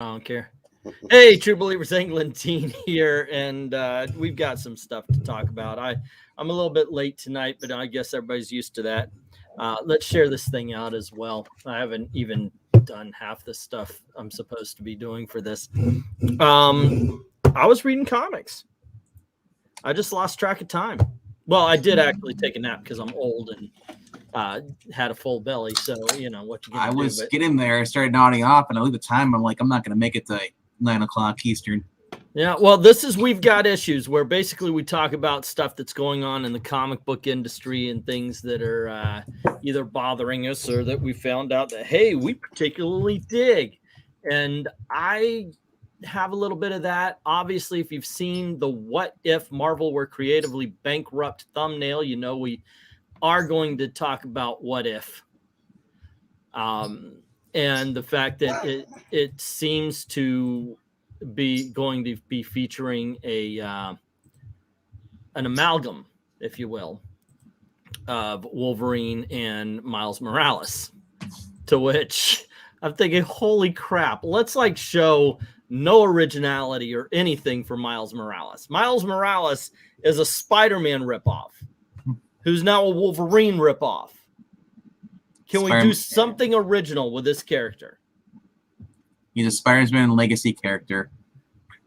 I don't care. Hey, True Believers England team here, and we've got some stuff to talk about. I'm a little bit late tonight, but I guess everybody's used to that. Let's share this thing out as well. I haven't even done half the stuff I'm supposed to be doing for this. I was reading comics. I just lost track of time. Well, I did actually take a nap because I'm old and had a full belly. So, you know, what you I was getting there, I started nodding off, and I looked at the time. I'm like, I'm not going to make it to 9 o'clock Eastern. Yeah, well, We've Got Issues, where basically we talk about stuff that's going on in the comic book industry and things that are either bothering us or that we found out that, hey, we particularly dig. And I have a little bit of that. Obviously, if you've seen the What If Marvel Were Creatively Bankrupt thumbnail, you know we are going to talk about What If. And the fact that it seems to be going to be featuring an amalgam, if you will, of Wolverine and Miles Morales, to which I'm thinking, holy crap, let's show no originality or anything for Miles Morales. Miles Morales is a Spider-Man ripoff who's now a Wolverine ripoff. Can we do something original with this character? He's a Spider-Man legacy character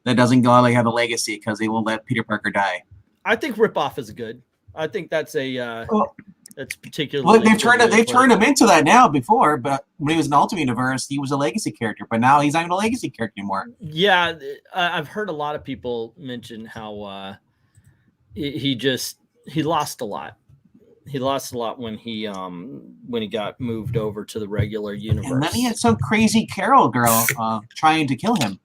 that doesn't go like have a legacy because they won't let Peter Parker die. I think ripoff is good. I think that's that's particularly. Well, they've turned him into that now before, but when he was in Ultimate Universe, he was a legacy character. But now he's not even a legacy character anymore. Yeah, I've heard a lot of people mention how he lost a lot. He lost a lot when he got moved over to the regular universe. And then he had some crazy Carol girl trying to kill him.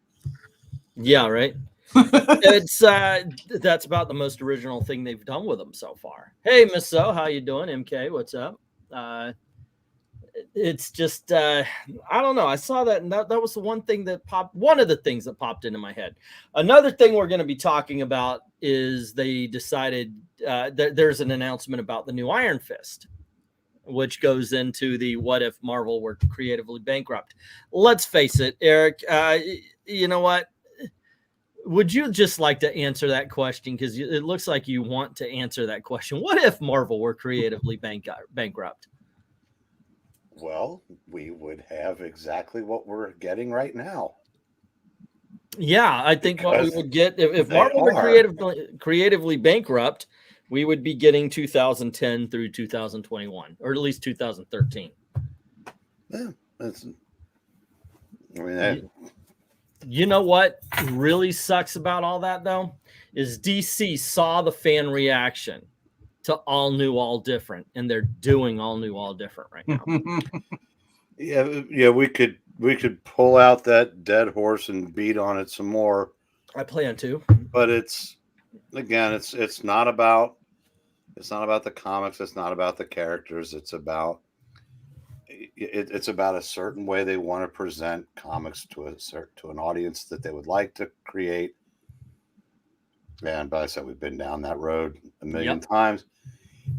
Yeah, right. That's about the most original thing they've done with him so far. Hey, Miss So, how you doing? MK, what's up? It's just I don't know. I saw that, and that was the one thing that popped. One of the things that popped into my head. Another thing we're going to be talking about is they decided there's an announcement about the new Iron Fist, which goes into the what if Marvel were creatively bankrupt. Let's face it, Eric. You know what? Would you just like to answer that question? Because it looks like you want to answer that question. What if Marvel were creatively bankrupt? Well, we would have exactly what we're getting right now. Yeah, I think what we would get if Marvel were creatively bankrupt, we would be getting 2010 through 2021, or at least 2013. Yeah, you know what really sucks about all that, though, is DC saw the fan reaction to All New, All Different, and they're doing All New, All Different right now. Yeah, we could pull out that dead horse and beat on it some more. I plan to, but it's not about the comics. It's not about the characters. It's about a certain way they want to present comics to an audience that they would like to create. And but I said we've been down that road a million times,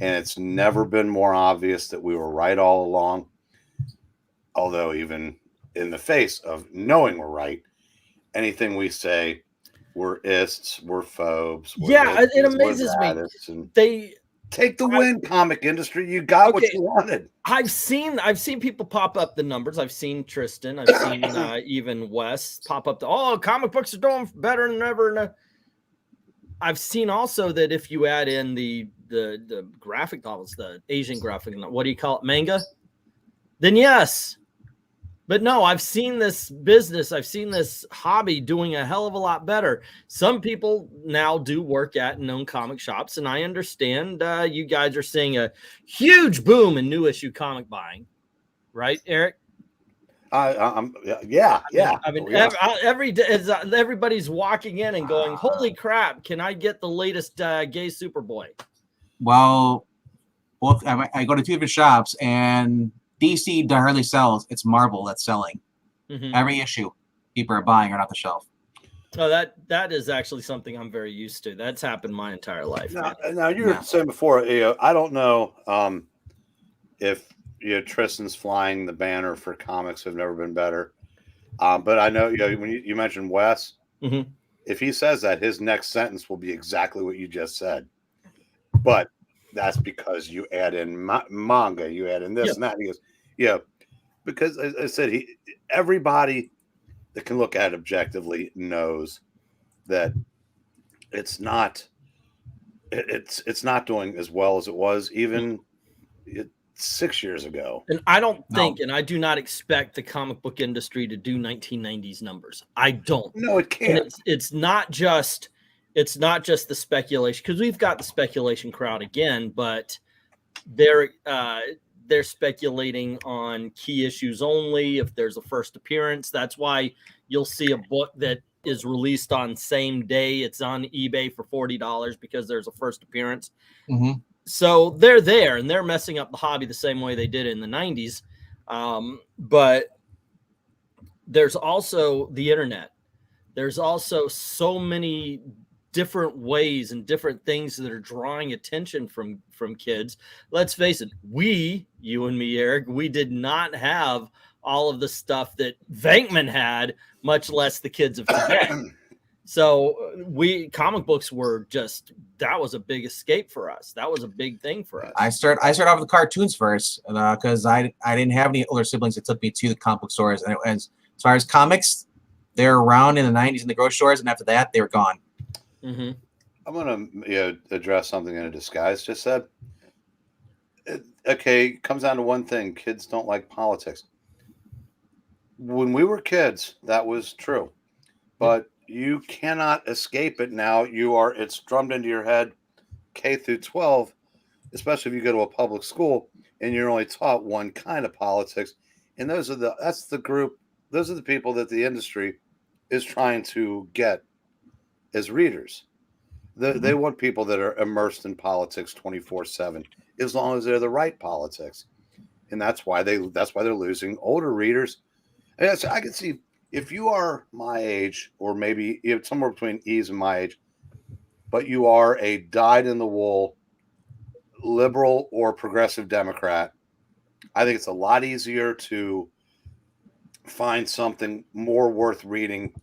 and it's never been more obvious that we were right all along. Although even in the face of knowing we're right, anything we say, we're ists, we're phobes. It amazes me. They take the win, comic industry. You got what you wanted. I've seen people pop up the numbers. I've seen Tristan. I've seen even Wes pop up comic books are doing better than ever. I've seen also that if you add in the graphic novels, the Asian graphic, what do you call it, manga? Then yes. But no, I've seen this business, I've seen this hobby doing a hell of a lot better. Some people now do work at and own comic shops, and I understand you guys are seeing a huge boom in new issue comic buying, right, Eric? Yeah. I mean, every day everybody's walking in and going, "Holy crap! Can I get the latest gay Superboy?" Well, I go to two different shops and DC hardly sells. It's Marvel that's selling. Mm-hmm. Every issue people are buying right off the shelf. Oh, that is actually something I'm very used to. That's happened my entire life. Now you were saying before, I don't know if Tristan's flying the banner for comics have never been better. But I know, when you mentioned Wes, Mm-hmm. if he says that, his next sentence will be exactly what you just said. But that's because you add in manga, you add in this and that. And he goes, yeah, because as I said, everybody that can look at it objectively knows that it's not doing as well as it was even 6 years ago. And I don't think, and I do not expect the comic book industry to do 1990s numbers. I don't. No, it can't. And it's not just the speculation, because we've got the speculation crowd again, but they're speculating on key issues only. If there's a first appearance, that's why you'll see a book that is released on same day. It's on eBay for $40 because there's a first appearance. Mm-hmm. So they're there, and they're messing up the hobby the same way they did in the 90s. But there's also the internet. There's also so many different ways and different things that are drawing attention from kids. Let's face it, you and me, Eric, we did not have all of the stuff that Venkman had, much less the kids of today. So comic books were that was a big escape for us. That was a big thing for us. I started off with the cartoons first because I didn't have any older siblings that took me to the comic book stores. And as far as comics, they're around in the 90s in the grocery stores, and after that, they were gone. Mm-hmm. I'm going to address something in a disguise just said. Okay, it comes down to one thing. Kids don't like politics. When we were kids, that was true. But you cannot escape it now. It's drummed into your head K through 12, especially if you go to a public school and you're only taught one kind of politics. And those are the people that the industry is trying to get as readers. They want people that are immersed in politics 24/7, as long as they're the right politics. And that's why they're losing older readers. And I can see, if you are my age, or maybe somewhere between E's and my age, but you are a dyed-in-the-wool liberal or progressive Democrat, I think it's a lot easier to find something more worth reading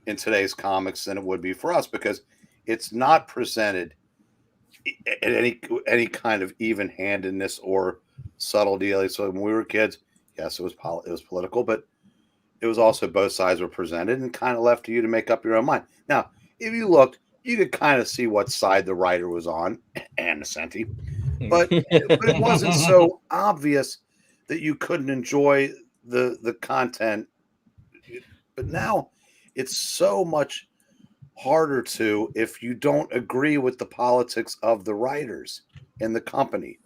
in today's comics than it would be for us, because it's not presented at any kind of even-handedness or subtlety. So when we were kids, yes, it was political, but it was also both sides were presented and kind of left to you to make up your own mind. Now, if you looked, you could kind of see what side the writer was on, and the Senti, but it wasn't so obvious that you couldn't enjoy the content. But now it's so much harder to, if you don't agree with the politics of the writers and the company,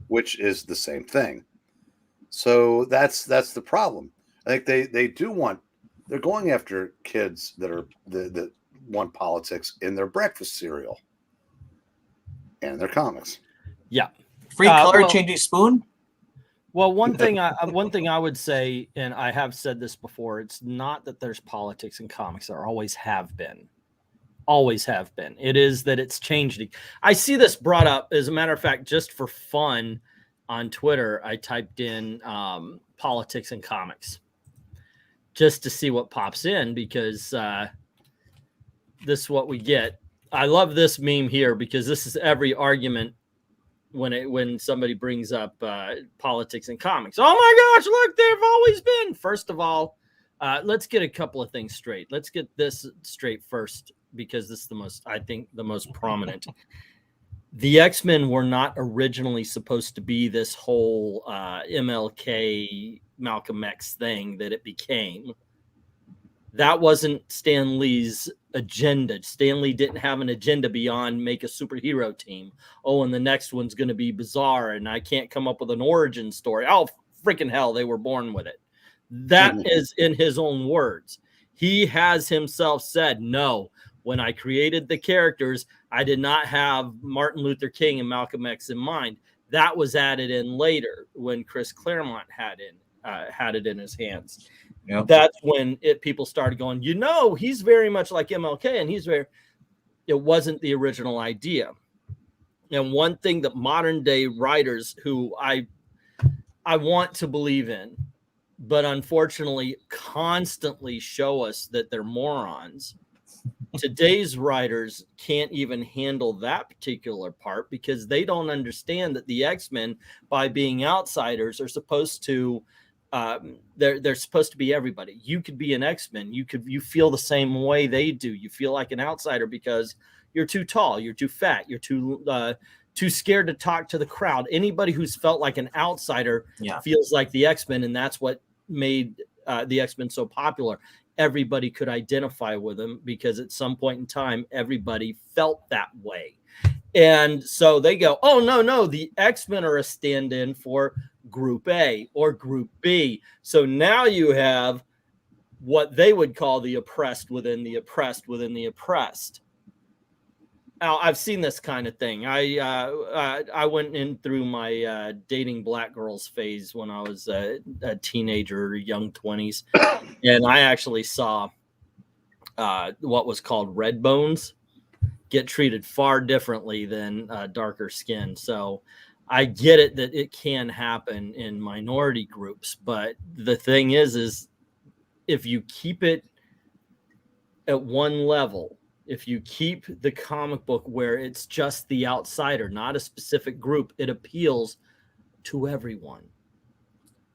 which is the same thing. So that's the problem. I think they're going after kids that want politics in their breakfast cereal and their comics. Yeah. Free color changing spoon. Well, one thing I would say, and I have said this before, it's not that there's politics in comics. There always have been. Always have been. It is that it's changed. I see this brought up, as a matter of fact, just for fun on Twitter. I typed in politics and comics just to see what pops in, because this is what we get. I love this meme here, because this is every argument when somebody brings up politics and comics. Oh my gosh, look, they've always been. First of all, let's get a couple of things straight. Let's get this straight first, because this is the most prominent. The X-Men were not originally supposed to be this whole MLK Malcolm X thing that it became. That wasn't Stan Lee's agenda. Stan Lee didn't have an agenda beyond make a superhero team. Oh, and the next one's going to be bizarre, and I can't come up with an origin story. Oh, freaking hell, they were born with it. That is in his own words. He has himself said, no, when I created the characters, I did not have Martin Luther King and Malcolm X in mind. That was added in later when Chris Claremont had it in his hands. Yep. That's when people started going, he's very much like MLK, and it wasn't the original idea. And one thing that modern day writers, who I want to believe in, but unfortunately constantly show us that they're morons. Today's writers can't even handle that particular part because they don't understand that the X-Men, by being outsiders, are supposed to they're supposed to be everybody. You could be an X-Men. You feel the same way they do. You feel like an outsider because you're too tall, you're too fat, you're too scared to talk to the crowd. Anybody who's felt like an outsider feels like the X-Men, and that's what made the X-Men so popular. Everybody could identify with them because at some point in time, everybody felt that way. And so they go, oh, no, the X-Men are a stand-in for Group A or Group B. So now you have what they would call the oppressed within the oppressed within the oppressed. Now, I've seen this kind of thing. I went in through my dating black girls phase when I was a teenager, young 20s, and I actually saw what was called red bones get treated far differently than darker skin. So I get it that it can happen in minority groups, but the thing is if you keep it at one level, if you keep the comic book where it's just the outsider, not a specific group, it appeals to everyone.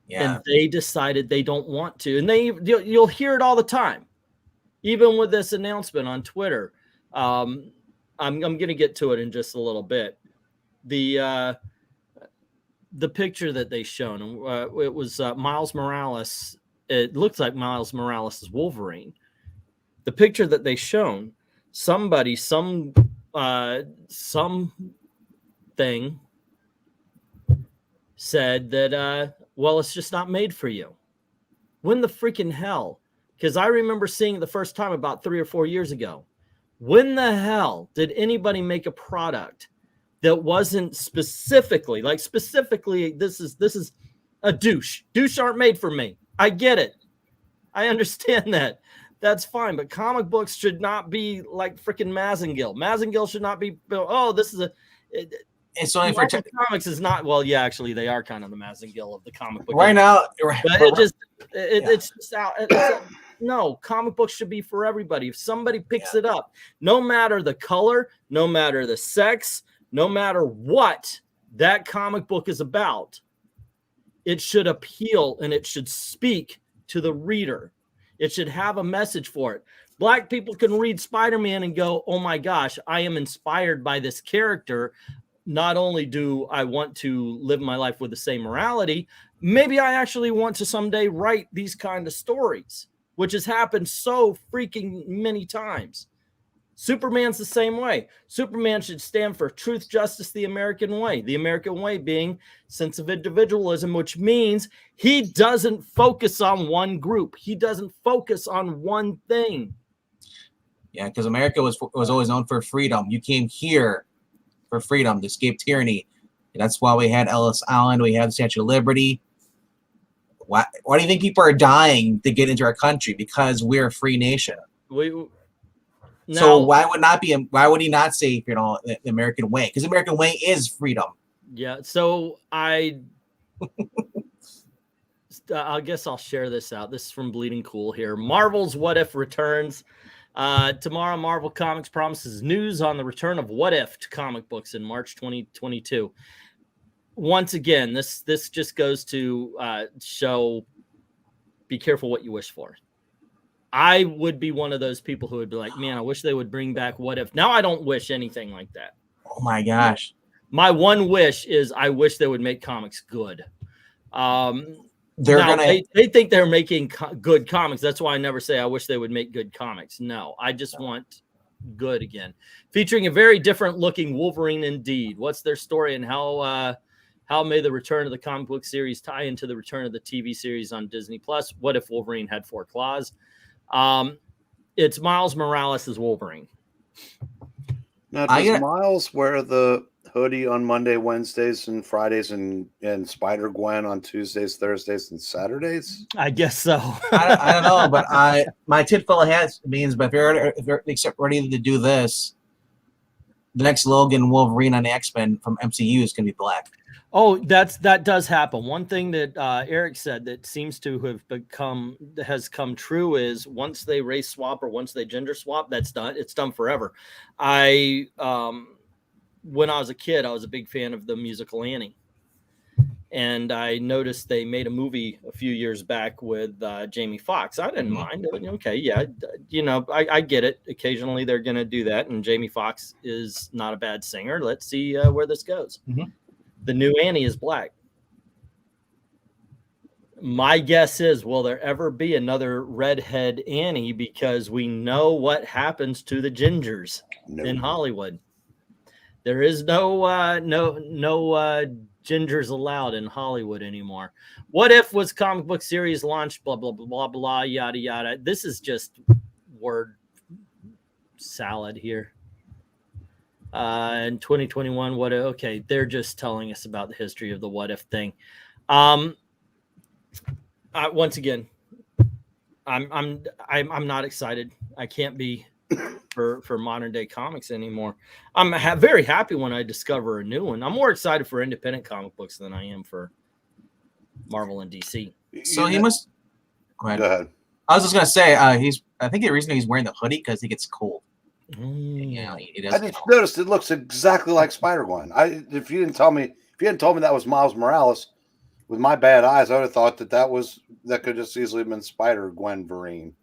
Yeah. And they decided they don't want to. And you'll hear it all the time. Even with this announcement on Twitter. I'm going to get to it in just a little bit. The picture that they shown, it was Miles Morales. It looks like Miles Morales is Wolverine. The picture that they shown, somebody, some thing said that, well, it's just not made for you. When the freaking hell? Because I remember seeing it the first time about 3 or 4 years ago. When the hell did anybody make a product that wasn't specifically, this is a douche. Douche aren't made for me. I get it. I understand that. That's fine, but comic books should not be like freaking Mazingill. Mazingill should not be. Oh, this is it's only for comics is not. Well, yeah, actually, they are kind of the Mazingill of the comic book right now. But it's just out. No, comic books should be for everybody. If somebody picks it up, no matter the color, no matter the sex, no matter what that comic book is about, it should appeal and it should speak to the reader. It should have a message for it. Black people can read Spider-Man and go, oh my gosh, I am inspired by this character. Not only do I want to live my life with the same morality, maybe I actually want to someday write these kind of stories, which has happened so freaking many times. Superman's the same way. Superman should stand for truth, justice, the American way. The American way being sense of individualism, which means he doesn't focus on one group. He doesn't focus on one thing. Yeah, because America was always known for freedom. You came here for freedom, to escape tyranny. And that's why we had Ellis Island. We had the Statue of Liberty. Why do you think people are dying to get into our country? Because we're a free nation. So why would he not say, the American way? Because the American way is freedom. Yeah. So I guess I'll share this out. This is from Bleeding Cool here. Marvel's What If returns. Tomorrow, Marvel Comics promises news on the return of What If to comic books in March 2022. Once again, this just goes to show, be careful what you wish for. I would be one of those people who would be like, man, I wish they would bring back What If. Now I don't wish anything like that. Oh my gosh. My one wish is I wish they would make comics good. They think they're making good comics. That's why I never say I wish they would make good comics. No, I just want good again. Featuring a very different looking Wolverine indeed. What's their story and how may the return of the comic book series tie into the return of the TV series on Disney Plus? What if Wolverine had 4 claws? It's Miles Morales as Wolverine. Now, does Miles wear the hoodie on Monday, Wednesdays, and Fridays, and Spider-Gwen on Tuesdays, Thursdays, and Saturdays? I guess so. I don't know, but my tinfoil hat means, but if you're ready to do this, next Logan Wolverine on X-Men from MCU is going to be black. Oh, that does happen. One thing that Eric said that seems to have has come true is once they race swap or once they gender swap, that's done. It's done forever. When I was a kid, I was a big fan of the musical Annie, and I noticed they made a movie a few years back with Jamie Foxx. I didn't mind. Okay, yeah, I get it. Occasionally they're going to do that, and Jamie Foxx is not a bad singer. Let's see where this goes. Mm-hmm. The new Annie is black. My guess is, will there ever be another redhead Annie? Because we know what happens to the gingers in Hollywood. There is no gingers allowed in Hollywood anymore. What if was comic book series launched? Blah blah blah blah blah yada yada. This is just word salad here. In 2021, okay, they're just telling us about the history of the what if thing. Once again, I'm not excited. I can't be for modern day comics anymore. I'm very happy when I discover a new one. I'm more excited for independent comic books than I am for Marvel and DC. So he must go ahead. I was just gonna say I think the reason he's wearing the hoodie because he gets cold. Yeah, I just noticed it looks exactly like Spider-Gwen. If you hadn't told me that was Miles Morales, with my bad eyes, I would have thought that could just easily have been Spider-Gwen Vereen.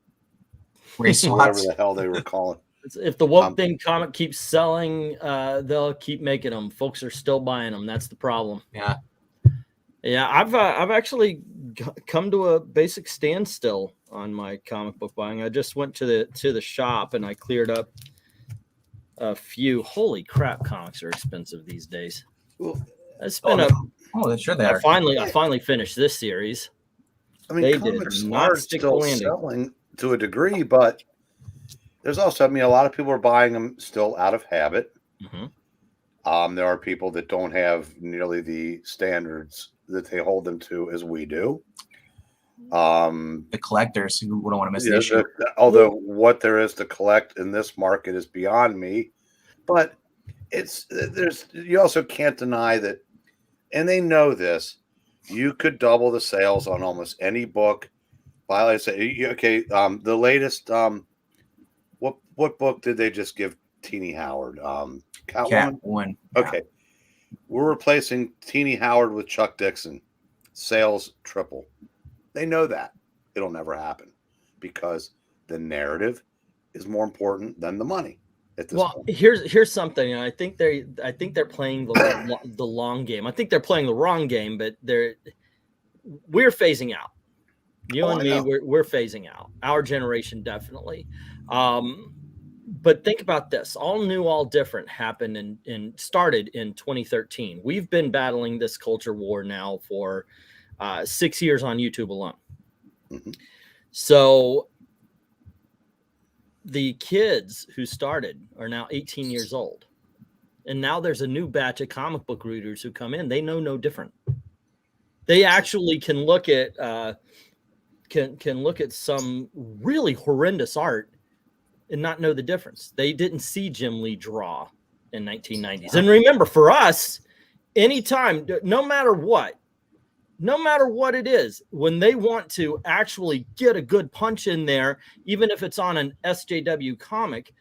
Whatever the hell they were calling. If the woke thing comic keeps selling, they'll keep making them. Folks are still buying them. That's the problem. Yeah. I've actually come to a basic standstill on my comic book buying. I just went to the shop and I cleared up a few. Holy crap, comics are expensive these days. It's been sure they are. I finally finished this series. I mean, they comics did are not stick the still landing. selling to a degree, but there's also, a lot of people are buying them still out of habit. Mm-hmm. There are people that don't have nearly the standards that they hold them to as we do. The collectors who don't want to miss the issue. Although what there is to collect in this market is beyond me, but you also can't deny that, and they know this. You could double the sales on almost any book. By like I say, okay, the latest what book did they just give Teenie Howard? Catwoman. Okay, we're replacing Teenie Howard with Chuck Dixon. Sales triple. They know that it'll never happen because the narrative is more important than the money at this point. Here's something, and I think they're playing the long game. I think they're playing the wrong game, but we're phasing out. You and me, we're phasing out. Our generation definitely. But think about this: all new, all different happened and started in 2013. We've been battling this culture war now for 6 years on YouTube alone. Mm-hmm. So the kids who started are now 18 years old. And now there's a new batch of comic book readers who come in. They know no different. They actually can look at some really horrendous art and not know the difference. They didn't see Jim Lee draw in 1990s. And remember, for us, anytime, no matter what it is, when they want to actually get a good punch in there, even if it's on an SJW comic,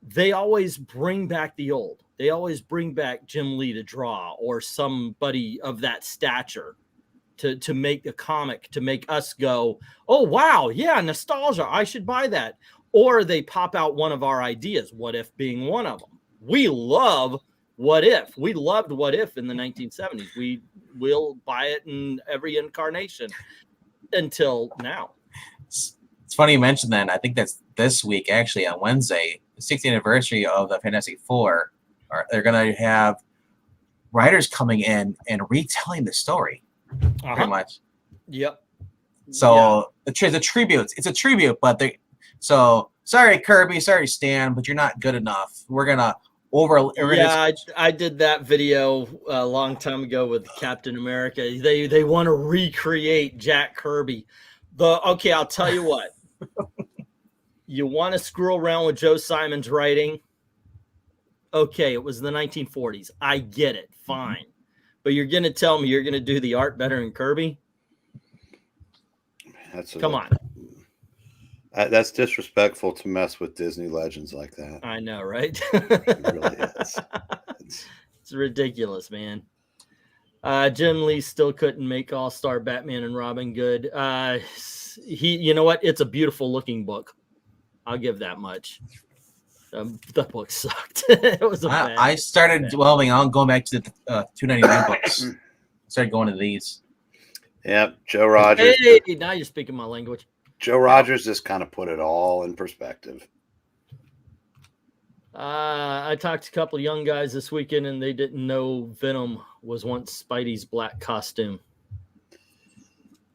they always bring back the old. They always bring back Jim Lee to draw or somebody of that stature to make a comic, to make us go, oh, wow, yeah, nostalgia, I should buy that. Or they pop out one of our ideas, What If being one of them. We love What If. We loved What If in the 1970s. We'll buy it in every incarnation until now. It's funny you mentioned that. I think that's this week, actually, on Wednesday, the 60th anniversary of the Fantastic Four. They're going to have writers coming in and retelling the story, pretty much. Yep. So it's a tribute. It's a tribute, but so sorry, Kirby, sorry, Stan, but you're not good enough. We're gonna I did that video a long time ago with Captain America. They want to recreate Jack Kirby. Okay, I'll tell you what. You want to screw around with Joe Simon's writing? Okay, it was the 1940s. I get it. Fine. But you're going to tell me you're going to do the art better than Kirby? Come on. That's disrespectful to mess with Disney legends like that. I know, right? It really is. It's ridiculous, man. Jim Lee still couldn't make All-Star Batman and Robin good. You know what? It's a beautiful looking book. I'll give that much. The book sucked. It was I started dwelling on going back to the $2.99 books. Started going to these. Yep, Joe Rogers. Hey, now you're speaking my language. Joe Rogers just kind of put it all in perspective. I talked to a couple of young guys this weekend, and they didn't know Venom was once Spidey's black costume.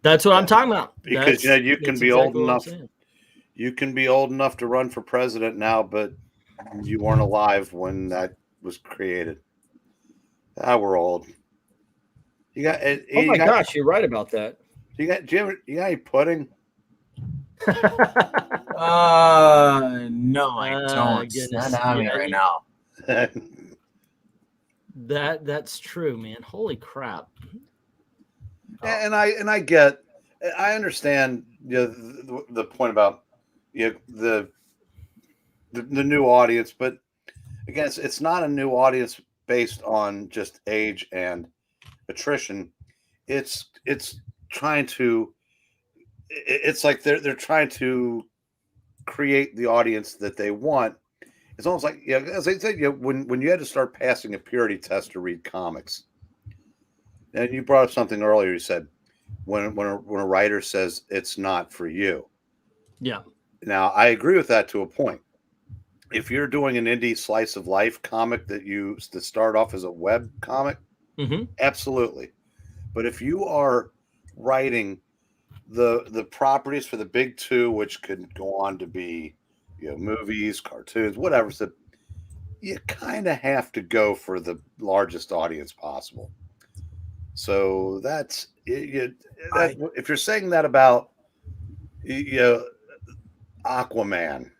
That's what I'm talking about. Because you can be old enough. You can be old enough to run for president now, but you weren't alive when that was created. We're old. You got. Oh my gosh, you're right about that. You got any pudding? No, I don't. Not on me right now. That's true, man. Holy crap. And I understand the point about the new audience, but again, it's not a new audience based on just age and attrition. It's trying to. It's like they're trying to create the audience that they want. It's almost like as I said, when you had to start passing a purity test to read comics, and you brought up something earlier. You said when a writer says it's not for you. Yeah. Now I agree with that to a point. If you're doing an indie slice of life comic that start off as a web comic, absolutely. But if you are writing the properties for the big two, which could go on to be, movies, cartoons, whatever. So you kind of have to go for the largest audience possible. So that's if you're saying that about Aquaman,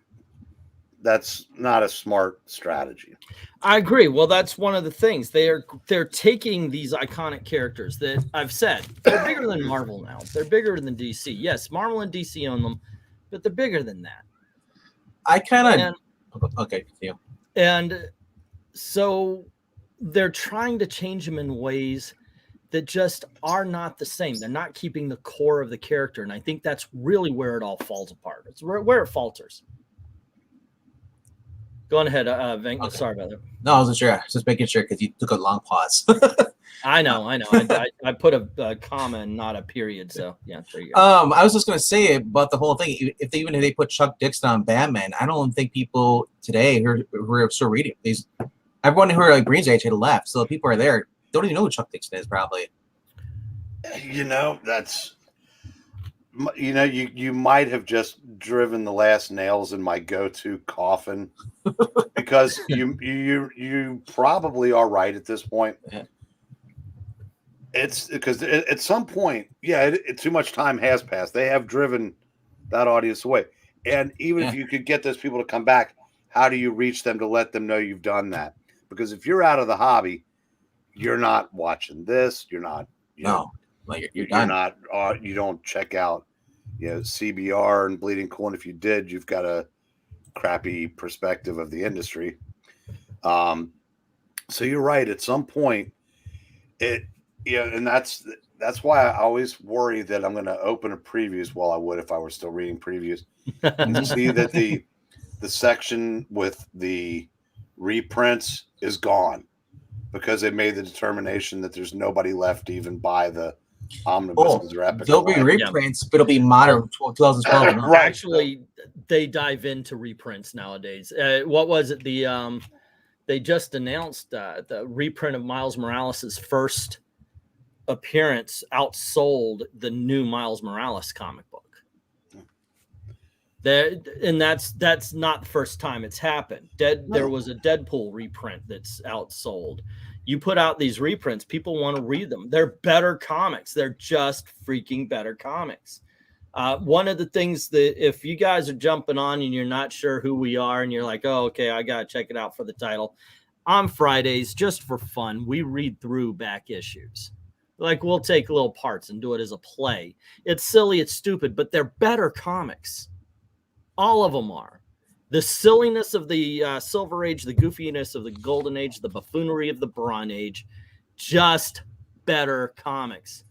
that's not a smart strategy. I agree. Well, that's one of the things. They're taking these iconic characters that I've said they're bigger than Marvel now. They're bigger than DC. Yes, Marvel and DC own them, but they're bigger than that. I kind of okay. Yeah. And so they're trying to change them in ways that just are not the same. They're not keeping the core of the character, and I think that's really where it all falls apart. It's where it falters. Go on ahead, Vink. Okay. Sorry about that. No, I wasn't sure. I was just making sure because you took a long pause. I know. I put a comma and not a period. So yeah, there you go. I was just gonna say about the whole thing. If they put Chuck Dixon on Batman, I don't think people today who are still reading these. Everyone who are like Green's age had left, so people are there don't even know who Chuck Dixon is probably. That's. You might have just driven the last nails in my go-to coffin because you probably are right at this point. Yeah. It's because at some point, too much time has passed. They have driven that audience away. And even if you could get those people to come back, how do you reach them to let them know you've done that? Because if you're out of the hobby, you're not watching this. You're not. You're not. You don't check out, CBR and Bleeding Cool. And if you did, you've got a crappy perspective of the industry. So you're right. At some point, and that's why I always worry that I'm going to open a previews. Well, I would if I were still reading previews and see that the section with the reprints is gone because they made the determination that there's nobody left to even buy the omnibuses or epic. There'll be reprints, but it'll be modern 2012. Right. Actually, they dive into reprints nowadays. What was it? They just announced the reprint of Miles Morales' first appearance outsold the new Miles Morales comic book. And that's not the first time it's happened. There was a Deadpool reprint that's outsold. You put out these reprints, people want to read them. They're better comics. They're just freaking better comics. One of the things that if you guys are jumping on and you're not sure who we are and you're like, oh, okay, I got to check it out for the title. on Fridays, just for fun, we read through back issues. Like, we'll take little parts and do it as a play. It's silly, it's stupid, but they're better comics. All of them are. The silliness of the Silver Age, the goofiness of the Golden Age, the buffoonery of the Bronze Age, just better comics.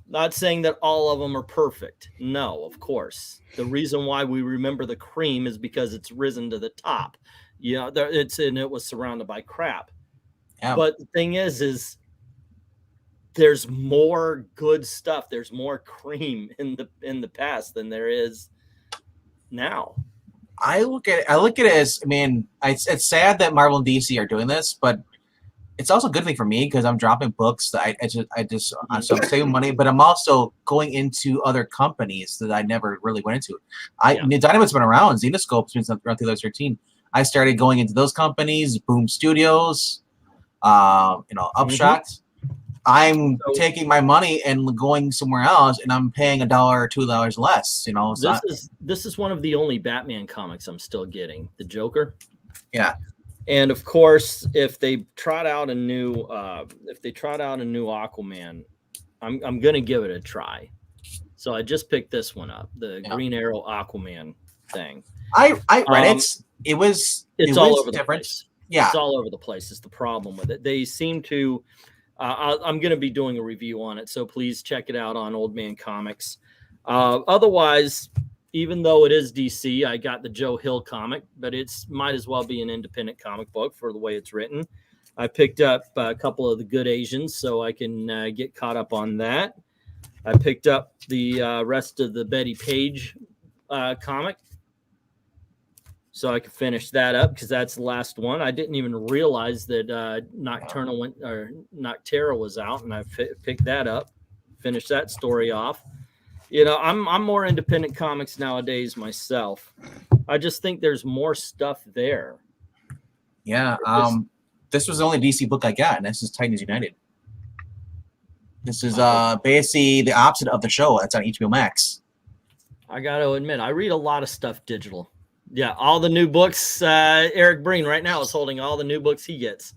Not saying that all of them are perfect. No, of course. The reason why we remember the cream is because it's risen to the top. You know, it was surrounded by crap. Yeah. But the thing is there's more good stuff. There's more cream in the past than there is now. I look at it as, I mean, it's sad that Marvel and DC are doing this, but it's also a good thing for me because I'm dropping books that so I'm saving money, but I'm also going into other companies that I never really went into. Dynamite's been around, Xenoscope's been around 2013. I started going into those companies, Boom Studios, Upshot. I'm taking my money and going somewhere else, and I'm paying $1 or $2 less. You know, this is one of the only Batman comics I'm still getting, the Joker. Yeah. And of course, if they trot out a new Aquaman, I'm gonna give it a try. So I just picked this one up, the Green Arrow Aquaman thing. I read it. It was all over different. The place. Yeah, it's all over the place. Is the problem with it? They seem to. I'm going to be doing a review on it, so please check it out on Old Man Comics. Otherwise, even though it is DC, I got the Joe Hill comic, but it's might as well be an independent comic book for the way it's written. I picked up a couple of the Good Asians, so I can get caught up on that. I picked up the rest of the Betty Page comic, so I could finish that up because that's the last one. I didn't even realize that Nocterra was out, and I picked that up, finished that story off. You know, I'm more independent comics nowadays myself. I just think there's more stuff there. Yeah. This was the only DC book I got, and this is Titans United. This is basically the opposite of the show. That's on HBO Max. I got to admit, I read a lot of stuff digital. Yeah, all the new books. Eric Breen right now is holding all the new books he gets.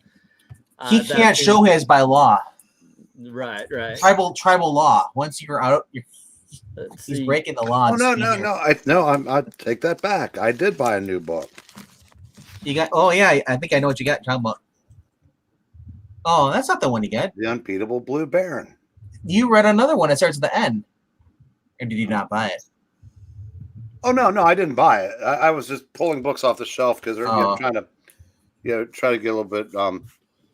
He can't show his by law. Right. Tribal law. Once you're out, he's breaking the law. Oh no! I take that back. I did buy a new book. You got? Oh yeah, I think I know what you got. Talking about. Oh, that's not the one you get. The Unbeatable Blue Baron. You read another one that starts at the end, or did you not buy it? Oh no, I didn't buy it. I was just pulling books off the shelf because they're trying to, try to get a little bit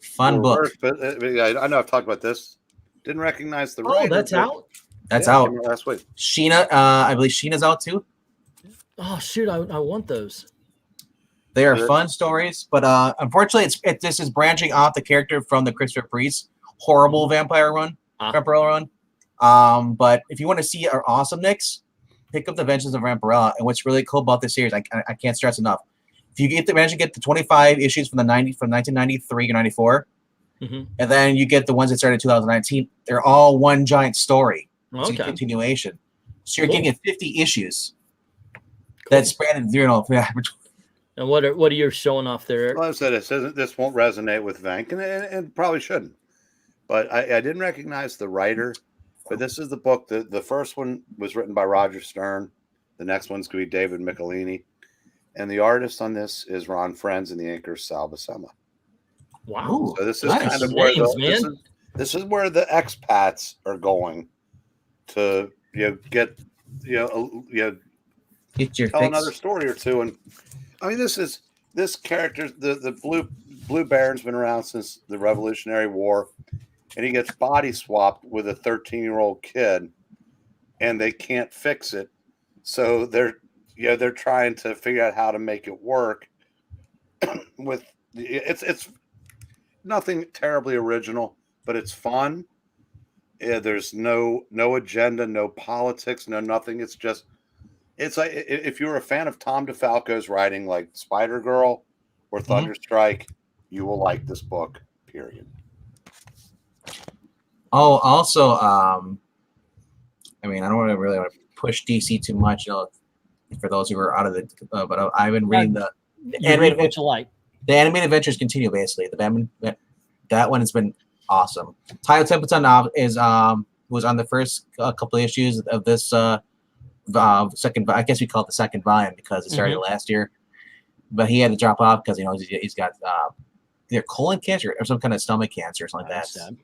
fun book. But I know I've talked about this. Didn't recognize the writer. Oh, that's out. That's out last week. Sheena, I believe Sheena's out too. Oh shoot, I want those. They are fun stories, but unfortunately, this is branching off the character from the Christopher Priest horrible vampire run. But if you want to see our awesomeness, pick up the Vengeance of Vampirella. And what's really cool about this series, I can't stress enough. If you get the 25 issues from 1993 or 94, and then you get the ones that started in 2019, they're all one giant story. It's a continuation. So you're getting 50 issues that span through. And what are you showing off there, Eric? Well, I said this won't resonate with Vank, and probably shouldn't. But I didn't recognize the writer. But this is the book. The first one was written by Roger Stern. The next one's going to be David Michelini. And the artist on this is Ron Frenz, and the inker is Sal Buscema. Wow. So this is kind of where this is where the expats are going to get your tell another story or two. And I mean, this character, the Blue Baron's been around since the Revolutionary War. And he gets body swapped with a 13-year-old kid, and they can't fix it. So they're trying to figure out how to make it work. It's nothing terribly original, but it's fun. Yeah, there's no agenda, no politics, no nothing. It's like if you're a fan of Tom DeFalco's writing, like Spider-Girl or Thunderstrike, you will like this book. Period. Oh, also, I mean, I don't really want to push DC too much, for those who are out of the. But I've been reading the animated. What you like? The animated adventures continue basically. That one has been awesome. Title Templeton is was on the first couple of issues of this second. I guess we call it the second volume because it started last year, but he had to drop off because he's got either colon cancer or some kind of stomach cancer or something like that. Sad.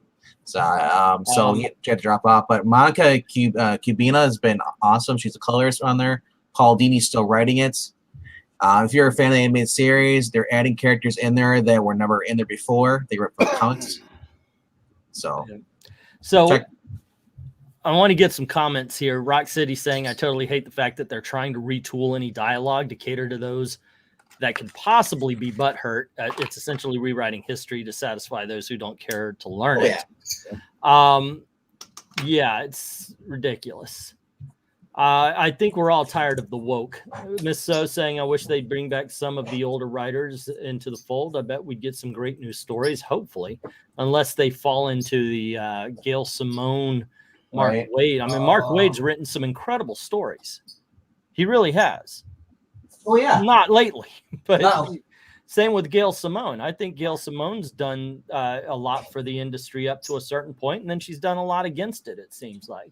So he had to drop off. But Monica Cubina has been awesome. She's a colorist on there. Paul Dini's still writing it. If you're a fan of the animated series, they're adding characters in there that were never in there before. They were from comics. So I want to get some comments here. Rock City saying, I totally hate the fact that they're trying to retool any dialogue to cater to those that could possibly be butthurt. It's essentially rewriting history to satisfy those who don't care to learn it. Yeah, it's ridiculous. I think we're all tired of the woke. Miss So saying, I wish they'd bring back some of the older writers into the fold. I bet we'd get some great new stories, hopefully, unless they fall into the Gail Simone, Mark Waid. I mean, Mark Waid's written some incredible stories. He really has. Oh, yeah. Not lately, but same with Gail Simone. I think Gail Simone's done a lot for the industry up to a certain point, and then she's done a lot against it, it seems like.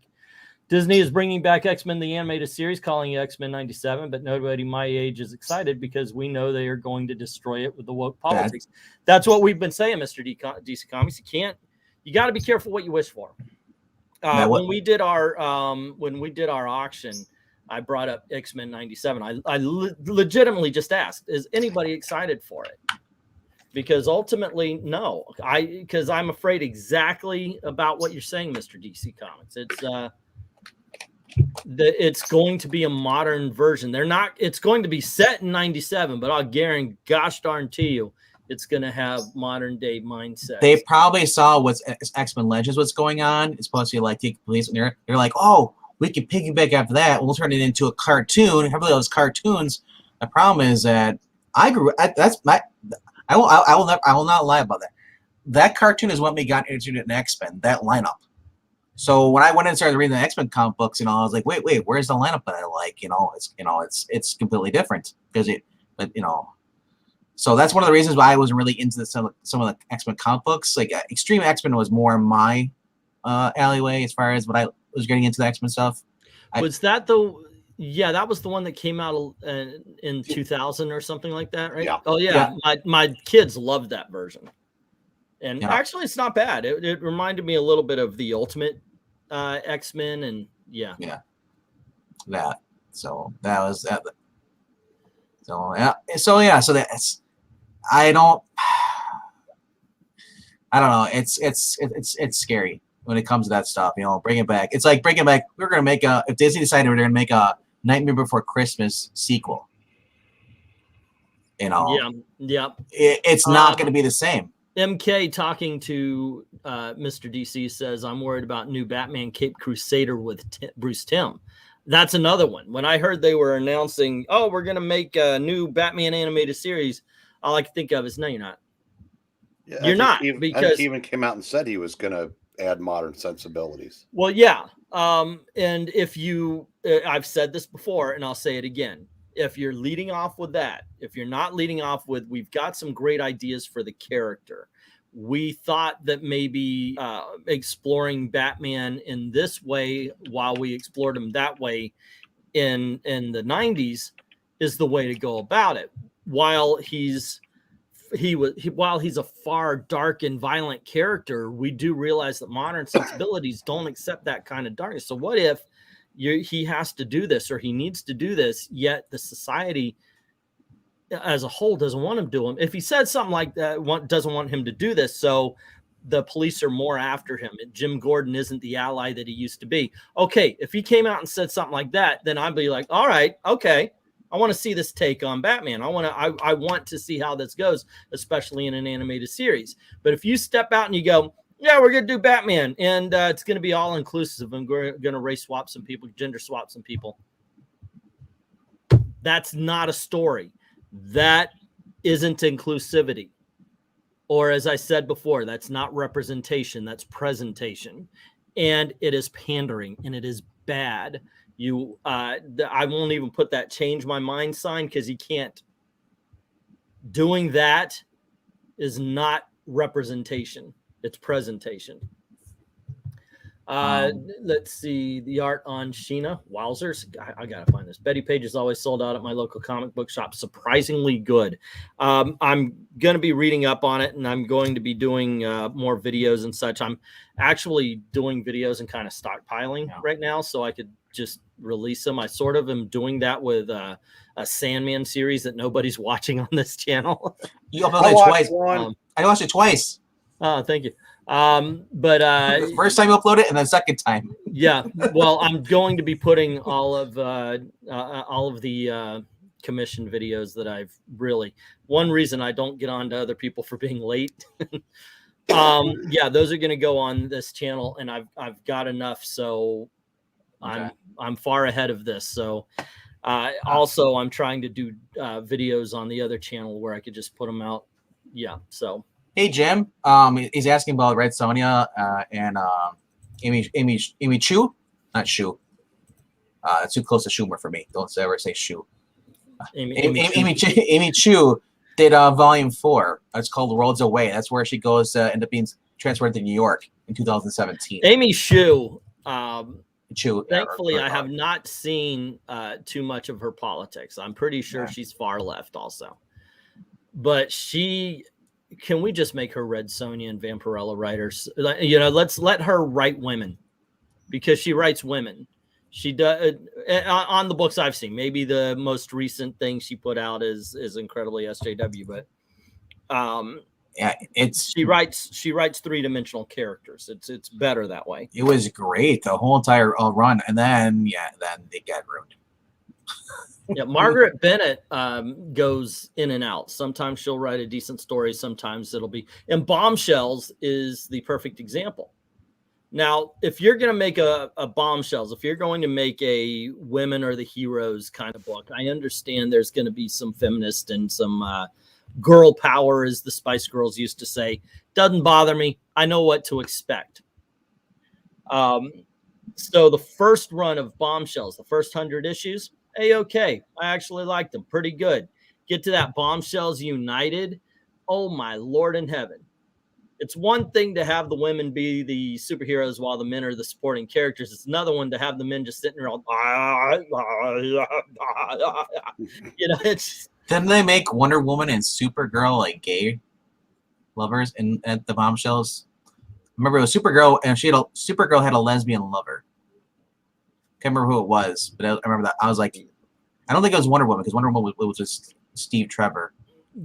Disney is bringing back X-Men, the animated series, calling it X-Men 97, but nobody my age is excited because we know they are going to destroy it with the woke politics. That's what we've been saying, Mr. DC Comics. You got to be careful what you wish for. When we did our auction, I brought up X-Men 97. I legitimately just asked, is anybody excited for it? Because ultimately, no. Because I'm afraid exactly about what you're saying, Mr. DC Comics. It's going to be a modern version. It's going to be set in 97, but I'll guarantee you it's going to have modern day mindset. They probably saw what's X-Men Legends, what's going on. It's supposed to be like take police, and they're like, oh, we can piggyback after that. We'll turn it into a cartoon. Everybody loves cartoons. The problem is that I will not lie about that. That cartoon is what me got into an X-Men, that lineup. So when I went and started reading the X-Men comic books, I was like, wait, where's the lineup that I like? It's completely different so that's one of the reasons why I wasn't really into some of the X-Men comic books. Like Extreme X-Men was more my alleyway as far as what I was getting into the X-Men stuff. That was the one that came out in 2000 or something like that, right? Yeah. Oh yeah. My kids loved that version. And actually it's not bad. It reminded me a little bit of the Ultimate X-Men and So that was that. So that's I don't know. It's scary when it comes to that stuff. Bring it back. It's like bringing back. We're gonna make if Disney decided we're gonna make a Nightmare Before Christmas sequel. It's not gonna be the same. MK talking to Mr. DC says, I'm worried about new Batman Cape Crusader with Bruce Timm. That's another one. When I heard they were announcing, we're going to make a new Batman animated series, all I could think of is, no, you're not. Yeah, you're not. Because he even came out and said he was going to add modern sensibilities. Well, yeah. And if I've said this before and I'll say it again. If you're leading off with that, if you're not leading off with, we've got some great ideas for the character. We thought that maybe exploring Batman in this way while we explored him that way in the 90s is the way to go about it. While he's a far dark and violent character, we do realize that modern sensibilities don't accept that kind of darkness. So what if he has to do this or he needs to do this, yet the society as a whole doesn't want him to do him? If he said something like that, doesn't want him to do this, so the police are more after him. Jim Gordon isn't the ally that he used to be. Okay, if he came out and said something like that, then I'd be like, all right, okay, I want to see this take on Batman. I want to see how this goes, especially in an animated series. But if you step out and you go, yeah, we're going to do Batman, and it's going to be all inclusive, and we're going to race swap some people, gender swap some people. That's not a story. That isn't inclusivity. Or as I said before, that's not representation, that's presentation. And it is pandering, and it is bad. I won't even put that change my mind sign because you can't. Doing that is not representation, it's presentation. Let's see, the art on Sheena. Wowzers. I gotta find this. Betty Page is always sold out at my local comic book shop. Surprisingly good. I'm gonna be reading up on it, and I'm going to be doing more videos and such. I'm actually doing videos and kind of stockpiling right now, so I could just release them. I sort of am doing that with a Sandman series that nobody's watching on this channel. You uploaded it twice. I watched it twice. Oh, thank you. But the first time you upload it, and the second time. Yeah, well, I'm going to be putting all of the commission videos that I've really. One reason I don't get on to other people for being late. Yeah, those are going to go on this channel, and I've got enough, so okay. I'm far ahead of this. So also, I'm trying to do videos on the other channel where I could just put them out. Yeah, so. Hey Jim, he's asking about Red Sonja and Amy Chu, not Shu. It's too close to Schumer for me. Don't ever say Shu. Amy Chu did Volume 4. It's called Worlds Away. That's where she goes end up being transferred to New York in 2017. Amy Chu. Chu. Thankfully, I have not seen too much of her politics. I'm pretty sure she's far left also, but she. Can we just make her Red Sonja and Vampirella writers? You know, let's let her write women, because she writes women. She does on the books I've seen. Maybe the most recent thing she put out is incredibly SJW, but yeah, she writes 3-dimensional characters. It's better that way. It was great the whole entire run, and then they got ruined. Yeah, Margaret Bennett goes in and out. Sometimes she'll write a decent story. Sometimes it'll be. And Bombshells is the perfect example. Now, if you're going to make a Bombshells, if you're going to make a women are the heroes kind of book, I understand there's going to be some feminist and some girl power, as the Spice Girls used to say. Doesn't bother me. I know what to expect. So the first run of Bombshells, the first 100 issues, okay, I actually liked them pretty good. Get to that Bombshells United. Oh my Lord in heaven. It's one thing to have the women be the superheroes while the men are the supporting characters. It's another one to have the men just sitting there all, you know, it's. Didn't they make Wonder Woman and Supergirl like gay lovers at the Bombshells? I remember it was Supergirl, and Supergirl had a lesbian lover. Can't remember who it was, but I remember that. I was like, I don't think it was Wonder Woman, because Wonder Woman was just Steve Trevor.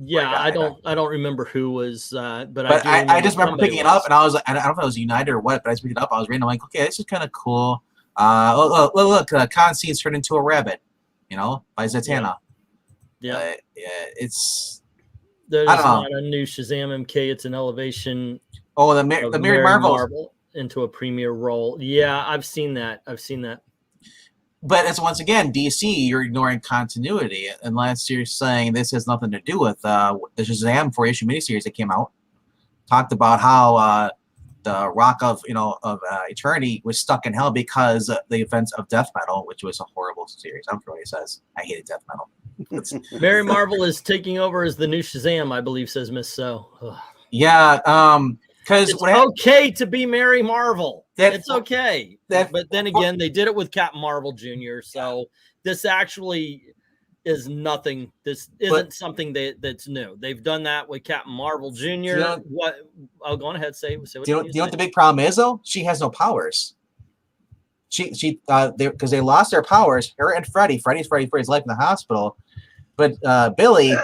Yeah, I don't remember who was, but I just remember picking it up, and I was like, I don't know if it was United or what, but I just picked it up. I was reading, I'm like, okay, this is kind of cool. Look, Constantine's turned into a rabbit, you know, by Zatanna. Yeah, it's. There's not a new Shazam MK. It's an elevation. Oh, the Mary Marvel into a premier role. Yeah, I've seen that. But it's once again, DC, you're ignoring continuity unless you're saying this has nothing to do with the Shazam 4-issue miniseries that came out. Talked about how the Rock of Eternity was stuck in hell because of the events of Death Metal, which was a horrible series. I don't care what he says. I hated Death Metal. Mary Marvel is taking over as the new Shazam, I believe, says Miss So. Yeah, because it's okay to be Mary Marvel. It's okay. But then again, they did it with Captain Marvel Jr. So this actually is nothing. This isn't something that's new. They've done that with Captain Marvel Jr. I'll go on ahead say what you know what the big problem is though? She has no powers. She because they lost their powers. Her and Freddy's fighting for his life in the hospital. But Billy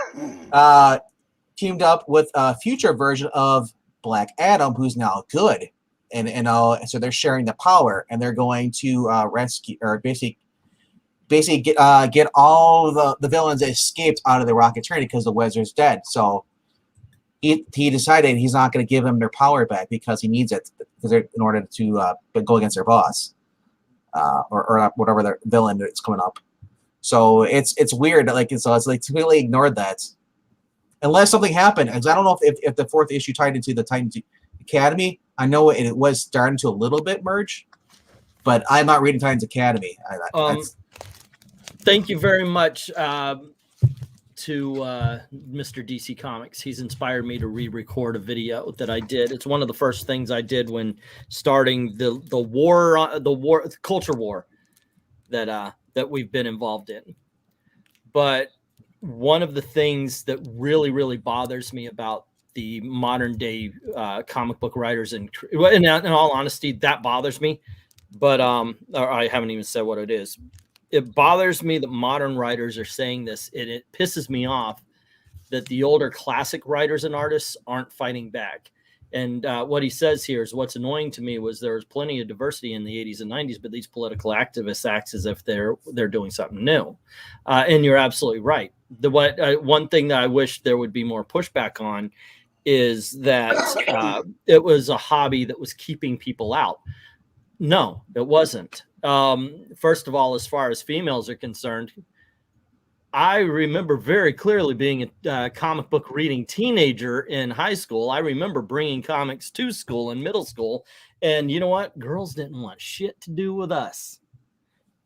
teamed up with a future version of Black Adam, who's now good, and so they're sharing the power, and they're going to rescue or basically get all the villains that escaped out of the Rocket Trinity because the Wizard's dead. So he decided he's not going to give them their power back because he needs it in order to go against their boss or whatever their villain that's coming up. So it's weird, it's completely ignored that. Unless something happened, because I don't know if the fourth issue tied into the Titans Academy. I know it was starting to a little bit merge, but I'm not reading Titans Academy. Thank you very much. to Mr. DC Comics. He's inspired me to re-record a video that I did. It's one of the first things I did when starting the culture war that we've been involved in. But one of the things that really, really bothers me about the modern day comic book writers, and in all honesty, that bothers me. But I haven't even said what it is. It bothers me that modern writers are saying this, and it pisses me off that the older classic writers and artists aren't fighting back. And what he says here is what's annoying to me was there was plenty of diversity in the 80s and 90s, but these political activists act as if they're doing something new. And you're absolutely right. One thing that I wish there would be more pushback on is that it was a hobby that was keeping people out. No, it wasn't. First of all, as far as females are concerned, I remember very clearly being a comic book reading teenager in high school. I remember bringing comics to school in middle school. And you know what? Girls didn't want shit to do with us.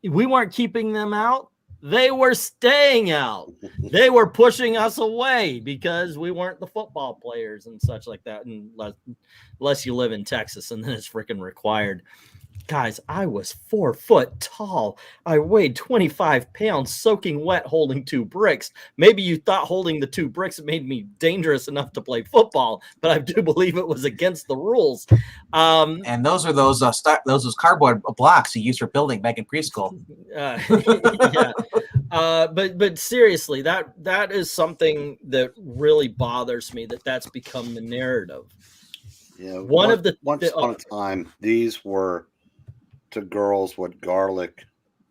We weren't keeping them out. They were staying out. They were pushing us away because we weren't the football players and such like that. Unless you live in Texas, and then it's freaking required. Guys, I was 4 foot tall. I weighed 25 pounds, soaking wet, holding 2 bricks. Maybe you thought holding the 2 bricks made me dangerous enough to play football, but I do believe it was against the rules. And those are those cardboard blocks you used for building back in preschool. Yeah. But seriously, that is something that really bothers me. That's become the narrative. Yeah. Once upon a time, these were to girls what garlic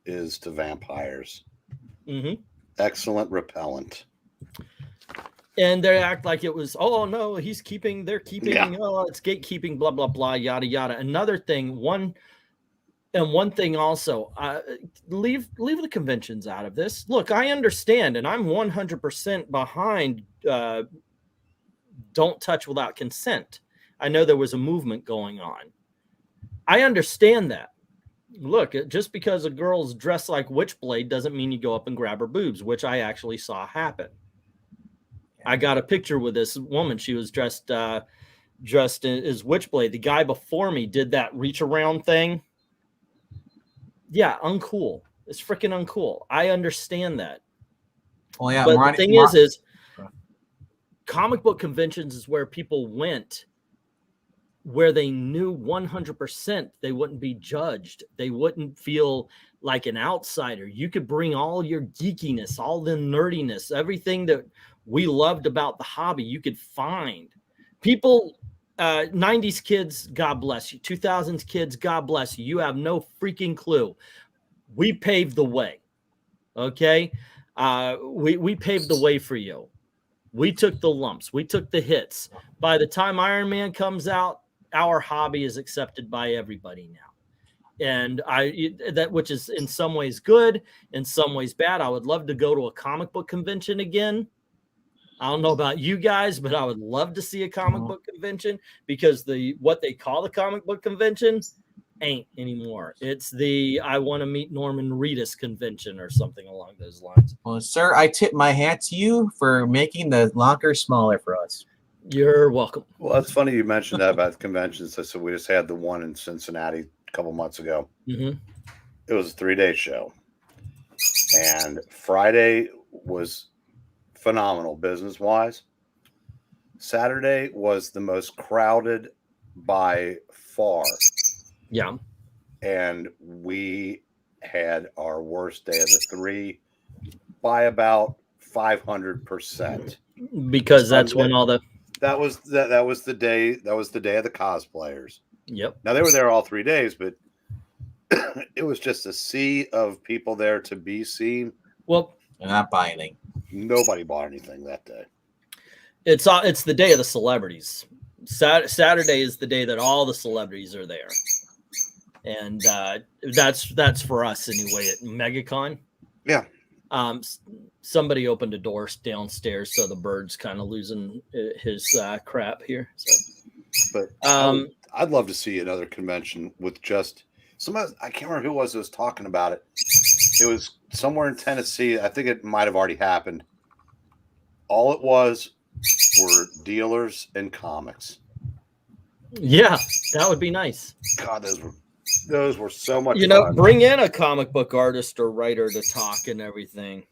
is to vampires. Mm-hmm. Excellent repellent. And they act like it was, oh no, they're keeping, Yeah. oh, it's gatekeeping, blah, blah, blah, yada, yada. Another thing, one thing also, leave the conventions out of this. Look, I understand, and I'm 100% behind don't touch without consent. I know there was a movement going on. I understand that. Look, just because a girl's dressed like Witchblade doesn't mean you go up and grab her boobs, which I actually saw happen. I got a picture with this woman. She was dressed as Witchblade. The guy before me did that reach around thing. Yeah, uncool. It's freaking uncool. I understand that. Well, yeah, but the thing is comic book conventions is where people went, where they knew 100% they wouldn't be judged. They wouldn't feel like an outsider. You could bring all your geekiness, all the nerdiness, everything that we loved about the hobby. You could find people, 90s kids, God bless you. 2000s kids, God bless you. You have no freaking clue. We paved the way. Okay. We paved the way for you. We took the lumps. We took the hits. By the time Iron Man comes out, our hobby is accepted by everybody now. And which is in some ways good, in some ways bad. I would love to go to a comic book convention again. I don't know about you guys, but I would love to see a comic book convention, because what they call the comic book convention ain't anymore. It's the I want to meet Norman Reedus convention or something along those lines. Well, sir, I tip my hat to you for making the locker smaller for us. You're welcome. Well, it's funny you mentioned that about the conventions. So we just had the one in Cincinnati a couple months ago. Mm-hmm. It was a 3-day show. And Friday was phenomenal business-wise. Saturday was the most crowded by far. Yeah. And we had our worst day of the 3 by about 500%. Because that's when all the... That was the day. That was the day of the cosplayers. Yep. Now they were there all 3 days, but it was just a sea of people there to be seen. Well, they're not buying anything. Nobody bought anything that day. It's the day of the celebrities. Saturday is the day that all the celebrities are there, and that's for us anyway at MegaCon. Yeah. Somebody opened a door downstairs, so the bird's kind of losing his crap here. So, but I'd love to see another convention with just somebody. I can't remember who it was that was talking about it. It was somewhere in Tennessee. I think it might have already happened. all it was were dealers and comics. Yeah, that would be nice. God, those were so much You know, fun. bring in a comic book artist or writer to talk and everything.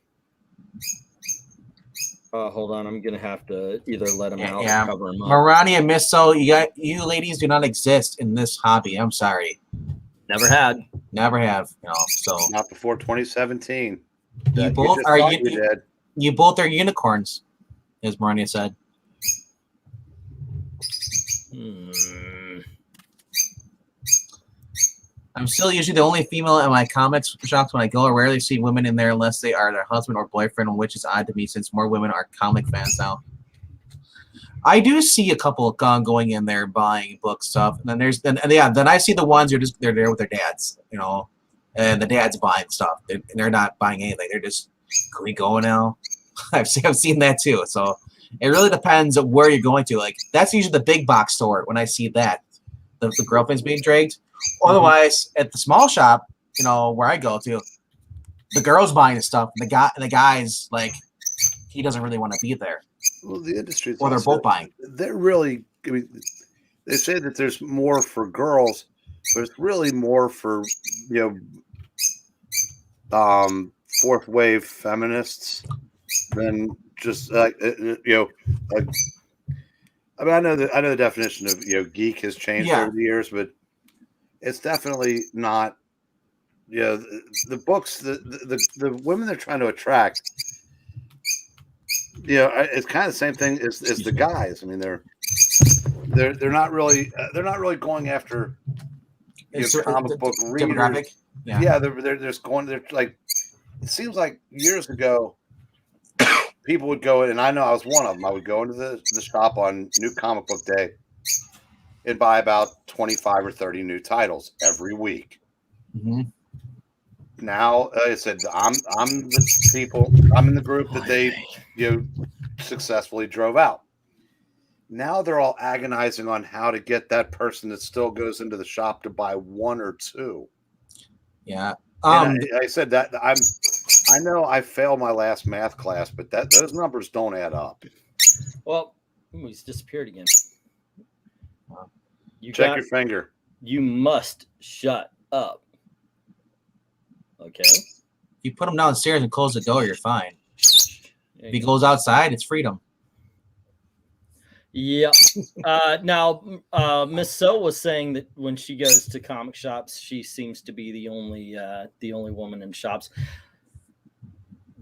Hold on, I'm gonna have to either let him out or cover him up. Marani and Misso, you ladies do not exist in this hobby. I'm sorry. Never had. Never have. So Not before 2017. You both are unicorns, as Marani said. I'm still usually the only female in my comics shops when I go. I rarely see women in there unless they are their husband or boyfriend, which is odd to me since more women are comic fans now. I do see a couple going in there buying book stuff, and then I see the ones who they're there with their dads, and the dad's buying stuff. They're not buying anything. They're just, can we go now? I've seen that too. So it really depends on where you're going to. Like that's usually the big box store when I see that the girlfriend's being dragged. Otherwise, at the small shop, where I go to, the girl's buying the stuff, and the guy's like, he doesn't really want to be there. Well, the industry, or they're both buying. They're really. I mean, they say that there's more for girls, but it's really more for fourth wave feminists than just like like. I mean, I know the definition of geek has changed over the years, but it's definitely not. The books, the women they're trying to attract. It's kind of the same thing as the guys. I mean, they're not really going after comic book readers. Yeah, they're just going. They're like, it seems like years ago, people would go in, and I know I was one of them. I would go into the shop on New Comic Book Day and buy about 25 or 30 new titles every week. Mm-hmm. Now, like I said, I'm in the group that they successfully drove out. Now they're all agonizing on how to get that person that still goes into the shop to buy one or two. Yeah. I said that I know I failed my last math class, but those numbers don't add up. Well, he's disappeared again. Check your finger. You must shut up. Okay. You put him downstairs and close the door, you're fine. If he goes outside, it's freedom. Yeah. Now, Miss So was saying that when she goes to comic shops, she seems to be the only woman in shops.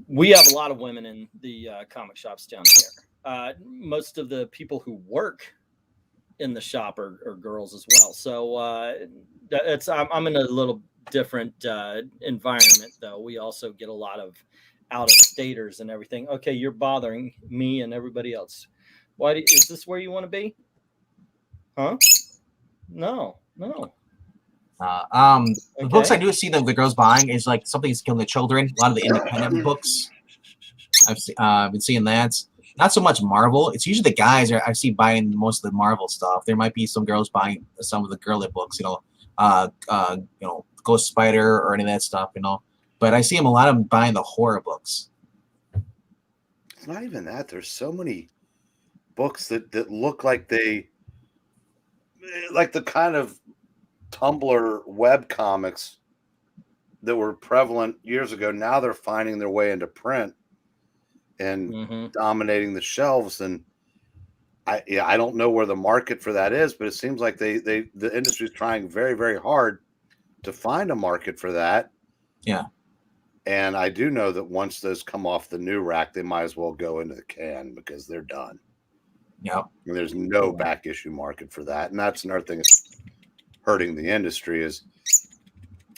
We have a lot of women in the comic shops down here. Most of the people who work in the shop are girls as well. So I'm in a little different environment, though. We also get a lot of out-of-staters and everything. Okay, you're bothering me and everybody else. Is this where you want to be? Huh? No. The books I do see the girls buying is like Something's Killing the Children. A lot of the independent books. I've been seeing that. Not so much Marvel. It's usually the guys I see buying most of the Marvel stuff. There might be some girls buying some of the girly books, Ghost Spider or any of that stuff, But I see them a lot of them buying the horror books. It's not even that. There's so many books that look like the kind of Tumblr web comics that were prevalent years ago. Now they're finding their way into print and dominating the shelves. And I don't know where the market for that is, but it seems like the industry is trying very, very hard to find a market for that. Yeah. And I do know that once those come off the new rack, they might as well go into the can because they're done. Yeah. And there's no back issue market for that. And that's another thing that's hurting the industry is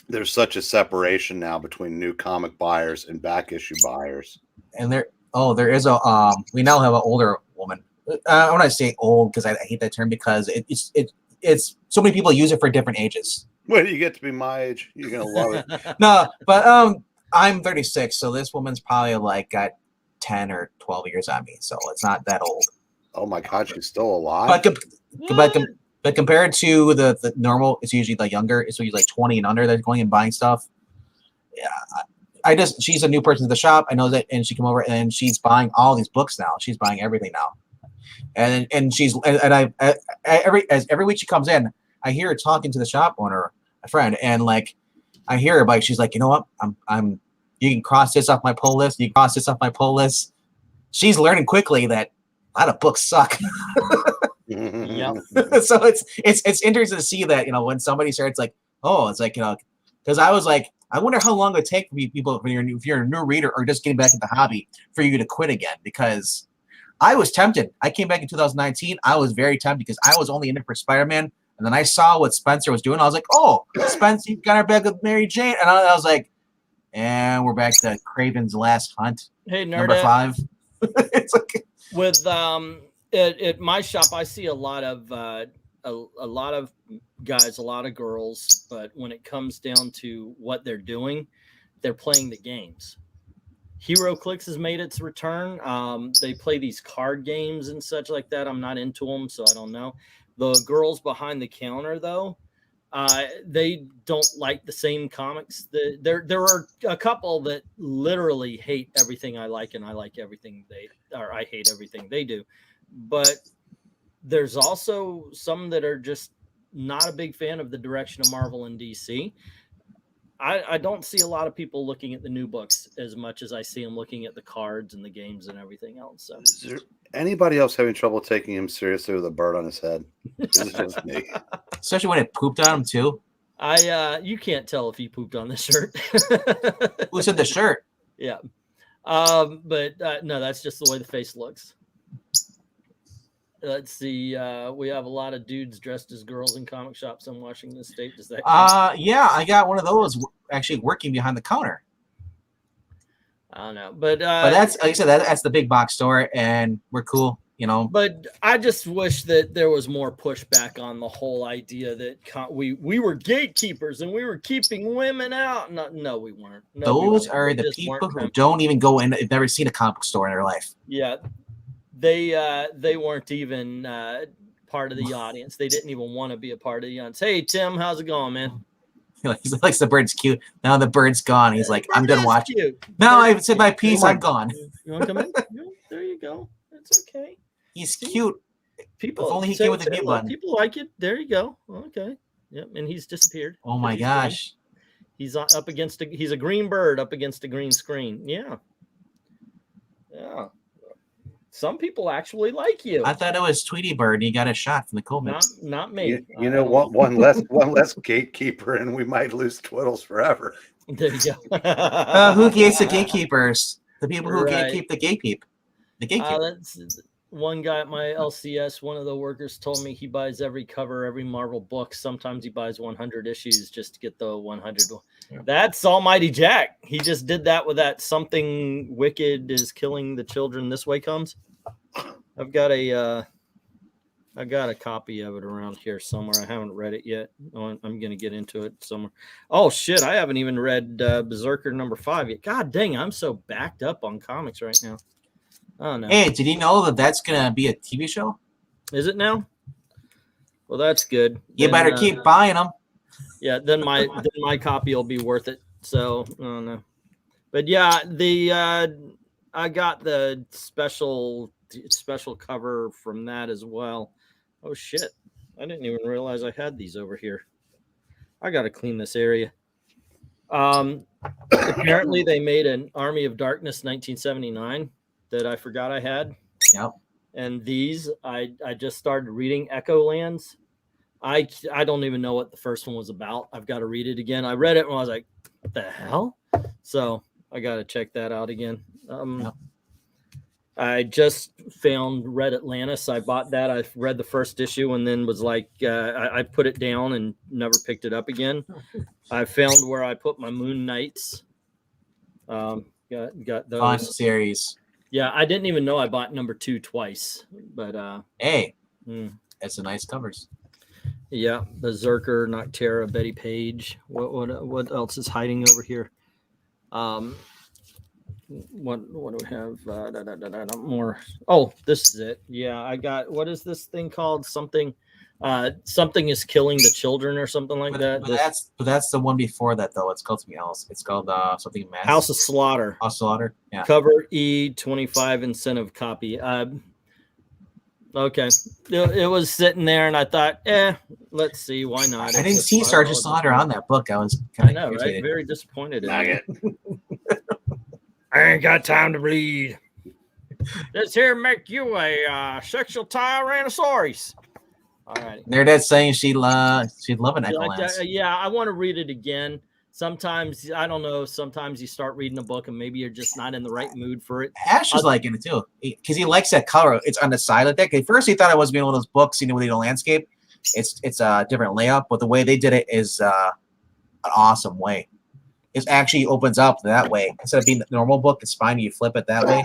there's such a separation now between new comic buyers and back issue buyers. And there is we now have an older woman. I want to say old because I hate that term because it's so many people use it for different ages. When you get to be my age, you're gonna love it. No, but I'm 36, so this woman's probably like got 10 or 12 years on me, so it's not that old. Oh my God, she's still alive. But compared to the normal, it's usually the younger. It's usually like 20 and under that's going and buying stuff. Yeah, she's a new person to the shop. I know that, and she came over and she's buying all these books now. She's buying everything now, and every week she comes in, I hear her talking to the shop owner, a friend, and like I hear her she's like, you know what, I'm you can cross this off my pull list. You can cross this off my pull list. She's learning quickly that a lot of books suck. Yeah. So it's interesting to see that, when somebody starts like, oh, it's like, because I was like, I wonder how long it would take for people, if you're a new reader or just getting back into the hobby, for you to quit again. Because I was tempted. I came back in 2019. I was very tempted because I was only in it for Spider-Man. And then I saw what Spencer was doing. I was like, oh, Spencer got her back with Mary Jane. And I was like, and we're back to Craven's Last Hunt. Hey, number 5. It's like, with at my shop, I see a lot of guys, a lot of girls, but when it comes down to what they're doing, they're playing the games. HeroClix has made its return. They play these card games and such like that. I'm not into them, so I don't know. The girls behind the counter, though, they don't like the same comics. There are a couple that literally hate everything I like, and I like everything I hate everything they do. But there's also some that are just not a big fan of the direction of Marvel and DC. I don't see a lot of people looking at the new books as much as I see them looking at the cards and the games and everything else. So, is there anybody else having trouble taking him seriously with a bird on his head? Is it just me? especially when it pooped on him too. You can't tell if he pooped on the shirt. Who said the shirt? Yeah. But no, that's just the way the face looks. Let's see. We have a lot of dudes dressed as girls in comic shops in Washington State. Does that count? Yeah, I got one of those actually working behind the counter. I don't know, but that's, like I said, that's the big box store, and we're cool, But I just wish that there was more pushback on the whole idea that we were gatekeepers and we were keeping women out. No, we weren't. No, those are the people who don't even go in. They've never seen a comic store in their life. Yeah, they weren't even part of the audience. They didn't even want to be a part of the audience. Hey, Tim, how's it going, man? He likes the bird's cute. Now the bird's gone. He's like, I'm done watching. Cute. Now I've said my piece. I'm gone. You want to come in? There you go. That's okay. He's cute. People, if only he came with a mute button. People like it. There you go. Okay. Yep. And he's disappeared. Oh my gosh. He's up against he's a green bird up against a green screen. Yeah. Yeah. Some people actually like you. I thought it was Tweety Bird. And he got a shot from the cold mix. Not me. You know what? One less gatekeeper, and we might lose Twiddles forever. There you go. Who gates the gatekeepers? The people who gatekeep the gatekeep. The gatekeeper. One guy at my LCS, one of the workers told me he buys every cover, every Marvel book. Sometimes he buys 100 issues just to get the 100. Yeah. That's Almighty Jack. He just did that with that Something Wicked is Killing the Children This Way Comes. I've got a copy of it around here somewhere. I haven't read it yet. I'm going to get into it somewhere. Oh, shit. I haven't even read Berserker number 5 yet. God dang, I'm so backed up on comics right now. Oh, no. Hey, did you know that that's going to be a TV show? Is it now? Well, that's good. You better keep buying them. Yeah, then my copy will be worth it. So, I don't know. But yeah, I got the special cover from that as well. Oh shit. I didn't even realize I had these over here. I got to clean this area. Apparently they made an Army of Darkness 1979 that I forgot I had. Yep. And these I just started reading Echolands. I don't even know what the first one was about. I've got to read it again. I read it and I was like, what the hell? So I got to check that out again. Yep. I just found Red Atlantis. I bought that. I read the first issue and then was like, I put it down and never picked it up again. I found where I put my Moon Knights. Got those. Fun series. Yeah, I didn't even know I bought number 2 twice. But hey, that's a nice covers. Yeah, Berserker, Noctera, Betty Page. What else is hiding over here? What do we have? More. Oh, this is it. Yeah, I got, what is this thing called? Something Something is killing the children or something like that. But that's the one before that though. It's called something else. It's called something mass. House of Slaughter. House of Slaughter. Yeah. Cover E25 incentive copy. Okay, it was sitting there, and I thought, let's see, why not? I didn't see Sergeant Slaughter on that book. I was kind of right? Very disappointed. I ain't got time to bleed. This here make you a sexual tyrannosaurus. All right. They're dead saying she'd love an Echo-Lance. Yeah, I want to read it again. Sometimes, I don't know, sometimes you start reading a book and maybe you're just not in the right mood for it. Ash is liking it too, because he likes that color. It's on the side of the deck. At first, he thought it was being one of those books, with the landscape. It's a different layout, but the way they did it is an awesome way. It actually opens up that way. Instead of being the normal book, the spine, you flip it that way.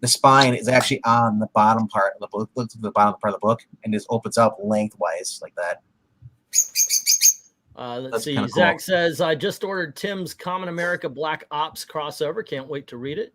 The spine is actually on the bottom part of the book. Look to the bottom part of the book, and just opens up lengthwise like that. Let's That's see. cool. Zach says, I just ordered Tim's Common America Black Ops crossover. Can't wait to read it.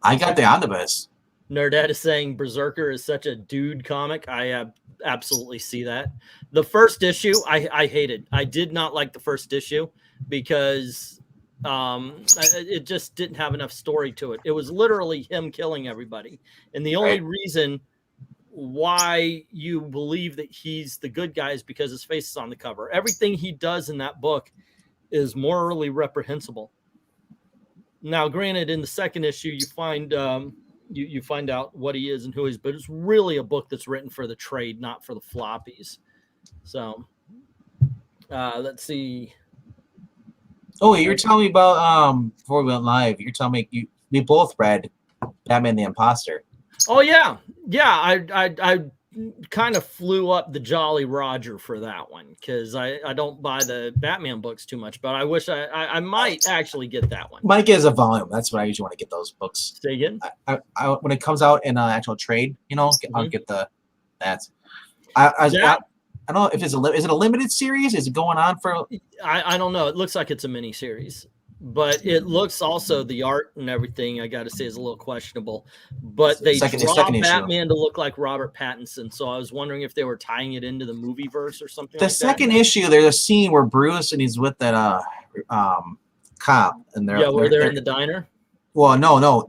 I got the omnibus. Nerdette is saying Berserker is such a dude comic. I absolutely see that. The first issue, I hated. I did not like the first issue because it just didn't have enough story to it. It was literally him killing everybody. And the only reason why you believe that he's the good guy is because his face is on the cover. Everything he does in that book is morally reprehensible. Now, granted, in the second issue, you find you find out what he is and who he is, but it's really a book that's written for the trade, not for the floppies. So let's see. Oh, you're telling me about before we went live. You're telling me we both read Batman the Imposter. Oh yeah. I kind of flew up the Jolly Roger for that one because I don't buy the Batman books too much, but I wish I might actually get that one. Mike is a volume. That's what I usually want to get those books. Say again? I when it comes out in an actual trade, I'll get that. I don't know if is it a limited series? Is it going on for? I don't know. It looks like it's a mini series. But it looks also the art and everything, I got to say, is a little questionable. But they draw Batman to look like Robert Pattinson. So I was wondering if they were tying it into the movie verse or something. The second issue, there's a scene where Bruce and he's with that cop, and they're in the diner. Well, no,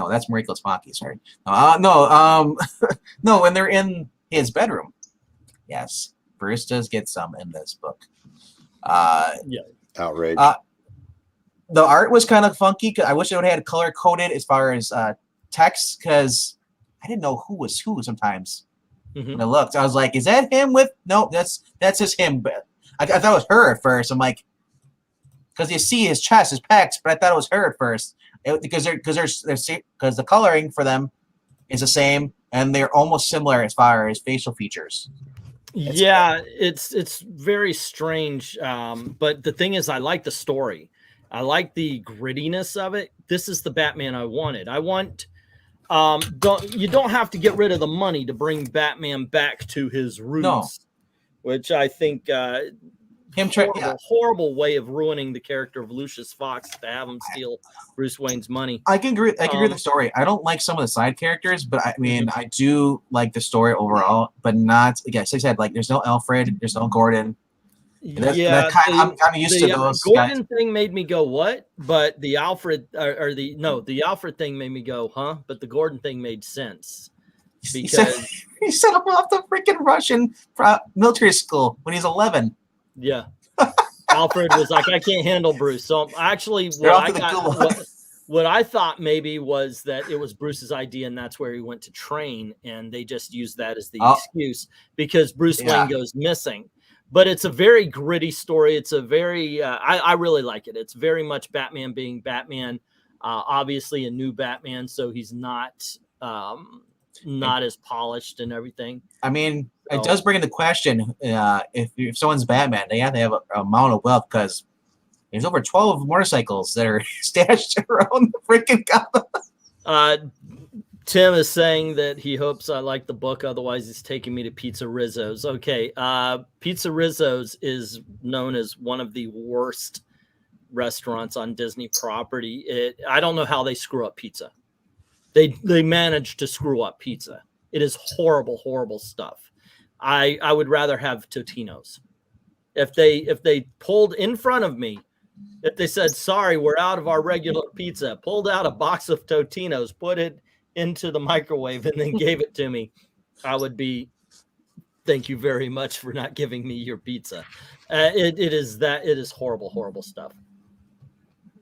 that's Miraculous Pocky. Sorry, no, when they're in his bedroom. Yes, Bruce does get some in this book. Outrage. The art was kind of funky. I wish it would have had color coded as far as text, because I didn't know who was who sometimes. When I looked, I was like, "Is that him with?" No, that's just him. But I thought it was her at first. I'm like, because you see his chest, his pecs, but I thought it was her at first because the coloring for them is the same, and they're almost similar as far as facial features. It's very strange. But the thing is, I like the story. I like the grittiness of it. This is the Batman I wanted. I want. You don't have to get rid of the money to bring Batman back to his roots, which I think horrible way of ruining the character of Lucius Fox to have him steal Bruce Wayne's money. I can agree with the story. I don't like some of the side characters, but I mean, I do like the story overall, but not, like I said, like there's no Alfred, there's no Gordon. I'm kind of used to those. Gordon thing made me go, what? But the Alfred the Alfred thing made me go, huh? But the Gordon thing made sense. Because he sent him off to freaking Russian military school when he's 11. Yeah. Alfred was like, I can't handle Bruce. So actually what I thought maybe was that it was Bruce's idea and that's where he went to train, and they just used that as the excuse because Bruce Wayne goes missing. But it's a very gritty story. It's a very, I really like it. It's very much Batman being Batman, obviously a new Batman. So he's not as polished and everything. I mean, it does bring into question if someone's Batman, they have to have an amount of wealth because there's over 12 motorcycles that are stashed around the freaking Gotham. Tim is saying that he hopes I like the book. Otherwise, he's taking me to Pizza Rizzo's. Okay. Pizza Rizzo's is known as one of the worst restaurants on Disney property. I don't know how they screw up pizza. They managed to screw up pizza. It is horrible, horrible stuff. I would rather have Totino's. If they pulled in front of me, if they said, sorry, we're out of our regular pizza, pulled out a box of Totino's, put it into the microwave, and then gave it to me, I would be, thank you very much for not giving me your pizza. It is horrible stuff.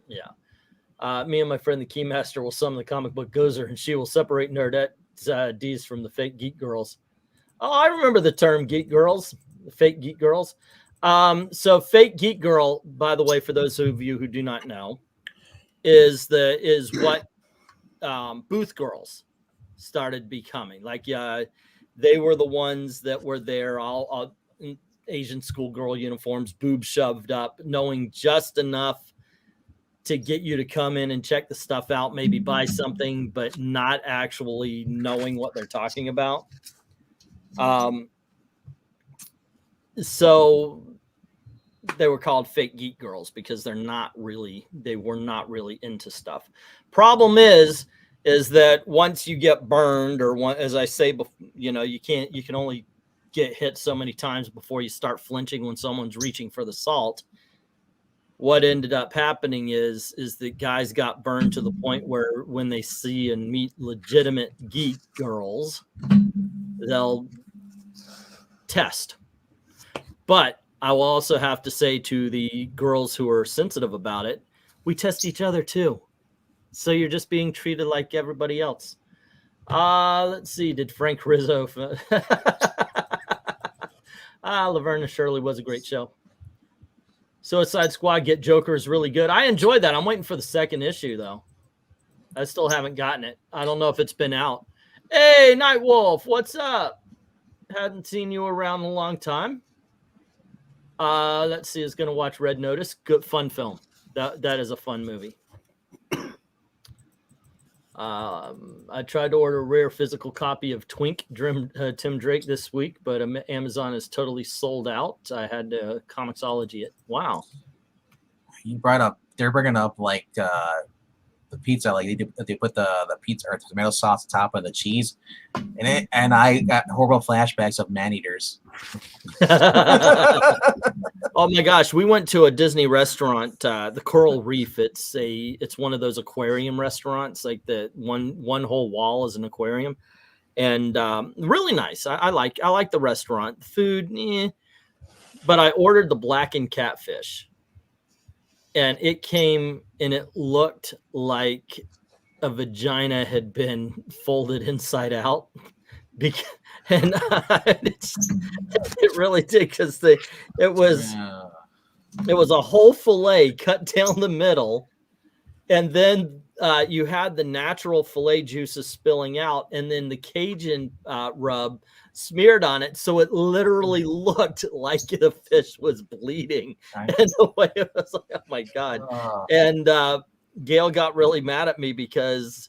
Yeah. Me and my friend, the Keymaster, will summon the comic book Gozer, and she will separate Nerdette's D's from the fake geek girls. Oh, I remember the term geek girls, the fake geek girls. So fake geek girl, by the way, for those of you who do not know, is what booth girls started becoming. Like, they were the ones that were there, all in Asian schoolgirl uniforms, boobs shoved up, knowing just enough to get you to come in and check the stuff out, maybe buy something, but not actually knowing what they're talking about. So they were called fake geek girls because they were not really into stuff. Problem is that once you get burned, or as I say, you can only get hit so many times before you start flinching when someone's reaching for the salt. What ended up happening is that guys got burned to the point where when they see and meet legitimate geek girls, they'll test. But I will also have to say to the girls who are sensitive about it, we test each other too. So you're just being treated like everybody else. Let's see. Did Frank Rizzo? Laverne and Shirley was a great show. Suicide Squad Get Joker is really good. I enjoyed that. I'm waiting for the second issue, though. I still haven't gotten it. I don't know if it's been out. Hey, Nightwolf, what's up? Hadn't seen you around in a long time. Let's see. I was going to watch Red Notice. Good, fun film. That is a fun movie. I tried to order a rare physical copy of Twink Tim Drake this week, but Amazon is totally sold out. I had to Comixology it. Wow. You brought up, they're bringing up like the pizza, like they put the pizza or tomato sauce on top of the cheese, and I got horrible flashbacks of man-eaters. Oh my gosh, we went to a Disney restaurant, the Coral Reef. It's one of those aquarium restaurants, like the one whole wall is an aquarium, and really nice. I like the restaurant. The food, but I ordered the blackened catfish, and it came and it looked like a vagina had been folded inside out. And it really did, because it was a whole fillet cut down the middle, and then you had the natural fillet juices spilling out, and then the Cajun rub smeared on it, so it literally looked like the fish was bleeding. And the way it was like, oh my god! And Gail got really mad at me because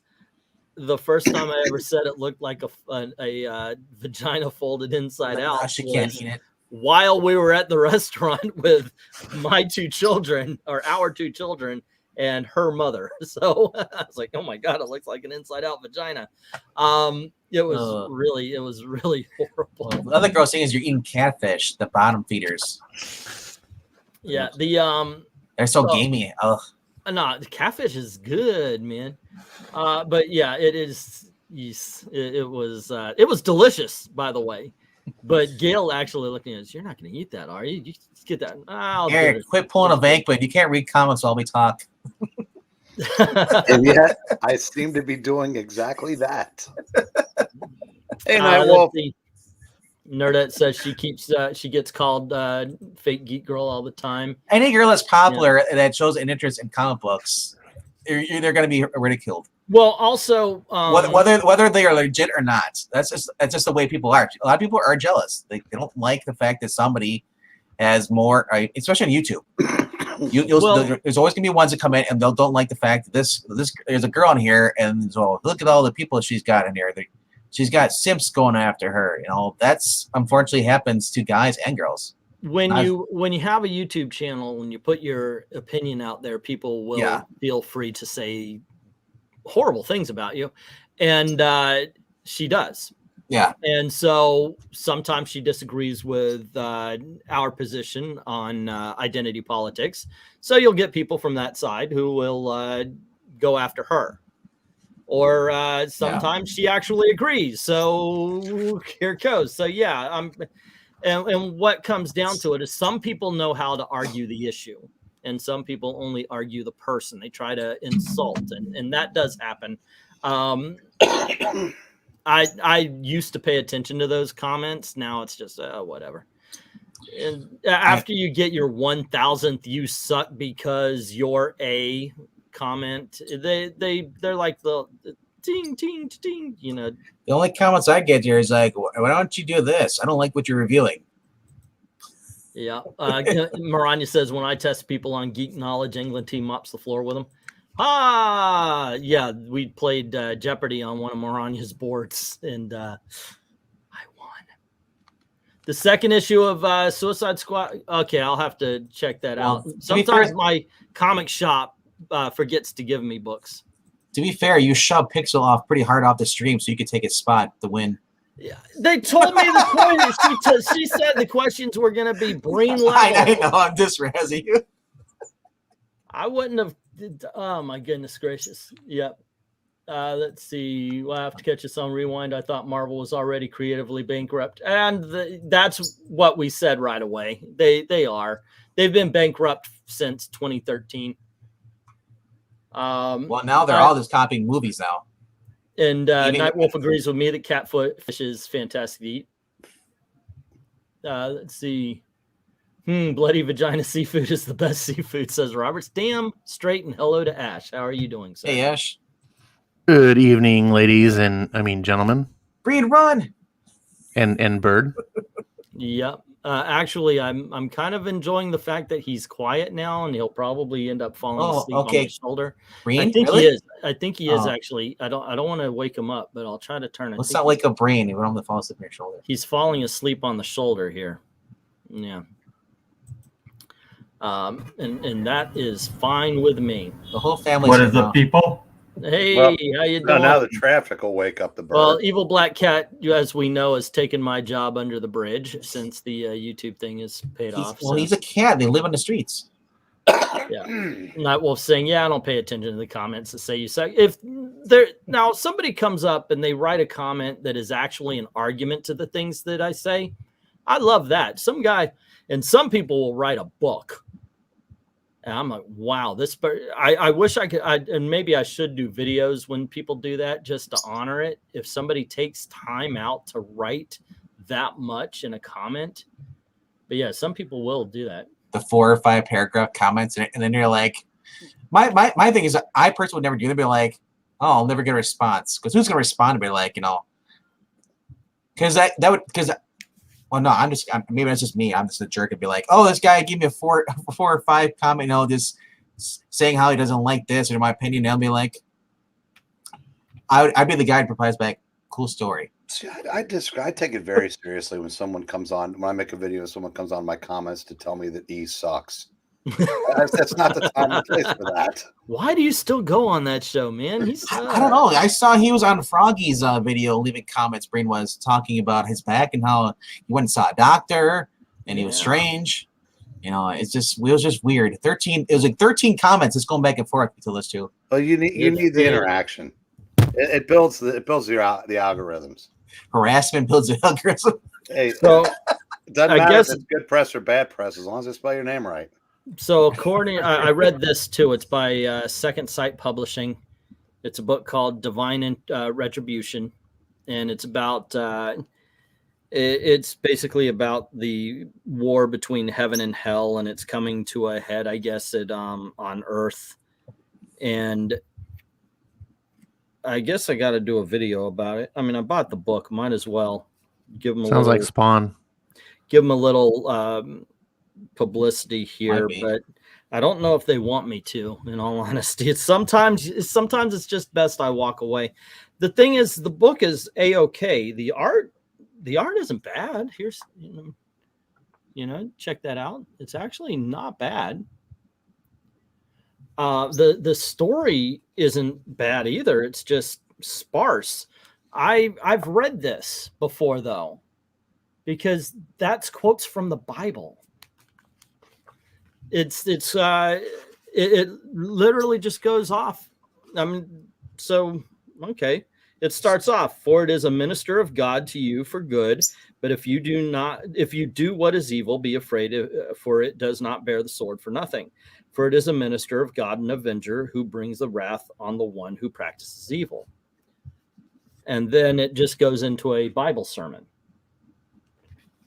the first time I ever said it looked like a vagina folded inside out. She can't eat it. While we were at the restaurant with my two children, or our two children, and her mother. So I was like, oh my god, it looks like an inside out vagina. It was really horrible. The other gross thing is you're eating catfish, the bottom feeders. Yeah, they're so gamey. Ugh. No, the catfish is good, man. But yeah, it is. It was delicious, by the way. But Gail actually looking at us, you're not going to eat that, are you? You just get that. Eric, quit pulling a Banquet. You can't read comics while we talk. And yet, I seem to be doing exactly that. Hey, Nerdette says she gets called fake geek girl all the time. Any girl that's popular that shows an interest in comic books, they're going to be ridiculed. Well, also whether they are legit or not, that's just the way people are. A lot of people are jealous. They don't like the fact that somebody has more, especially on YouTube. There's always gonna be ones that come in and they don't like the fact that this there's a girl in here, and so look at all the people she's got in here. She's got simps going after her. That's unfortunately happens to guys and girls. When you have a YouTube channel, when you put your opinion out there, people will feel free to say horrible things about you, and she does. Yeah. And so sometimes she disagrees with our position on identity politics. So you'll get people from that side who will go after her. Or sometimes she actually agrees. So here it goes. So yeah, and what comes down to it is some people know how to argue the issue, and some people only argue the person. They try to insult, and that does happen. I used to pay attention to those comments. Now it's just whatever. And after you get your 1000th "you suck because you're a" comment, they're like the ting ting ting. You know, The only comments I get here is like, "Why don't you do this? I don't like what you're reviewing." Yeah. Maranya says, when I test people on geek knowledge, England team mops the floor with them. Yeah, we played Jeopardy on one of Maranya's boards, and I won. The second issue of Suicide Squad. Okay, I'll have to check that out. Sometimes my comic shop forgets to give me books. To be fair, you shoved Pixel off pretty hard off the stream so you could take his spot to win. Yeah, they told me the question. She said the questions were going to be brain level. I know, I'm just razzing you. I wouldn't have. Oh my goodness gracious! Yep. Let's see. We'll have to catch us on rewind. I thought Marvel was already creatively bankrupt, and that's what we said right away. They are. They've been bankrupt since 2013. Well, now they're all just copying movies now. And Nightwolf agrees with me that catfish is fantastic to eat. Let's see. Bloody vagina seafood is the best seafood, says Roberts. Damn straight, and hello to Ash. How are you doing, sir? Hey, Ash. Good evening, ladies and gentlemen. Breed, run. And Bird. Yep. Actually, I'm kind of enjoying the fact that he's quiet now, and he'll probably end up falling asleep on my shoulder. Brain? I think really? he is. I think he is actually. I don't want to wake him up, but I'll try to turn it. Let's not wake up Brain. You don't have to fall asleep on your shoulder. He's falling asleep on the shoulder here. Yeah. And that is fine with me. The whole family. What is the people? Hey, Well, how you doing? Now the traffic will wake up the bird. Well, Evil Black Cat, as we know, has taken my job under the bridge since the YouTube thing is paid off. Well, he's a cat. They live on the streets. Yeah. Nightwolf saying, yeah, I don't pay attention to the comments that say you suck. If there now somebody comes up and they write a comment that is actually an argument to the things that I say, I love that. Some guy and some people will write a book. And I'm like, wow, this. I wish I could, and maybe I should do videos when people do that just to honor it. If somebody takes time out to write that much in a comment, but yeah, some people will do that. The 4 or 5 paragraph comments, and then you're like, my thing is, I personally would never do. They'd be like, oh, I'll never get a response because who's gonna respond to me? Like, because that would because. Well, no, maybe that's just me. I'm just a jerk and be like, oh, this guy gave me a 4 or 5 comment, just saying how he doesn't like this or my opinion. I'll be like, I'd be the guy who replies back, cool story. See, I take it very seriously when someone comes on, when I make a video, someone comes on my comments to tell me that E sucks. That's not the time and place for that. Why do you still go on that show, man? I don't know. I saw he was on Froggy's video leaving comments. Brain was talking about his back and how he went and saw a doctor and he was strange. It was just weird. It was like 13 comments. It's going back and forth between those two. Well, you need the interaction. It builds the algorithms. Harassment builds the algorithm. Hey, so it doesn't matter if it's good press or bad press as long as they spell your name right. So according, I read this too. It's by Second Sight Publishing. It's a book called Divine Retribution, and it's about. It's basically about the war between heaven and hell, and it's coming to a head, I guess, on Earth. And I guess I got to do a video about it. I mean, I bought the book. Might as well give them. Sounds like Spawn. Give them a little. Publicity here, but I don't know if they want me to, in all honesty. Sometimes it's just best I walk away. The thing is, the book is a-okay. The art isn't bad. Here's check that out. It's actually not bad. The story isn't bad either. It's just sparse. I've read this before though, because that's quotes from the Bible. It literally just goes off. So okay. It starts off, for it is a minister of God to you for good, but if you do what is evil, be afraid, for it does not bear the sword for nothing. For it is a minister of God, an avenger, who brings the wrath on the one who practices evil. And then it just goes into a Bible sermon.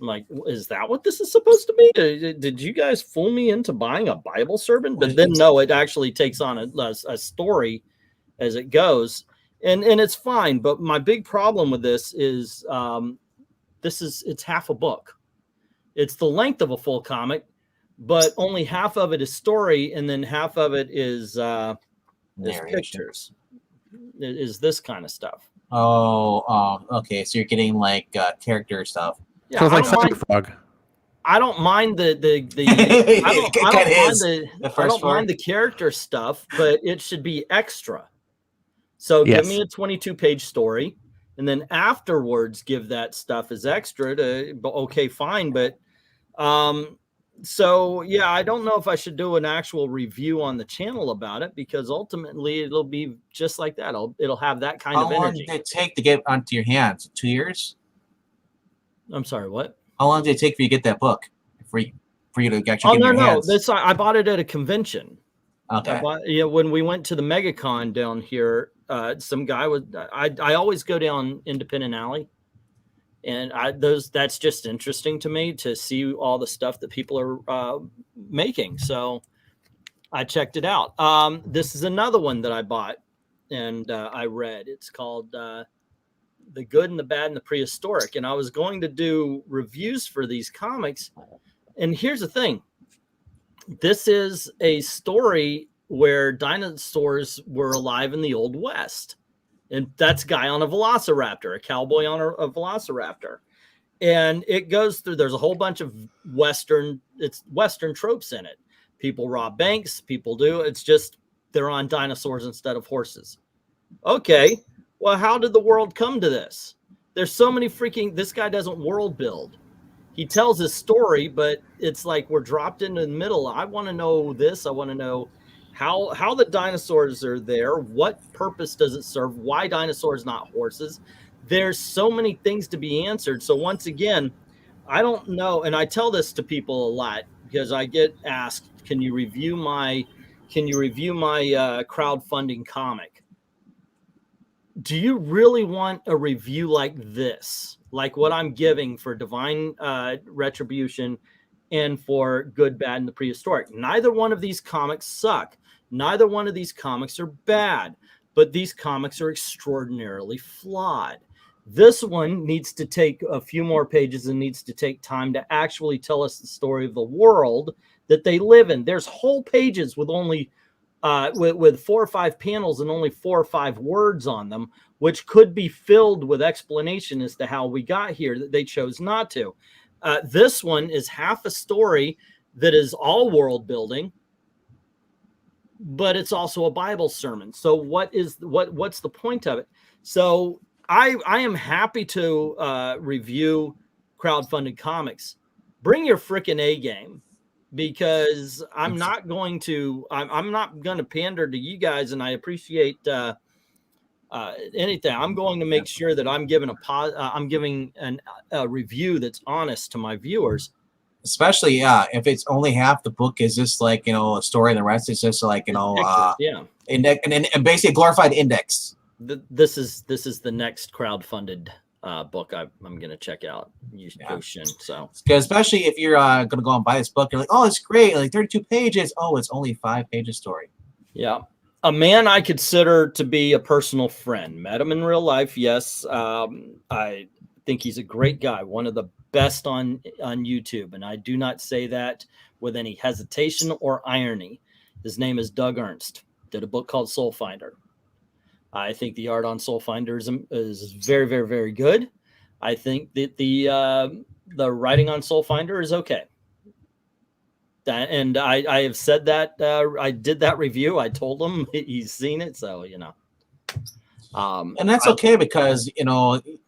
I'm like, is that what this is supposed to be? Did you guys fool me into buying a Bible sermon? But then no, it actually takes on a story as it goes. And it's fine. But my big problem with this is it's half a book. It's the length of a full comic, but only half of it is story, and then half of it is pictures. It is this kind of stuff. Oh, okay. So you're getting like character stuff. Yeah, So it's like Cyberfrog. I don't mind I don't mind the character stuff, but it should be extra. So Yes. give me a 22-page story, and then afterwards give that stuff as extra okay, fine. But so yeah, I don't know if I should do an actual review on the channel about it, because ultimately it'll be just like that. It'll have that kind of energy. How long did it take to get onto your hands? 2 years? I'm sorry, what? How long did it take for you to get that book? For you to actually get in your hands? I bought it at a convention. Okay. When we went to the MegaCon down here, some guy I always go down Independent Alley, and that's just interesting to me to see all the stuff that people are making. So I checked it out. This is another one that I bought and I read. It's called The Good and the Bad and the Prehistoric. And I was going to do reviews for these comics. And here's the thing. This is a story where dinosaurs were alive in the Old West. And that's a guy on a velociraptor, a cowboy on a velociraptor. And it goes through, there's a whole bunch of Western tropes in it. People rob banks, people do. It's just they're on dinosaurs instead of horses. Okay. Well, how did the world come to this? There's so many this guy doesn't world build. He tells his story, but it's like we're dropped into the middle. I want to know this. I want to know how the dinosaurs are there. What purpose does it serve? Why dinosaurs, not horses? There's so many things to be answered. So once again, I don't know. And I tell this to people a lot because I get asked, can you review my crowdfunding comic? Do you really want a review like this, like what I'm giving for Divine Retribution and for Good, Bad, and the Prehistoric? Neither one of these comics suck. Neither one of these comics are bad, but these comics are extraordinarily flawed. This one needs to take a few more pages and needs to take time to actually tell us the story of the world that they live in. There's whole pages with only with 4 or 5 panels and only 4 or 5 words on them, which could be filled with explanation as to how we got here, that they chose not to. This one is half a story that is all world building, but it's also a Bible sermon. So what's the point of it? So I am happy to review crowdfunded comics. Bring your frickin' A game, because I'm not going to pander to you guys, and I appreciate anything. I'm going to make sure that I'm giving a review that's honest to my viewers. Especially, if it's only half the book is just like, a story, and the rest is just like, index and basically a glorified index. This is the next crowdfunded book I'm going to check out. So especially if you're going to go and buy this book, you're like, oh, it's great, like 32 pages. Oh, it's only 5 pages story. Yeah. A man I consider to be a personal friend. Met him in real life. Yes. I think he's a great guy. One of the best on YouTube. And I do not say that with any hesitation or irony. His name is Doug Ernst. Did a book called Soul Finder. I think the art on Soul Finder is very, very, very good. I think that the writing on Soul Finder is okay. And I have said that I did that review. I told him, he's seen it, so And that's okay because,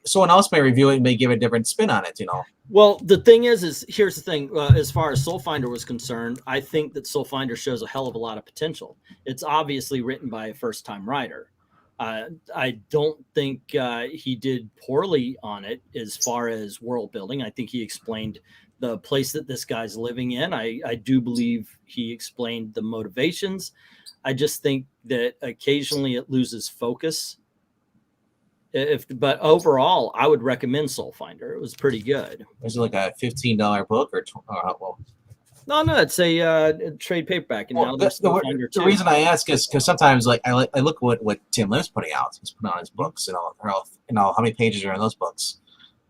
someone else may review it and may give a different spin on it, Well, the thing is here's the thing. As far as Soul Finder was concerned, I think that Soul Finder shows a hell of a lot of potential. It's obviously written by a first-time writer. I don't think he did poorly on it as far as world building. I think he explained the place that this guy's living in. I do believe he explained the motivations. I just think that occasionally it loses focus. But overall, I would recommend Soul Finder. It was pretty good. Is it like a $15 book or No, it's a trade paperback, and now there's Soul Finder too. The reason I ask is because sometimes, like, I look at what Tim Lim's putting out. He's putting on his books, how many pages are in those books.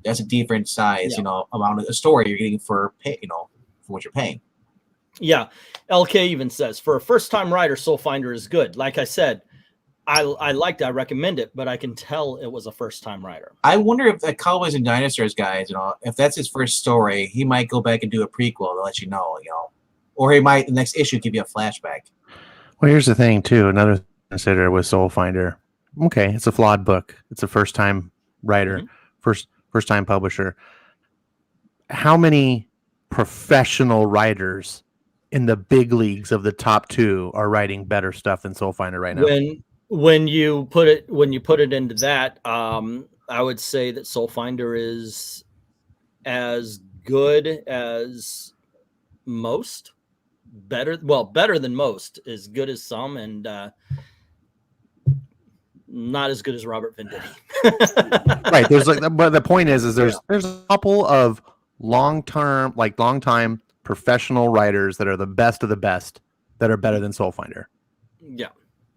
That's a different size, amount of a story you're getting for what you're paying. Yeah, LK even says for a first-time writer, Soul Finder is good. Like I said, I liked it. I recommend it, but I can tell it was a first-time writer. I wonder if the Cowboys and Dinosaurs guys, if that's his first story, he might go back and do a prequel to let you know, or he might the next issue give you a flashback. Well, here's the thing too. Another thing to consider with Soul Finder. Okay, it's a flawed book. It's a first-time writer, first-time publisher. How many professional writers in the big leagues of the top 2 are writing better stuff than Soul Finder right now? When you put it into that, I would say that Soul Finder is as good as most, better than most, as good as some, and not as good as Robert Venditti. Right. But the point is there's a couple of long-time professional writers that are the best of the best that are better than Soul Finder. Yeah.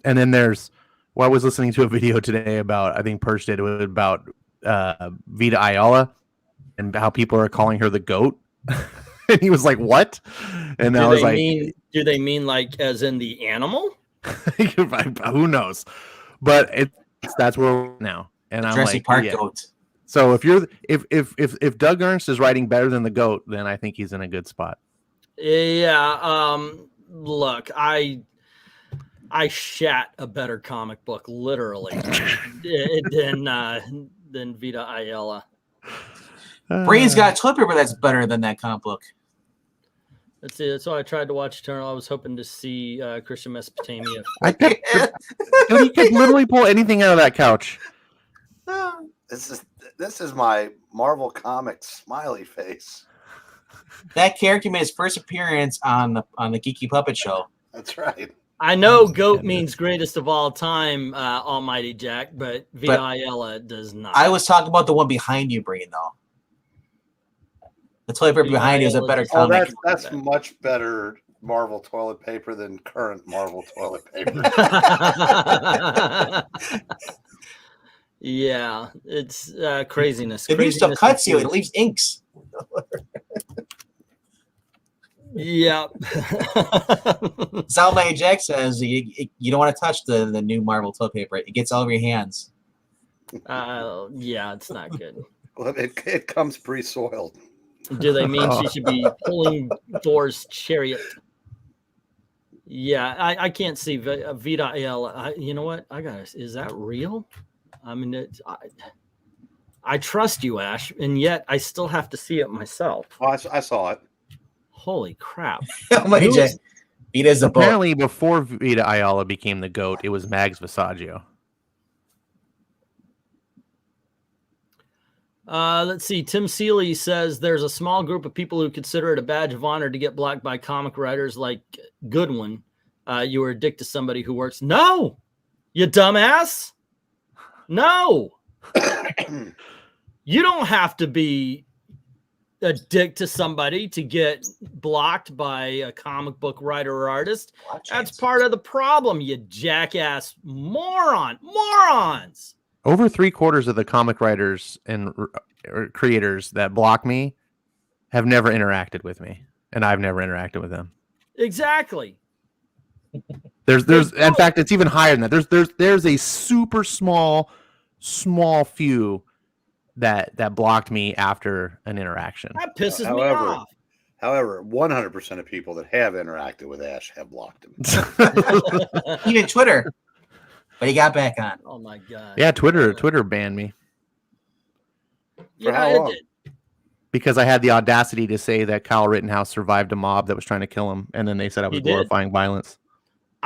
And then I was listening to a video today about, I think Perch did, it was about Vita Ayala and how people are calling her the GOAT. And he was like, what? And I was like, do they mean like as in the animal? Who knows? But that's where we're now. And I'm Jurassic like, Park GOAT. So if Doug Ernst is writing better than the GOAT, then I think he's in a good spot. Yeah. Look, I shat a better comic book, literally, than Vita Ayala. Brain's got toilet paper that's better than that comic book. That's it. That's why I tried to watch Eternal. I was hoping to see Christian Mesopotamia. Dude, he could literally pull anything out of that couch. This is my Marvel Comics smiley face. That character made his first appearance on the Geeky Puppet Show. That's right. I know GOAT means greatest of all time, Almighty Jack, but Vita Ayala does not. I was talking about the one behind you, Breen, though. The toilet paper behind you is a better comic. That's much better Marvel toilet paper than current Marvel toilet paper. Yeah, it's craziness. It leaves stuff cuts you. It leaves inks. Yeah. Salvay Jack says you don't want to touch the new Marvel toilet paper. It gets all over your hands. Yeah, it's not good. Well, it comes pre-soiled. Do they mean she should be pulling Thor's chariot? Yeah, I can't see Vita Ayala. You know what? Is that real? I mean, I trust you, Ash, and yet I still have to see it myself. Oh, I saw it. Holy crap. Vita's the book. Apparently, before Vita Ayala became the GOAT, it was Mags Visaggio. Let's see. Tim Seeley says there's a small group of people who consider it a badge of honor to get blocked by comic writers like Goodwin. You were a dick to somebody who works. No, you dumbass. No. You don't have to be a dick to somebody to get blocked by a comic book writer or artist. That's part of the problem, you jackass morons. Over 3/4 of the comic writers and creators that block me have never interacted with me, and I've never interacted with them. Exactly. There's in fact, it's even higher than that. There's a super small few that blocked me after an interaction. That pisses me off. However, 100% of people that have interacted with Ash have blocked him. Even Twitter. but he got back on. Oh my god. Yeah, Twitter banned me You For how know, long? because I had the audacity to say that Kyle Rittenhouse survived a mob that was trying to kill him, and then they said I was He did. glorifying violence.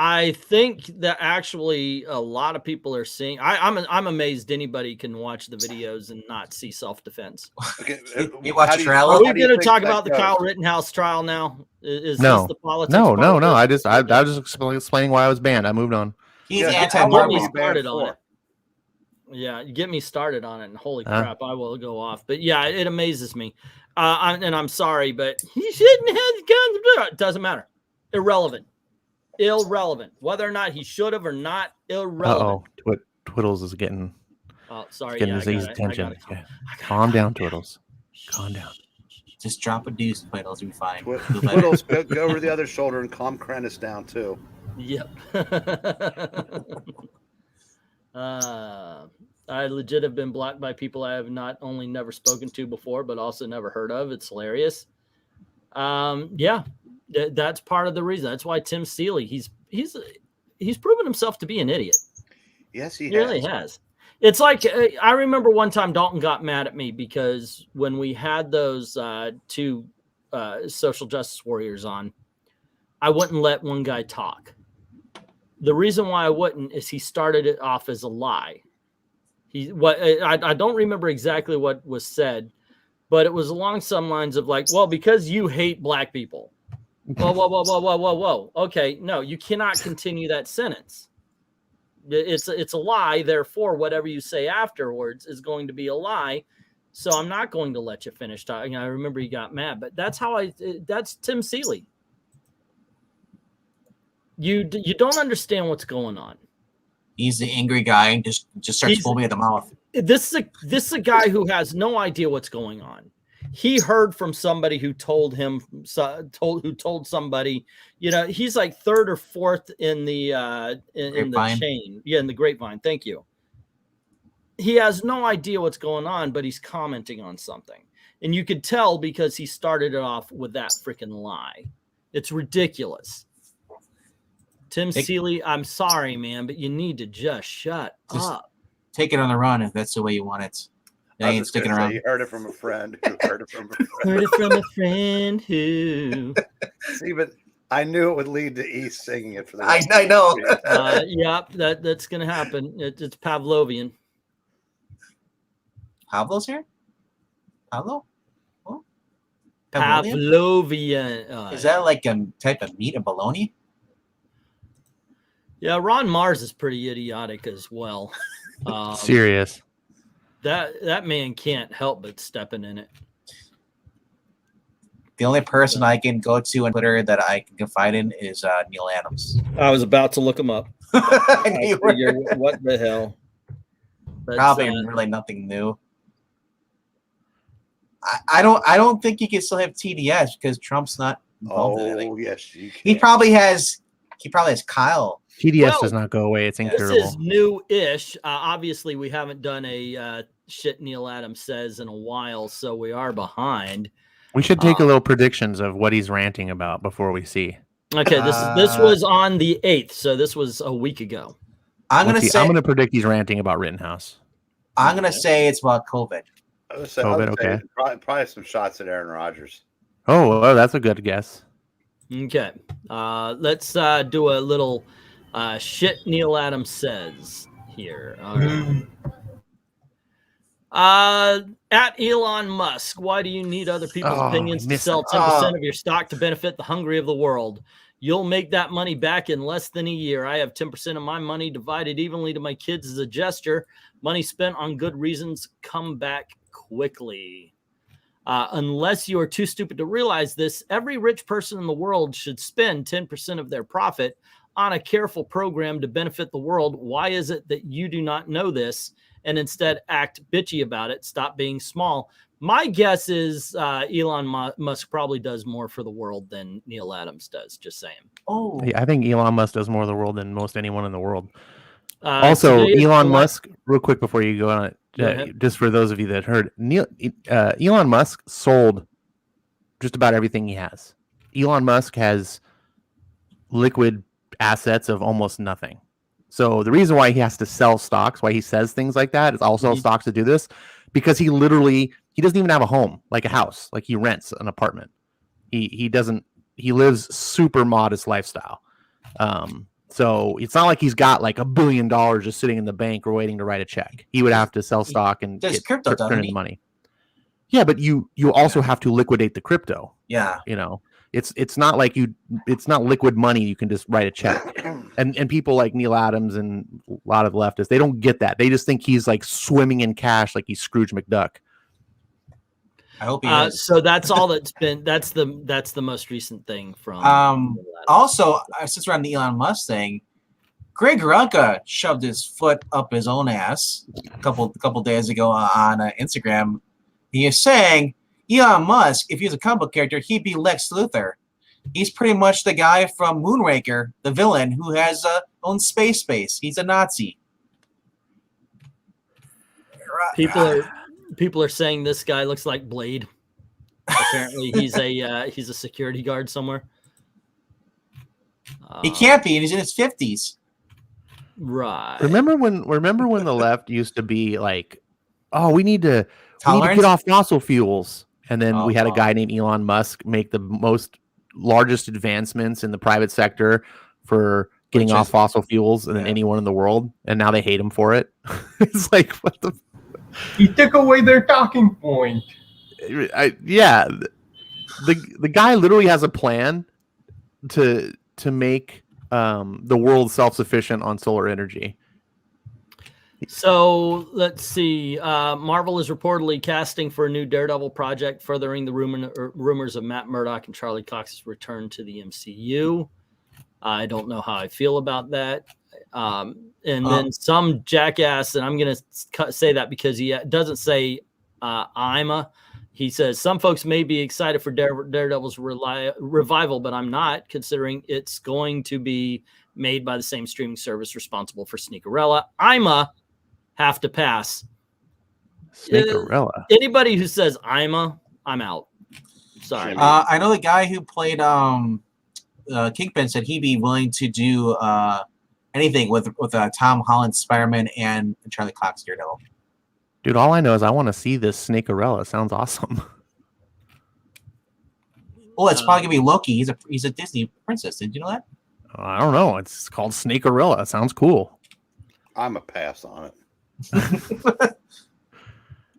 I think that actually a lot of people are seeing. I'm amazed anybody can watch the videos and not see self-defense. Okay, You watch how the do trial? Are Well, we how do you going to think talk that about the goes? Kyle Rittenhouse trial now? Is No. this the politics? No. part of I this? was just explaining why I was banned. I moved on. he's Yeah, Get how long me were anti-Marvel. you banned started on for? it. Yeah, get me started on it, and holy Huh? crap, I will go off. But yeah, it amazes me. And I'm sorry, but he shouldn't have guns. It doesn't matter. Irrelevant. Whether or not he should have or not, irrelevant. Twiddles is getting Oh, sorry. getting Yeah, his attention. I gotta Calm calm down, Twiddles. Calm down. Just drop a deuce, Twiddles, you'll be fine. Feel better. Twiddles, go over the other shoulder and calm Krennis down too. Yep. I legit have been blocked by people I have not only never spoken to before, but also never heard of. It's hilarious. Yeah, that's part of the reason. That's why Tim Seeley, he's proven himself to be an idiot. Yes, he He really has. It's like I remember one time Dalton got mad at me because when we had those two social justice warriors on, I wouldn't let one guy talk. The reason why I wouldn't is he started it off as a lie. I don't remember exactly what was said, but it was along some lines of like, well, because you hate black people. Whoa. Okay, no, you cannot continue that sentence. It's a lie. Therefore, whatever you say afterwards is going to be a lie. So I'm not going to let you finish talking. I remember he got mad, but that's Tim Seeley. You don't understand what's going on. He's the angry guy and just starts foaming at the mouth. This is a guy who has no idea what's going on. He heard from somebody who told somebody, he's like third or fourth in the chain. Yeah, in the grapevine. Thank you. He has no idea what's going on, but he's commenting on something. And you could tell because he started it off with that freaking lie. It's ridiculous. Tim Seeley, I'm sorry, man, but you need to just shut up. Take it on the run if that's the way you want it. I ain't sticking around. You heard it from a friend who heard it from a friend. Heard it from a friend who. See, but I knew it would lead to East singing it for the I know. Yeah, that's going to happen. It's Pavlovian. Pablo's here? Pablo? Oh. Pavlovian. Is that like a type of meat and bologna? Yeah, Ron Mars is pretty idiotic as well. Serious. That man can't help but stepping in it. The only person I can go to on Twitter that I can confide in is Neil Adams. I was about to look him up. I knew you were. Figure, what the hell? Probably really nothing new. I don't think you can still have TDS because Trump's not involved in anything. Oh, yes, you can. He probably has Kyle. TDS does not go away. It's This incurable. is new-ish. Obviously, we haven't done a shit Neil Adams says in a while, so we are behind. We should take a little predictions of what he's ranting about before we see. Okay, this was on the 8th, so this was a week ago. I'm gonna predict he's ranting about Rittenhouse. I'm gonna say it's about COVID. I would say okay. Probably some shots at Aaron Rodgers. Oh, that's a good guess. Okay, let's do a little shit Neil Adams says here. All right. At Elon Musk, why do you need other people's opinions to sell 10% of your stock to benefit the hungry of the world? You'll make that money back in less than a year. I have 10% of my money divided evenly to my kids as a gesture. Money spent on good reasons come back quickly. Unless you are too stupid to realize this, every rich person in the world should spend 10% of their profit on a careful program to benefit the world. Why is it that you do not know this and instead act bitchy about it? Stop being small. My guess is Elon Musk probably does more for the world than Neil Adams does. Just saying. Oh, I think Elon Musk does more of the world than most anyone in the world. Also, Elon Musk, real quick before you go on it, just for those of you that heard, Elon Musk sold just about everything he has. Elon Musk has liquid assets of almost nothing. So the reason why he has to sell stocks, why he says things like that, is I'll sell stocks to do this, because he doesn't even have a home, like a house, like he rents an apartment. He lives super modest lifestyle. So it's not like he's got like $1 billion just sitting in the bank or waiting to write a check. He would have to sell stock and Does get crypto, doesn't turn he? into money. Yeah, but you also have to liquidate the crypto. Yeah. It's not like it's not liquid money you can just write a check. And people like Neil Adams and a lot of leftists, they don't get that. They just think he's like swimming in cash like he's Scrooge McDuck. I hope he is. So that's all that's been. That's the most recent thing from. Also, since we're on the Elon Musk thing, Greg Rucka shoved his foot up his own ass a couple days ago on Instagram. He is saying Elon Musk, if he was a comic book character, he'd be Lex Luthor. He's pretty much the guy from Moonraker, the villain who has own space. He's a Nazi. People are saying this guy looks like Blade. Apparently, he's a security guard somewhere. He can't be, and he's in his 50s. Right. Remember when the left used to be like, oh, we need to Tolerance? get off fossil fuels, and then we had a guy named Elon Musk make the largest advancements in the private sector for getting off fossil fuels than anyone in the world, and now they hate him for it. It's like, what the? He took away their talking point. Yeah, the guy literally has a plan to make the world self-sufficient on solar energy. So let's see. Marvel is reportedly casting for a new Daredevil project, furthering the rumors of Matt Murdock and Charlie Cox's return to the MCU. I don't know how I feel about that. Then some jackass, and I'm going to say that because he doesn't say he says some folks may be excited for Daredevil's revival, but I'm not, considering it's going to be made by the same streaming service responsible for Sneakerella. Have to pass. Sneakerella. Anybody who says I'm out. Sorry. I know the guy who played Kingpin said he'd be willing to do anything with Tom Holland's Spider-Man and Charlie Cox Daredevil. Dude, all I know is I want to see this Sneakerella. Sounds awesome. Oh, it's probably gonna be Loki. He's a Disney princess. Did you know that? I don't know. It's called Sneakerella. It sounds cool. I'm a pass on it.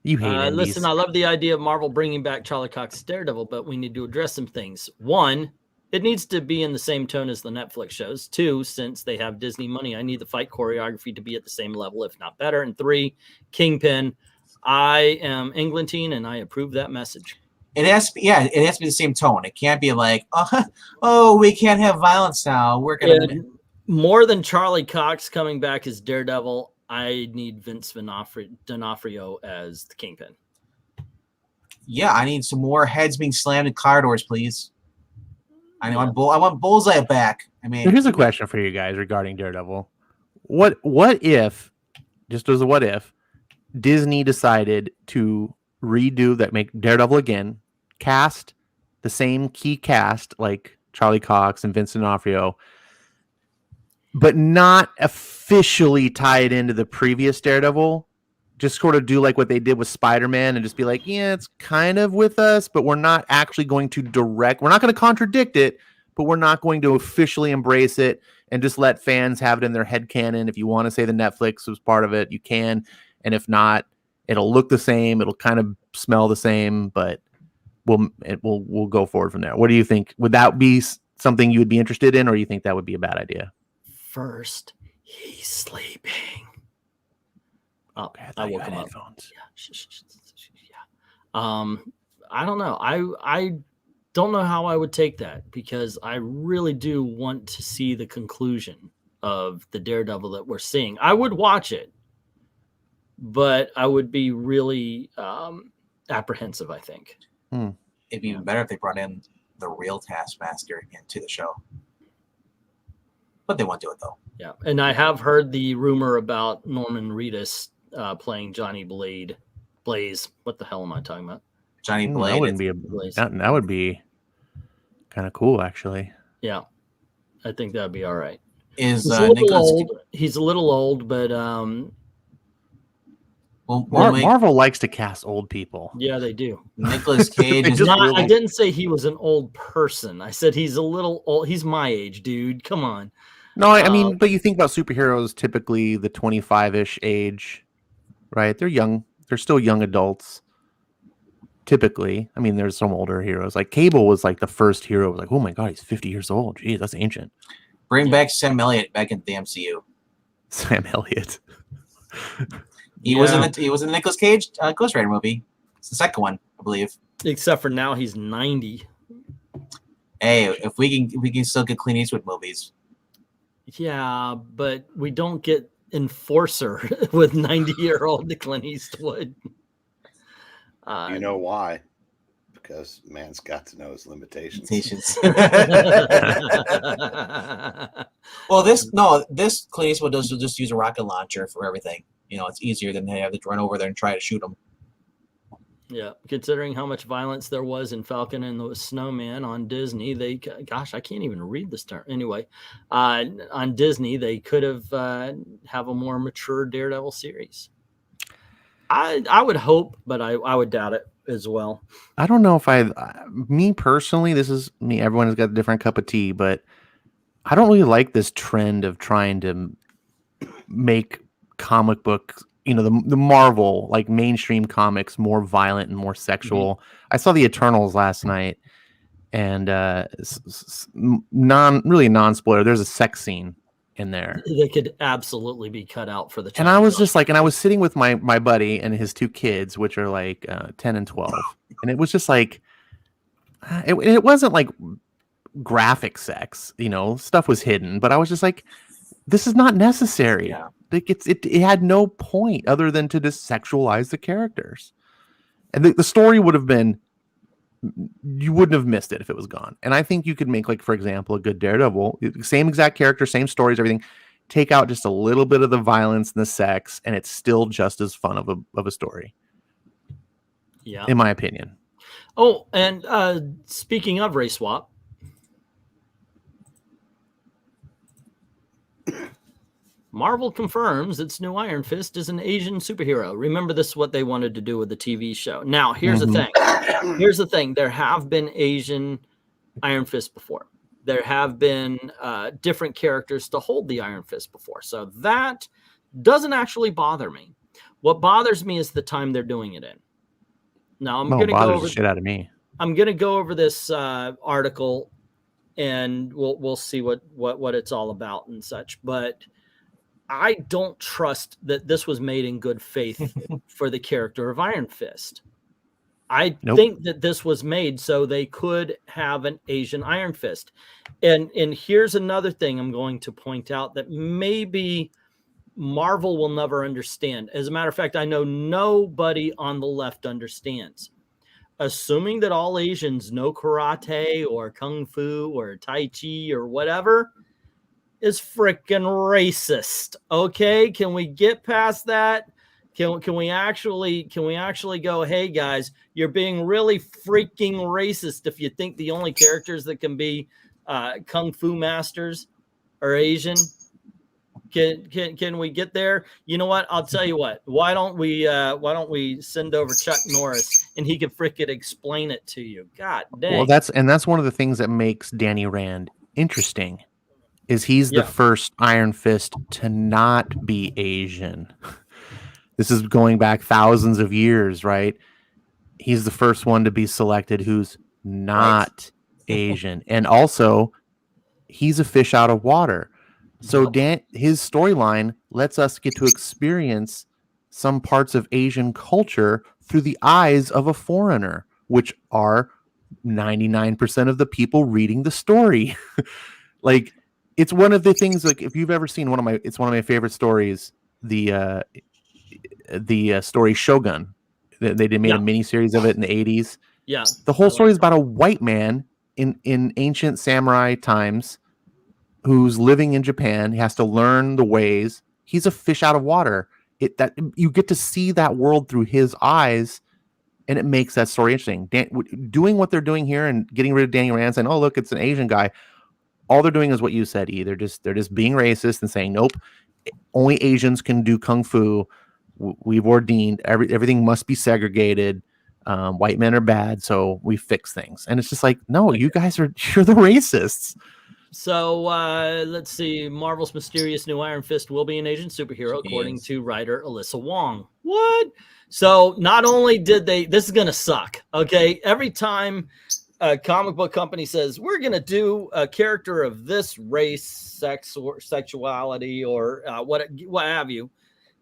You hate listen, I love the idea of Marvel bringing back Charlie Cox's Daredevil, but we need to address some things. One, it needs to be in the same tone as the Netflix shows. Two, since they have Disney money, I need the fight choreography to be at the same level, if not better. And three, Kingpin. I am Englentine, and I approve that message. It has to be, it has to be the same tone. It can't be like, oh, we can't have violence now. We're gonna more than Charlie Cox coming back as Daredevil. I need Vince D'Onofrio as the Kingpin. Yeah, I need some more heads being slammed in car doors, please. I want Bullseye back. I mean, here's a question for you guys regarding Daredevil. What if, just as a what if, Disney decided to make Daredevil again, cast the same key cast like Charlie Cox and Vince D'Onofrio, but not officially tie it into the previous Daredevil, just sort of do like what they did with Spider-Man and just be like, yeah, it's kind of with us, but we're not actually going to we're not going to contradict it, but we're not going to officially embrace it, and just let fans have it in their headcanon. If you want to say the Netflix was part of it, you can. And if not, it'll look the same. It'll kind of smell the same, but we'll go forward from there. What do you think? Would that be something you would be interested in, or you think that would be a bad idea? First, he's sleeping. Oh, okay, I woke him up. Yeah. I don't know. I don't know how I would take that, because I really do want to see the conclusion of the Daredevil that we're seeing. I would watch it, but I would be really apprehensive, I think. It'd be even better if they brought in the real Taskmaster into the show. But they won't do it, though. Yeah, and I have heard the rumor about Norman Reedus playing Johnny Blaze. What the hell am I talking about? Johnny Blaze. That wouldn't be that would be kind of cool, actually. Yeah, I think that'd be all right. is He's a little Nicholas. old. He's a little old, but Marvel likes to cast old people. yeah, they do. Nicholas Cage They is just Not, really- I didn't say he was an old person. I said he's a little old. He's my age, dude. Come on. No, I mean, but you think about superheroes, typically the 25-ish age, right? They're young. They're still young adults. Typically, I mean, there's some older heroes. Like Cable was like the first hero. Was like, oh my god, he's 50 years old. Geez, that's ancient. Bring back Sam Elliott back into the MCU. Sam Elliott. He was in the Nicolas Cage Ghost Rider movie. It's the second one, I believe. Except for now, he's 90. Hey, if we can still get Clint Eastwood movies. Yeah, but we don't get Enforcer with 90-year-old Clint Eastwood. You know why? Because man's got to know his limitations. Well, this Clint Eastwood does just use a rocket launcher for everything. You know, it's easier than they have to run over there and try to shoot him. Yeah, considering how much violence there was in Falcon and the Snowman on Disney, gosh, I can't even read this term. Anyway, on Disney, they could have a more mature Daredevil series. I would hope, but I would doubt it as well. I don't know if me personally, this is me. Everyone has got a different cup of tea, but I don't really like this trend of trying to make comic books, you know, the Marvel, like mainstream comics, more violent and more sexual. Mm-hmm. I saw the Eternals last night, and non-spoiler, there's a sex scene in there. They could absolutely be cut out for the child. And I was just like, and I was sitting with my buddy and his two kids, which are like 10 and 12, and it was just like, it wasn't like graphic sex, you know, stuff was hidden, but I was just like, this is not necessary. Yeah. Like it had no point other than to just sexualize the characters, and the story would have been, you wouldn't have missed it if it was gone. And I think you could make, like, for example, a good Daredevil, same exact character, same stories, everything, take out just a little bit of the violence and the sex, and it's still just as fun of a story. Yeah, in my opinion. Oh, and speaking of race swap, Marvel confirms its new Iron Fist is an Asian superhero. Remember, this is what they wanted to do with the TV show. Now, here's the thing. Here's the thing. There have been Asian Iron Fist before. There have been different characters to hold the Iron Fist before. So that doesn't actually bother me. What bothers me is the time they're doing it in. Now, I'm going to go over the shit out of me. I'm going to go over this article, and we'll see what it's all about and such. But I don't trust that this was made in good faith for the character of Iron Fist. I think that this was made so they could have an Asian Iron Fist. And here's another thing I'm going to point out that maybe Marvel will never understand. As a matter of fact, I know nobody on the left understands. Assuming that all Asians know karate or kung fu or tai chi or whatever is freaking racist. Okay, can we get past that? Can we actually go, hey guys, you're being really freaking racist if you think the only characters that can be kung fu masters are Asian? Can we get there? You know what? I'll tell you what. Why don't we send over Chuck Norris and he can freaking explain it to you? God dang. Well, that's one of the things that makes Danny Rand interesting. Is he's the first Iron Fist to not be Asian. This is going back thousands of years, right? He's the first one to be selected who's not Asian. And also, he's a fish out of water. So his storyline lets us get to experience some parts of Asian culture through the eyes of a foreigner, which are 99% of the people reading the story. Like, it's one of the things, like, if you've ever seen it's one of my favorite stories, the story Shogun. They made a mini series of it in the 80s. Yeah. The whole story is about a white man in ancient samurai times who's living in Japan. He has to learn the ways. He's a fish out of water. That you get to see that world through his eyes, and it makes that story interesting. Doing what they're doing here and getting rid of Danny Rand, saying, "Oh, look, it's an Asian guy." all they're doing is what you said. They're just being racist and saying, nope, only Asians can do kung fu. We've ordained everything must be segregated. White men are bad, so we fix things. And it's just like, no, you guys you're the racists. So let's see. Marvel's mysterious new Iron Fist will be an Asian superhero, according to writer Alyssa Wong. What? So not only did this is going to suck. Okay. Every time a comic book company says, we're going to do a character of this race, sex, or sexuality, or what have you,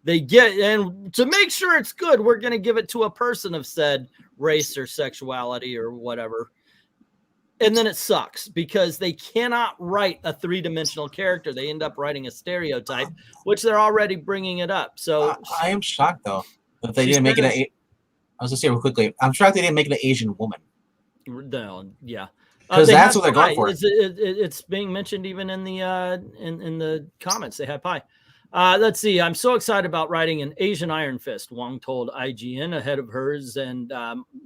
they get, and to make sure it's good, we're going to give it to a person of said race or sexuality or whatever. And then it sucks because they cannot write a three-dimensional character. They end up writing a stereotype, which they're already bringing it up. So I am shocked though that they didn't make it. I was gonna say real quickly. I'm shocked they didn't make it an Asian woman. No, yeah, because that's what they're going for. It's being mentioned even in the comments. They have pie. Let's see. I'm so excited about writing an Asian Iron Fist. Wong told IGN ahead of hers, and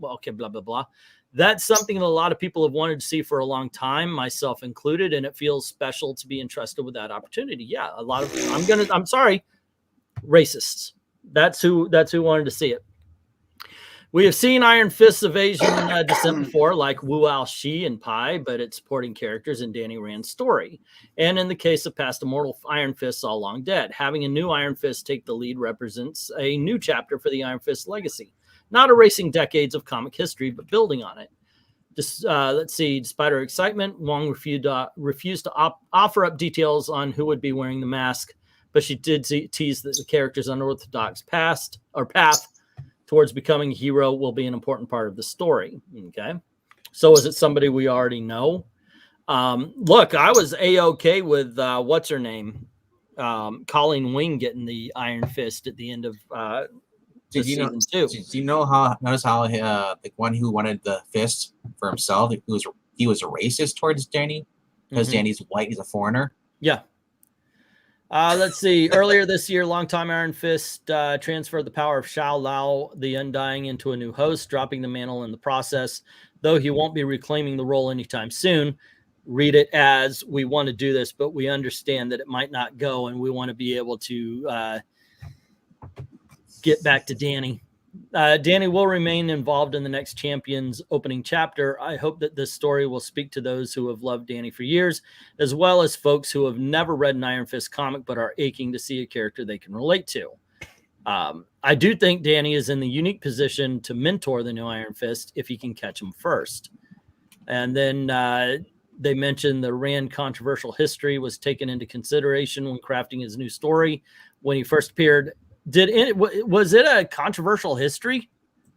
okay, blah blah blah. That's something that a lot of people have wanted to see for a long time, myself included, and it feels special to be entrusted with that opportunity. Yeah, a lot of I'm sorry, racists. That's who wanted to see it. We have seen Iron Fists of Asian descent before, like Wu Al-Shi and Pi, but it's supporting characters in Danny Rand's story. And in the case of past immortal Iron Fists all long dead, having a new Iron Fist take the lead represents a new chapter for the Iron Fist legacy. Not erasing decades of comic history, but building on it. Let's see. Despite her excitement, Wong refused to offer up details on who would be wearing the mask, but she did tease that the character's unorthodox path towards becoming a hero will be an important part of the story. Okay. So is it somebody we already know? Look, I was A-okay with what's her name? Colleen Wing getting the Iron Fist at the end of Did you notice how the one who wanted the fist for himself, he was a racist towards Danny because Danny's white, he's a foreigner. Yeah. Let's see. Earlier this year, longtime Iron Fist transferred the power of Shao Lao, the Undying, into a new host, dropping the mantle in the process. Though he won't be reclaiming the role anytime soon. Read it as, we want to do this, but we understand that it might not go, and we want to be able to get back to Danny. Danny will remain involved in the next Champions opening chapter. I hope that this story will speak to those who have loved Danny for years, as well as folks who have never read an Iron Fist comic but are aching to see a character they can relate to. I do think Danny is in the unique position to mentor the new Iron Fist if he can catch him first. And then they mentioned the Rand controversial history was taken into consideration when crafting his new story. When he first appeared, was it a controversial history?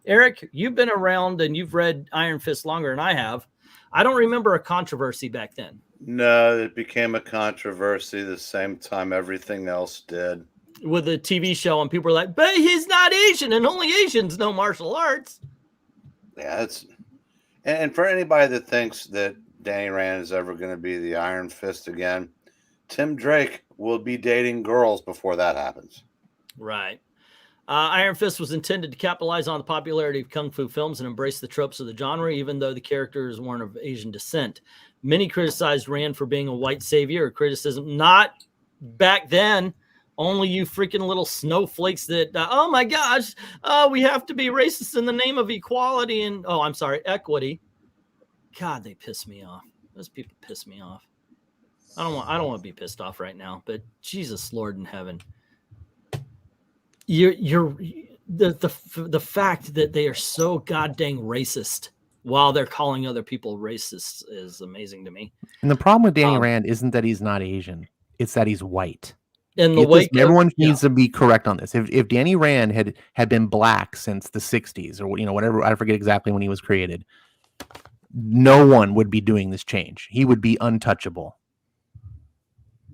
Eric, you've been around and you've read Iron Fist longer than I have. I don't remember a controversy back then. No, it became a controversy the same time everything else did. With the TV show, and people were like, but he's not Asian, and only Asians know martial arts. Yeah, and for anybody that thinks that Danny Rand is ever going to be the Iron Fist again, Tim Drake will be dating girls before that happens. Right. Iron Fist was intended to capitalize on the popularity of kung fu films and embrace the tropes of the genre, even though the characters weren't of Asian descent. Many criticized Rand for being a white savior, or criticism not back then. Only you freaking little snowflakes that, oh my gosh, we have to be racist in the name of equality and, equity. God, they piss me off. Those people piss me off. I don't want to be pissed off right now, but Jesus, Lord in heaven. The fact that they are so goddamn racist while they're calling other people racist is amazing to me. And the problem with Danny Rand isn't that he's not Asian; it's that he's white. And the way everyone needs to be correct on this. If Danny Rand had been black since the 60s or whatever, I forget exactly when he was created, no one would be doing this change. He would be untouchable.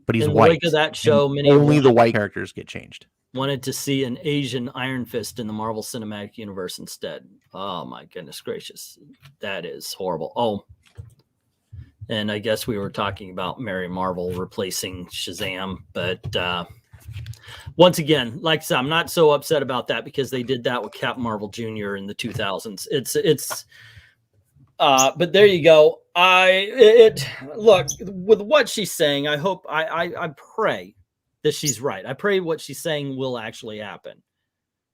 But he's white. Of that show, only the white characters get changed. Wanted to see an Asian Iron Fist in the Marvel Cinematic Universe instead. Oh my goodness gracious. That is horrible. Oh, and I guess we were talking about Mary Marvel replacing Shazam, but once again, like I said, I'm not so upset about that because they did that with Captain Marvel Jr. in the 2000s. It's But there you go. Look, with what she's saying, I hope I pray that she's right. I pray what she's saying will actually happen.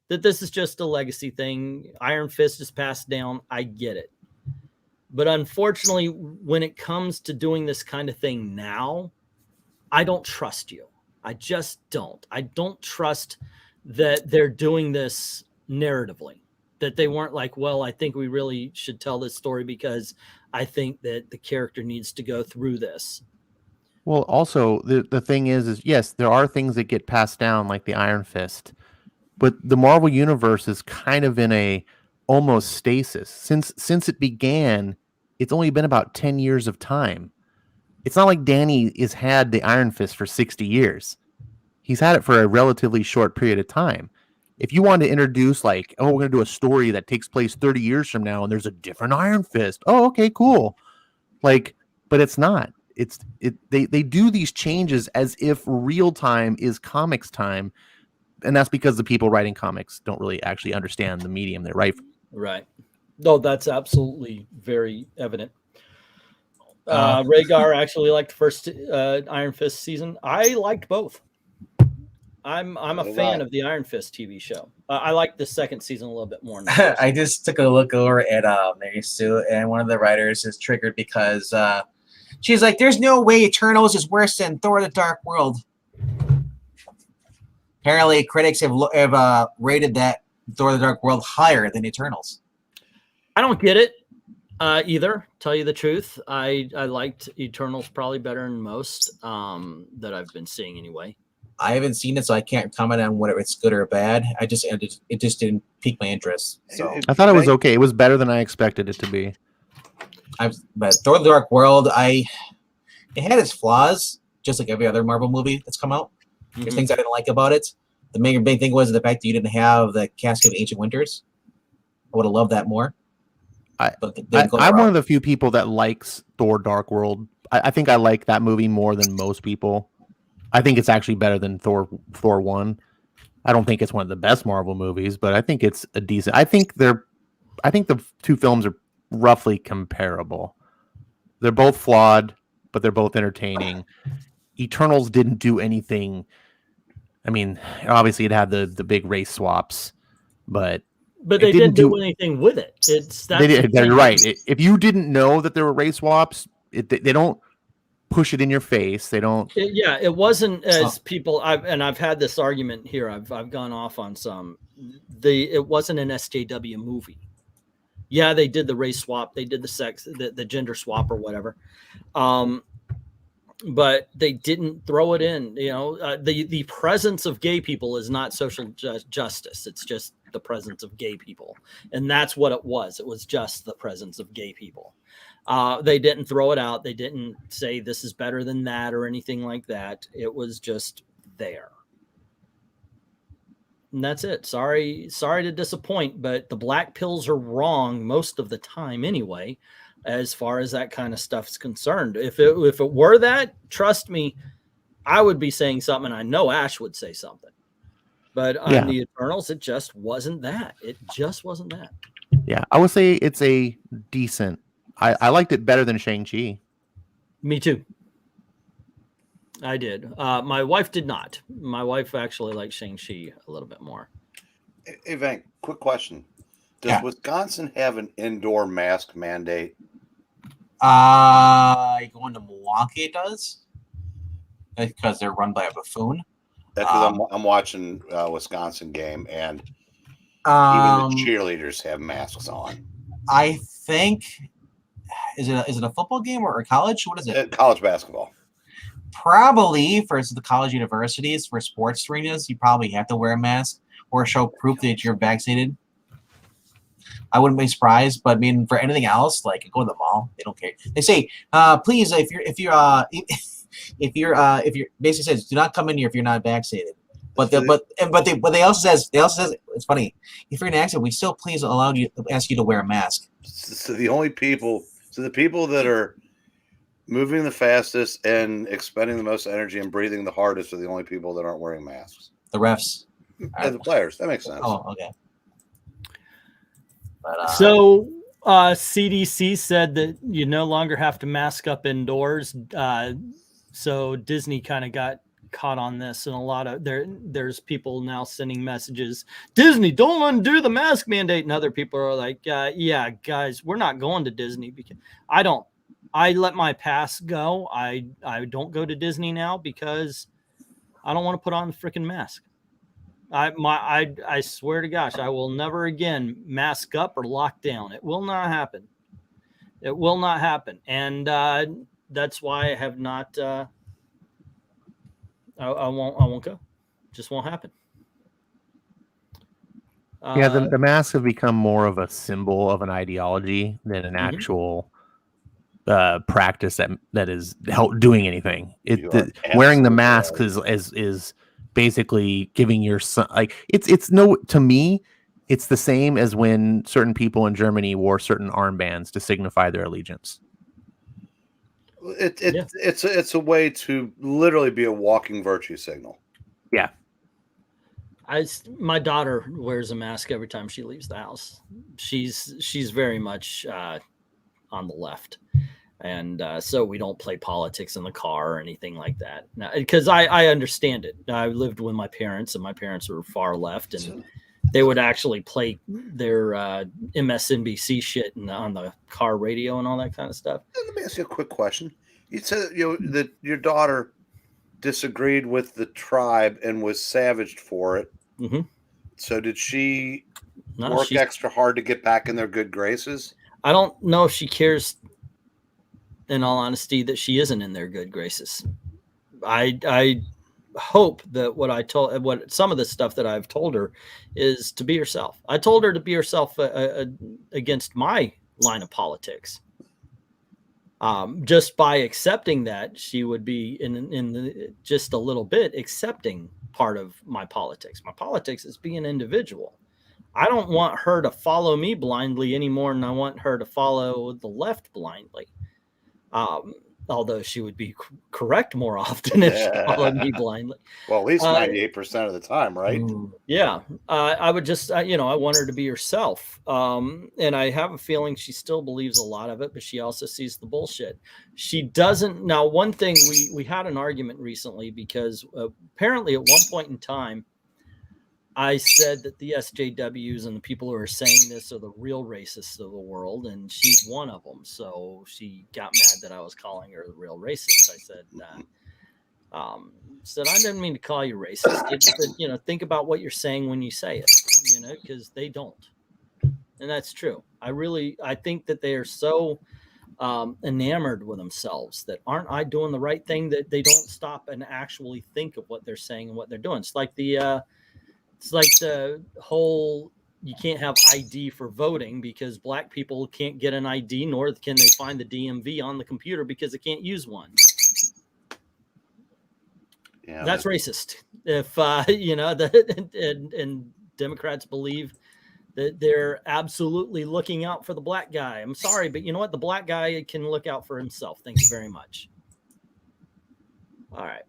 That this is just a legacy thing. Iron Fist is passed down. I get it. But unfortunately, when it comes to doing this kind of thing now, I don't trust you. I just don't. I don't trust that they're doing this narratively. That they weren't like, well, I think we really should tell this story because I think that the character needs to go through this. Well, also the thing is yes, there are things that get passed down like the Iron Fist, but the Marvel universe is kind of in a almost stasis. Since it began, it's only been about 10 years of time. It's not like Danny has had the Iron Fist for 60 years. He's had it for a relatively short period of time. If you want to introduce like, oh, we're going to do a story that takes place 30 years from now and there's a different Iron Fist. Oh, okay, cool. Like, but it's not. They do these changes as if real time is comics time. And that's because the people writing comics don't really actually understand the medium they write. Right. No, that's absolutely very evident. Rhaegar actually liked the first Iron Fist season. I liked both. I'm a fan of the Iron Fist TV show. I like the second season a little bit more. I just took a look over at Mary Sue, and one of the writers is triggered because she's like, "There's no way Eternals is worse than Thor: The Dark World." Apparently, critics have rated that Thor: The Dark World higher than Eternals. I don't get it either. Tell you the truth, I liked Eternals probably better than most that I've been seeing anyway. I haven't seen it, so I can't comment on whether it's good or bad. It just didn't pique my interest. So I thought it was okay. It was better than I expected it to be. But Thor: The Dark World, it had its flaws, just like every other Marvel movie that's come out. There's things I didn't like about it. The main big thing was the fact that you didn't have the Casket of Ancient Winters. I would have loved that more. I'm one of the few people that likes Thor: Dark World. I think I like that movie more than most people. I think it's actually better than Thor 1. I don't think it's one of the best Marvel movies, but I think it's a decent. I think the two films are roughly comparable. They're both flawed, but they're both entertaining. Eternals didn't do anything. I mean, obviously it had the big race swaps, but they didn't do anything with it. They're right. If you didn't know that there were race swaps, they don't push it in your face. They don't. It wasn't as people. I've had this argument here. I've gone off on some. It wasn't an SJW movie. Yeah, they did the race swap. They did the gender swap or whatever. But they didn't throw it in. The presence of gay people is not social justice. It's just the presence of gay people, and that's what it was. It was just the presence of gay people. They didn't throw it out. They didn't say this is better than that or anything like that. It was just there. And that's it. Sorry to disappoint, but the black pills are wrong most of the time anyway, as far as that kind of stuff is concerned. If it were that, trust me, I would be saying something, and I know Ash would say something. But on the Eternals, it just wasn't that. It just wasn't that. Yeah, I would say it's a decent. I liked it better than Shang-Chi. Me too. I did. My wife did not. My wife actually liked Shang-Chi a little bit more. Hey, Vank, quick question. Does Wisconsin have an indoor mask mandate? Going to Milwaukee, it does. Because they're run by a buffoon. That's because I'm watching a Wisconsin game, and even the cheerleaders have masks on. I think... Is it a football game or a college? What is it? College basketball. Probably for the college universities, for sports arenas, you probably have to wear a mask or show proof that you're vaccinated. I wouldn't be surprised, but I mean, for anything else, like go to the mall, they don't care. They say, please, if you're basically says, do not come in here if you're not vaccinated. But they also says it's funny. If you're in an accident, we still please ask you to wear a mask. So the people that are moving the fastest and expending the most energy and breathing the hardest are the only people that aren't wearing masks. The refs. Yeah, the players. That makes sense. Oh, okay. But, so CDC said that you no longer have to mask up indoors. So Disney kind of got caught on this, and a lot of there's people now sending messages, Disney, don't undo the mask mandate, and other people are like, yeah, guys, we're not going to Disney because I let my pass go. I don't go to Disney now because I don't want to put on the freaking mask. I swear to gosh, I will never again mask up or lock down. It will not happen. It will not happen. And that's why I have not I won't go. Just won't happen. Yeah, the masks have become more of a symbol of an ideology than an actual practice that is doing anything. Wearing the masks is basically giving your son, like, it's no, to me it's the same as when certain people in Germany wore certain armbands to signify their allegiance. It's a way to literally be a walking virtue signal. Yeah. My daughter wears a mask every time she leaves the house. She's very much on the left. And so we don't play politics in the car or anything like that. Now, because I understand it. I lived with my parents, and my parents were far left, and they would actually play their MSNBC shit on the car radio and all that kind of stuff. Let me ask you a quick question. You said that your daughter disagreed with the tribe and was savaged for it. Mm-hmm. So did she work extra hard to get back in their good graces? I don't know if she cares, in all honesty, that she isn't in their good graces. I hope that what some of the stuff that I've told her is to be herself. I told her to be herself against my line of politics. Just by accepting that, she would be just a little bit accepting part of my politics. My politics is being an individual. I don't want her to follow me blindly any more than I want her to follow the left blindly. Although she would be correct more often if she followed me blindly. Well, at least 98% of the time, right? Yeah. I would just, I want her to be herself. And I have a feeling she still believes a lot of it, but she also sees the bullshit. She doesn't. Now, one thing, we had an argument recently because apparently at one point in time, I said that the SJWs and the people who are saying this are the real racists of the world, and she's one of them. So she got mad that I was calling her the real racist. I said, I didn't mean to call you racist. It said, think about what you're saying when you say it, because they don't. And that's true. I think that they are so enamored with themselves that aren't I doing the right thing, that they don't stop and actually think of what they're saying and what they're doing. It's like the whole, you can't have ID for voting because black people can't get an ID, nor can they find the DMV on the computer because they can't use one. Yeah, that's racist. If and Democrats believe that they're absolutely looking out for the black guy. I'm sorry, but you know what? The black guy can look out for himself. Thank you very much. All right.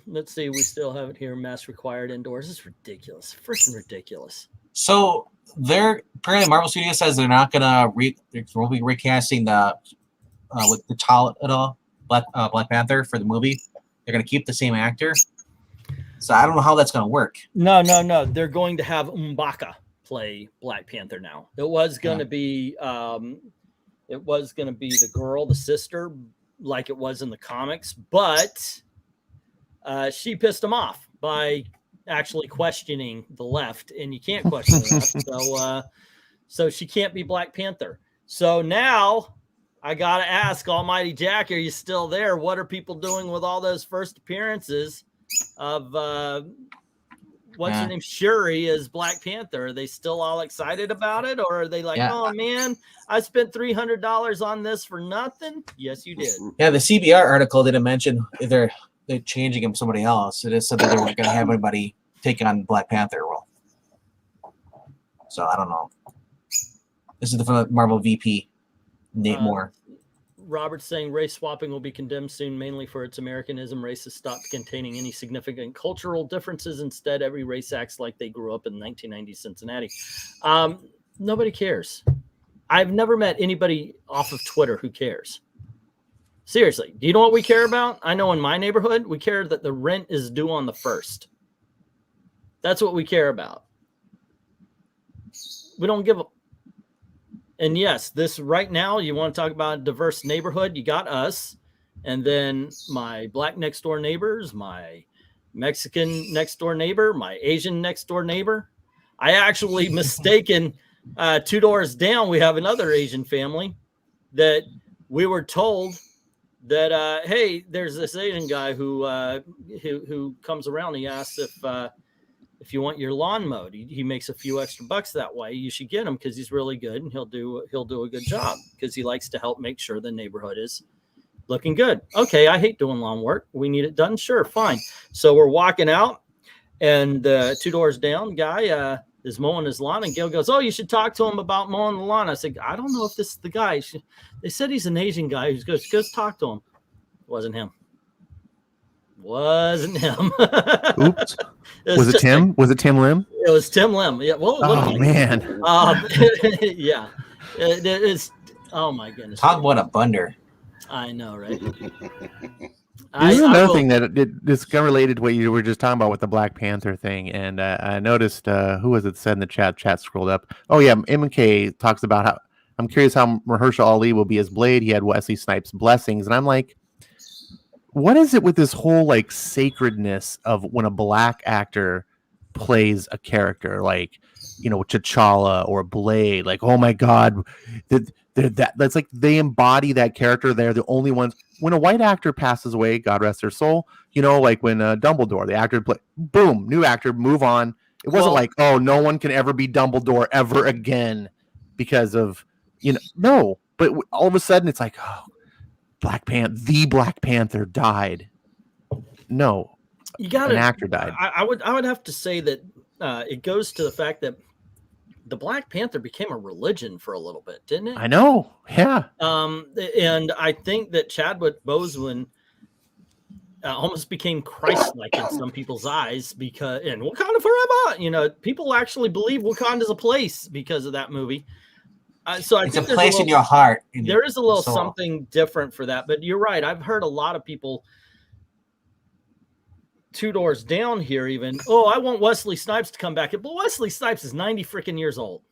Let's see. We still have it here. Mask required indoors. It's ridiculous. Freaking ridiculous. So apparently Marvel Studios says they're not gonna we'll be recasting the with the T'Challa Black Panther for the movie. They're gonna keep the same actor. So I don't know how that's gonna work. No. They're going to have M'Baka play Black Panther now. It was gonna be the girl, the sister, like it was in the comics, but she pissed him off by actually questioning the left, and you can't question the left. So she can't be Black Panther. So now I got to ask Almighty Jack, are you still there? What are people doing with all those first appearances of what's her name? Shuri as Black Panther. Are they still all excited about it? Or are they like, oh man, I spent $300 on this for nothing? Yes, you did. Yeah, the CBR article didn't mention they're changing him somebody else. It is said that they weren't going to have anybody take on Black Panther role. So I don't know. This is the Marvel VP, Nate Moore. Robert's saying race swapping will be condemned soon, mainly for its Americanism. Races stopped containing any significant cultural differences. Instead, every race acts like they grew up in 1990 Cincinnati. Nobody cares. I've never met anybody off of Twitter who cares. Seriously, do you know what we care about? I know in my neighborhood, we care that the rent is due on the 1st. That's what we care about. We don't give a... And yes, this right now, you want to talk about a diverse neighborhood, you got us, and then my black next door neighbors, my Mexican next door neighbor, my Asian next door neighbor. I actually mistaken 2 doors down, we have another Asian family that we were told that, hey, there's this Asian guy who comes around. He asks if you want your lawn mowed. He makes a few extra bucks that way. You should get him because he's really good and he'll do a good job because he likes to help make sure the neighborhood is looking good. Okay, I hate doing lawn work. We need it done. Sure, fine. So we're walking out, and 2 doors down, guy is mowing his lawn, and Gail goes, "Oh, you should talk to him about mowing the lawn." I said, "I don't know if this is the guy." They said he's an Asian guy who goes, talk to him. Wasn't him. Oops. Was it Tim? Like, was it Tim Lim? It was Tim Lim. Yeah. Well, oh man. Yeah. It's. Oh my goodness. Talk about a bunder. I know, right? This is another thing that it's kind of related to what you were just talking about with the Black Panther thing. And I noticed, who was it said in the chat scrolled up? Oh, yeah. MK talks about how I'm curious how Mahershala Ali will be as Blade. He had Wesley Snipes' blessings. And I'm like, what is it with this whole like sacredness of when a black actor plays a character like, you know, T'Challa or Blade? Like, oh my God, that's like they embody that character. They're the only ones. When a white actor passes away, God rest their soul, you know, like when Dumbledore, the actor play, boom, new actor, move on. It wasn't like, oh, no one can ever be Dumbledore ever again because of, you know, no. But all of a sudden, it's like, oh, the Black Panther died. No, an actor died. I would have to say that it goes to the fact that the Black Panther became a religion for a little bit, didn't it? I know. Yeah. And I think that Chadwick Boseman almost became Christ-like in some people's eyes because in Wakanda Forever, you know, people actually believe Wakanda's a place because of that movie. So I it's think a place in your heart. There is a little something different for that, but you're right. I've heard a lot of people 2 doors down here even, oh, I want Wesley Snipes to come back. But Wesley Snipes is 90 freaking years old.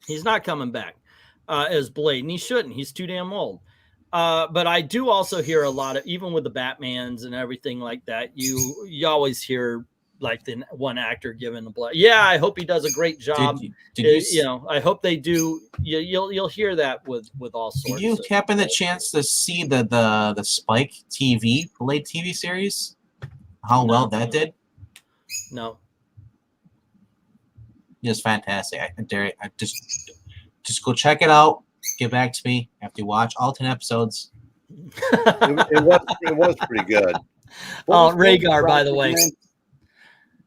He's not coming back as Blade, and he shouldn't. He's too damn old. But I do also hear a lot of, even with the Batmans and everything like that, you always hear like the one actor giving the blood. Yeah, I hope he does a great job. You know, I hope they do. You'll hear that with all sorts. Did you happen the chance to see the Spike TV Blade TV series? How well that did? No. Just fantastic. I just go check it out. Get back to me after you watch all 10 episodes. It was pretty good. Oh, Rhaegar, by the way.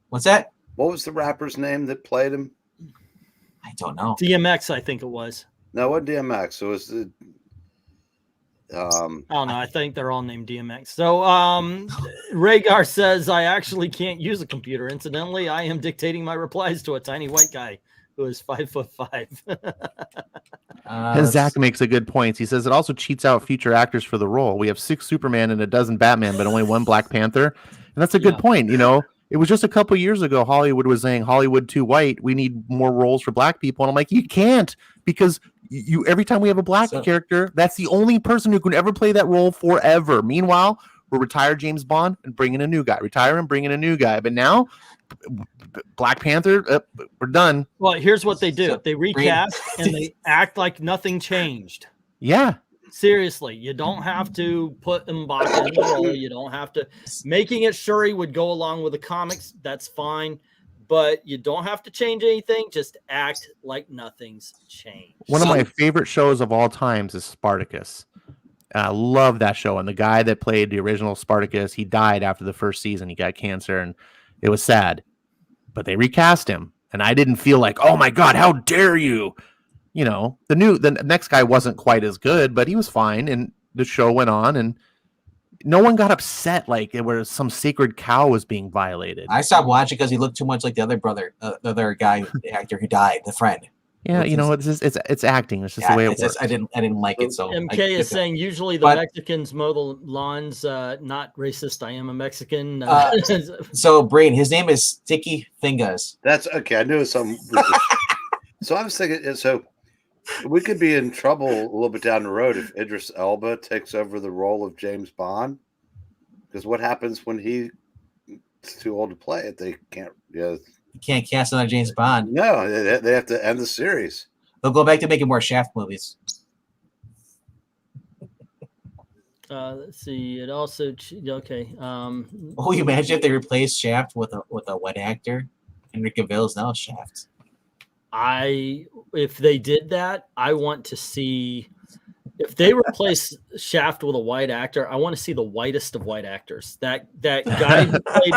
What's that? What was the rapper's name that played him? I don't know. DMX, I think it was. No, what DMX? It was the. I don't know. I think they're all named DMX. So Rhaegar says, I actually can't use a computer. Incidentally, I am dictating my replies to a tiny white guy who is 5'5". And Zach makes a good point. He says it also cheats out future actors for the role. We have 6 Superman and a dozen Batman, but only 1 Black Panther. And that's a good point. You know, it was just a couple years ago, Hollywood was saying Hollywood too white. We need more roles for black people. And I'm like, you can't, because you every time we have a black character, that's the only person who can ever play that role forever. Meanwhile, we'll retire James Bond and bring in a new guy. Retire and bring in a new guy. But now, Black Panther, we're done. Well, here's what they do. They recast and they act like nothing changed. Yeah. Seriously, you don't have to put M'Baku in the role. You don't have to. Making it Shuri would go along with the comics. That's fine. But you don't have to change anything. Just act like nothing's changed. One of my favorite shows of all times is Spartacus. I love that show. And the guy that played the original Spartacus, he died after the first season. He got cancer, and it was sad. But they recast him. And I didn't feel like, oh, my God, how dare you? You know, the next guy wasn't quite as good, but he was fine. And the show went on, and no one got upset like it was some sacred cow was being violated. I stopped watching because he looked too much like the other brother, the other guy, the actor who died, the friend. Yeah, Which you know, is- it's acting. It's just yeah, the way it it's works. just, I didn't like it. So MK I- is saying usually the but- Mexicans mow the lawns. Not racist. I am a Mexican. So Brain, his name is Sticky Fingers. That's okay. I knew some. So I was thinking, so we could be in trouble a little bit down the road if Idris Elba takes over the role of James Bond. Because what happens when he's too old to play it? They can't. Yeah, You can't cast another James Bond. no, they have to end the series. They'll go back to making more Shaft movies. Let's see. It also okay. Oh, you imagine if they replaced Shaft with a white actor? Henry Cavill's now Shaft. If they did that, I want to see. If they replace Shaft with a white actor, I want to see the whitest of white actors. That guy who played,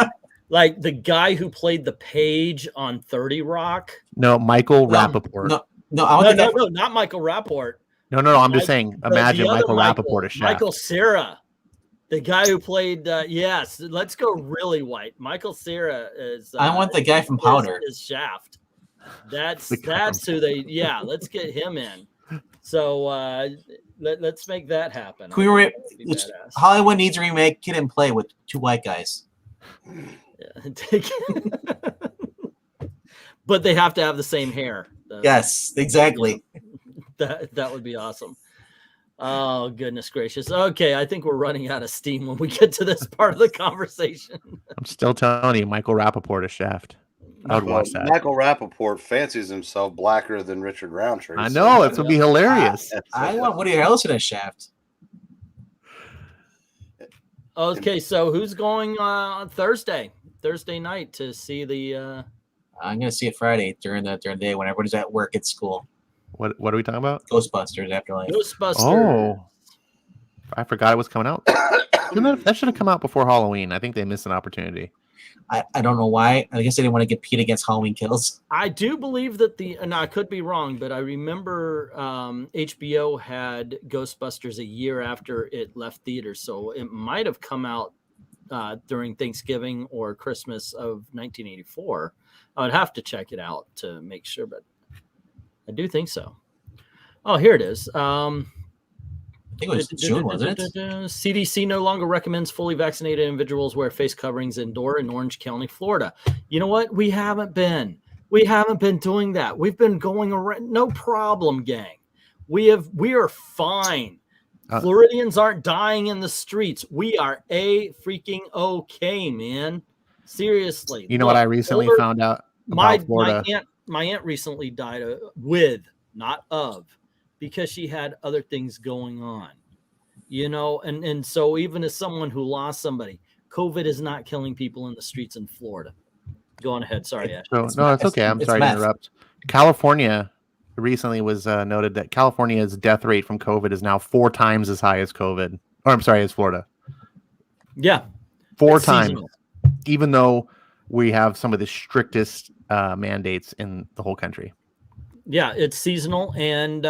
like the guy who played the Page on 30 Rock. No, Michael Rappaport. No, I want No, not Michael Rappaport. No, I'm just saying. Imagine The other Michael Rappaport as Shaft. Michael Cera, the guy who played. Yes, let's go really white. Michael Cera is. I want the guy from Powder. Is Shaft. That's The guy who they. Yeah, let's get him in. So let's make that happen. Can we I think that'd be badass. Hollywood needs to remake Kid and Play with 2 white guys. Yeah. But they have to have the same hair. Yes, exactly. That would be awesome. Oh, goodness gracious. Okay, I think we're running out of steam when we get to this part of the conversation. I'm still telling you, Michael Rappaport is Shaft. I would watch that. Michael Rappaport fancies himself blacker than Richard Roundtree. I know, it would be hilarious. I want Woody Harrelson as Shaft. Okay, so who's going on Thursday night to see the I'm gonna see it Friday during the day when everybody's at work at school. What are we talking about? Ghostbusters Afterlife. Ghostbusters? Oh, I forgot it was coming out. That should have come out before Halloween. I think they missed an opportunity. I don't know why. I guess they didn't want to compete against Halloween Kills. I do believe that and I could be wrong, but I remember HBO had Ghostbusters a year after it left theaters, so it might have come out during Thanksgiving or Christmas of 1984. I would have to check it out to make sure, but I do think so. Oh, here it is. I think it was June, wasn't it? CDC no longer recommends fully vaccinated individuals wear face coverings indoor in Orange County, Florida. You know what? We haven't been doing that. We've been going around. No problem, gang. We are fine. Floridians aren't dying in the streets. We are freaking okay, man. Seriously. You know what I recently found out about Florida? My aunt recently died not of, because she had other things going on, and so even as someone who lost somebody, COVID is not killing people in the streets in Florida. Go on ahead. Sorry, Ash. It's okay. I'm sorry to interrupt. California recently was noted that California's death rate from COVID is now 4 times as high as COVID. Or I'm sorry, as Florida. Yeah. 4 It's times. seasonal. Even though we have some of the strictest mandates in the whole country. Yeah, it's seasonal, and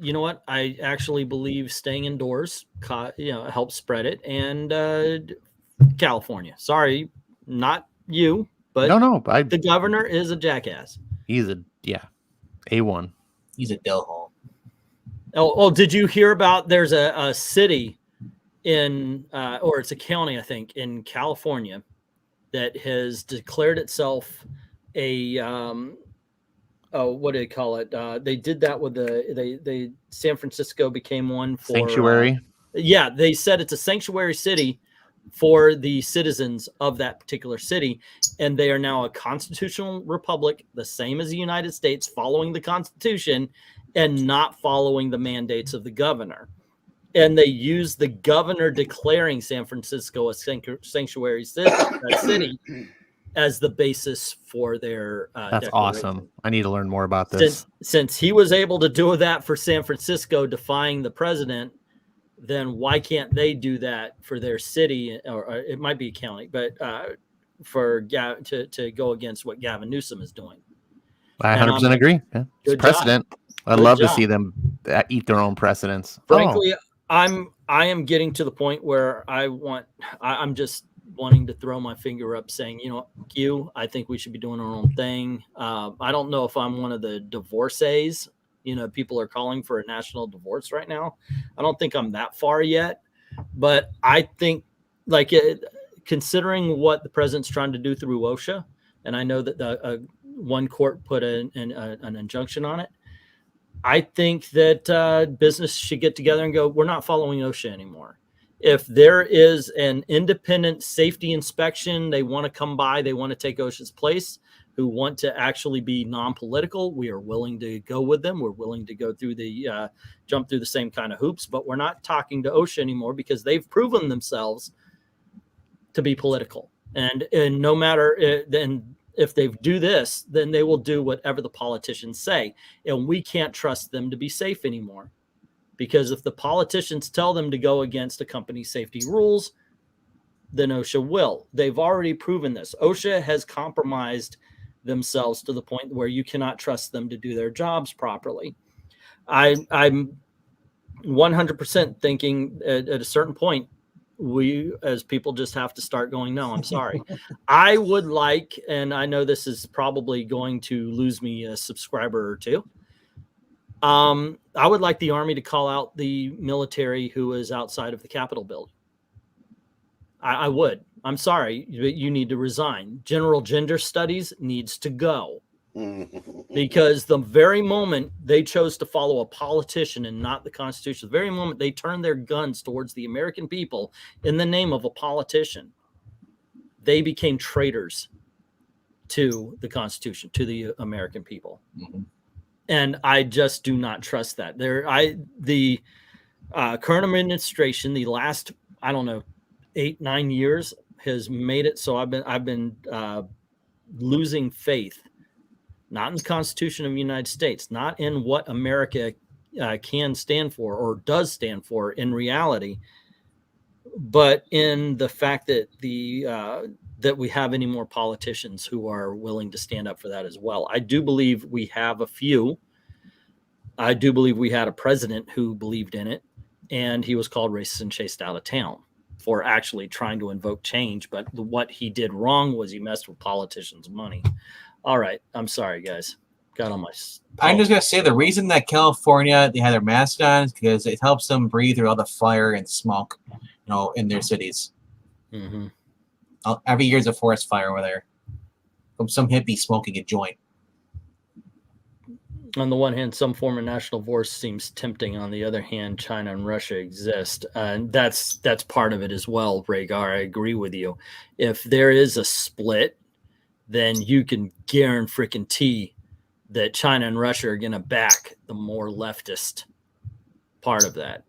you know what? I actually believe staying indoors, helps spread it. And California, sorry, not you, but the governor is a jackass. He's A1. He's a dill hole. Oh, did you hear about? There's a city in, or it's a county, I think, in California that has declared itself a what do they call it? They did that with they San Francisco became one for sanctuary. They said it's a sanctuary city for the citizens of that particular city, and they are now a constitutional republic, the same as the United States, following the Constitution and not following the mandates of the governor. And they use the governor declaring San Francisco a sanctuary city as the basis for their that's awesome. I need to learn more about this. Since he was able to do that for San Francisco, defying the president, then why can't they do that for their city, or it might be a county, but for to go against what Gavin Newsom is doing? I 100% agree. Yeah. It's precedent. I'd love to see them eat their own precedents. Frankly, I am getting to the point where I'm just wanting to throw my finger up saying, I think we should be doing our own thing. I don't know if I'm one of the divorcees. People are calling for a national divorce right now. I don't think I'm that far yet, but I think considering what the president's trying to do through OSHA, and I know that one court put an injunction on it. I think that business should get together and go, we're not following OSHA anymore. If there is an independent safety inspection, they want to come by, they want to take OSHA's place, who want to actually be non-political, we are willing to go with them. We're willing to go through jump through the same kind of hoops, but we're not talking to OSHA anymore because they've proven themselves to be political. And no matter, then if they do this, then they will do whatever the politicians say. And we can't trust them to be safe anymore. Because if the politicians tell them to go against a company's safety rules, then OSHA will. They've already proven this. OSHA has compromised themselves to the point where you cannot trust them to do their jobs properly. I'm 100% thinking at a certain point, we as people just have to start going, no, I'm sorry. I would like, and I know this is probably going to lose me a subscriber or two. I would like the Army to call out the military who is outside of the Capitol building. I would. I'm sorry, but you need to resign. General Gender Studies needs to go. Because the very moment they chose to follow a politician and not the Constitution, the very moment they turned their guns towards the American people in the name of a politician, they became traitors to the Constitution, to the American people. Mm-hmm. And I just do not trust that. The current administration, the last, 8-9 years has made it so I've been losing faith, not in the Constitution of the United States, not in what America can stand for or does stand for in reality, but in the fact that that we have any more politicians who are willing to stand up for that as well. I do believe we have a few. I do believe we had a president who believed in it, and he was called racist and chased out of town for actually trying to invoke change. But what he did wrong was he messed with politicians' money. All right. I'm sorry, guys. Got on my... I'm just going to say the reason that California, they had their mask on is because it helps them breathe through all the fire and smoke, in their cities. Mm-hmm. Every year's a forest fire over there from some hippie smoking a joint. On the one hand, some form of national divorce seems tempting. On the other hand, China and Russia exist. And that's part of it as well, Rhaegar. I agree with you. If there is a split, then you can guarantee that China and Russia are going to back the more leftist part of that.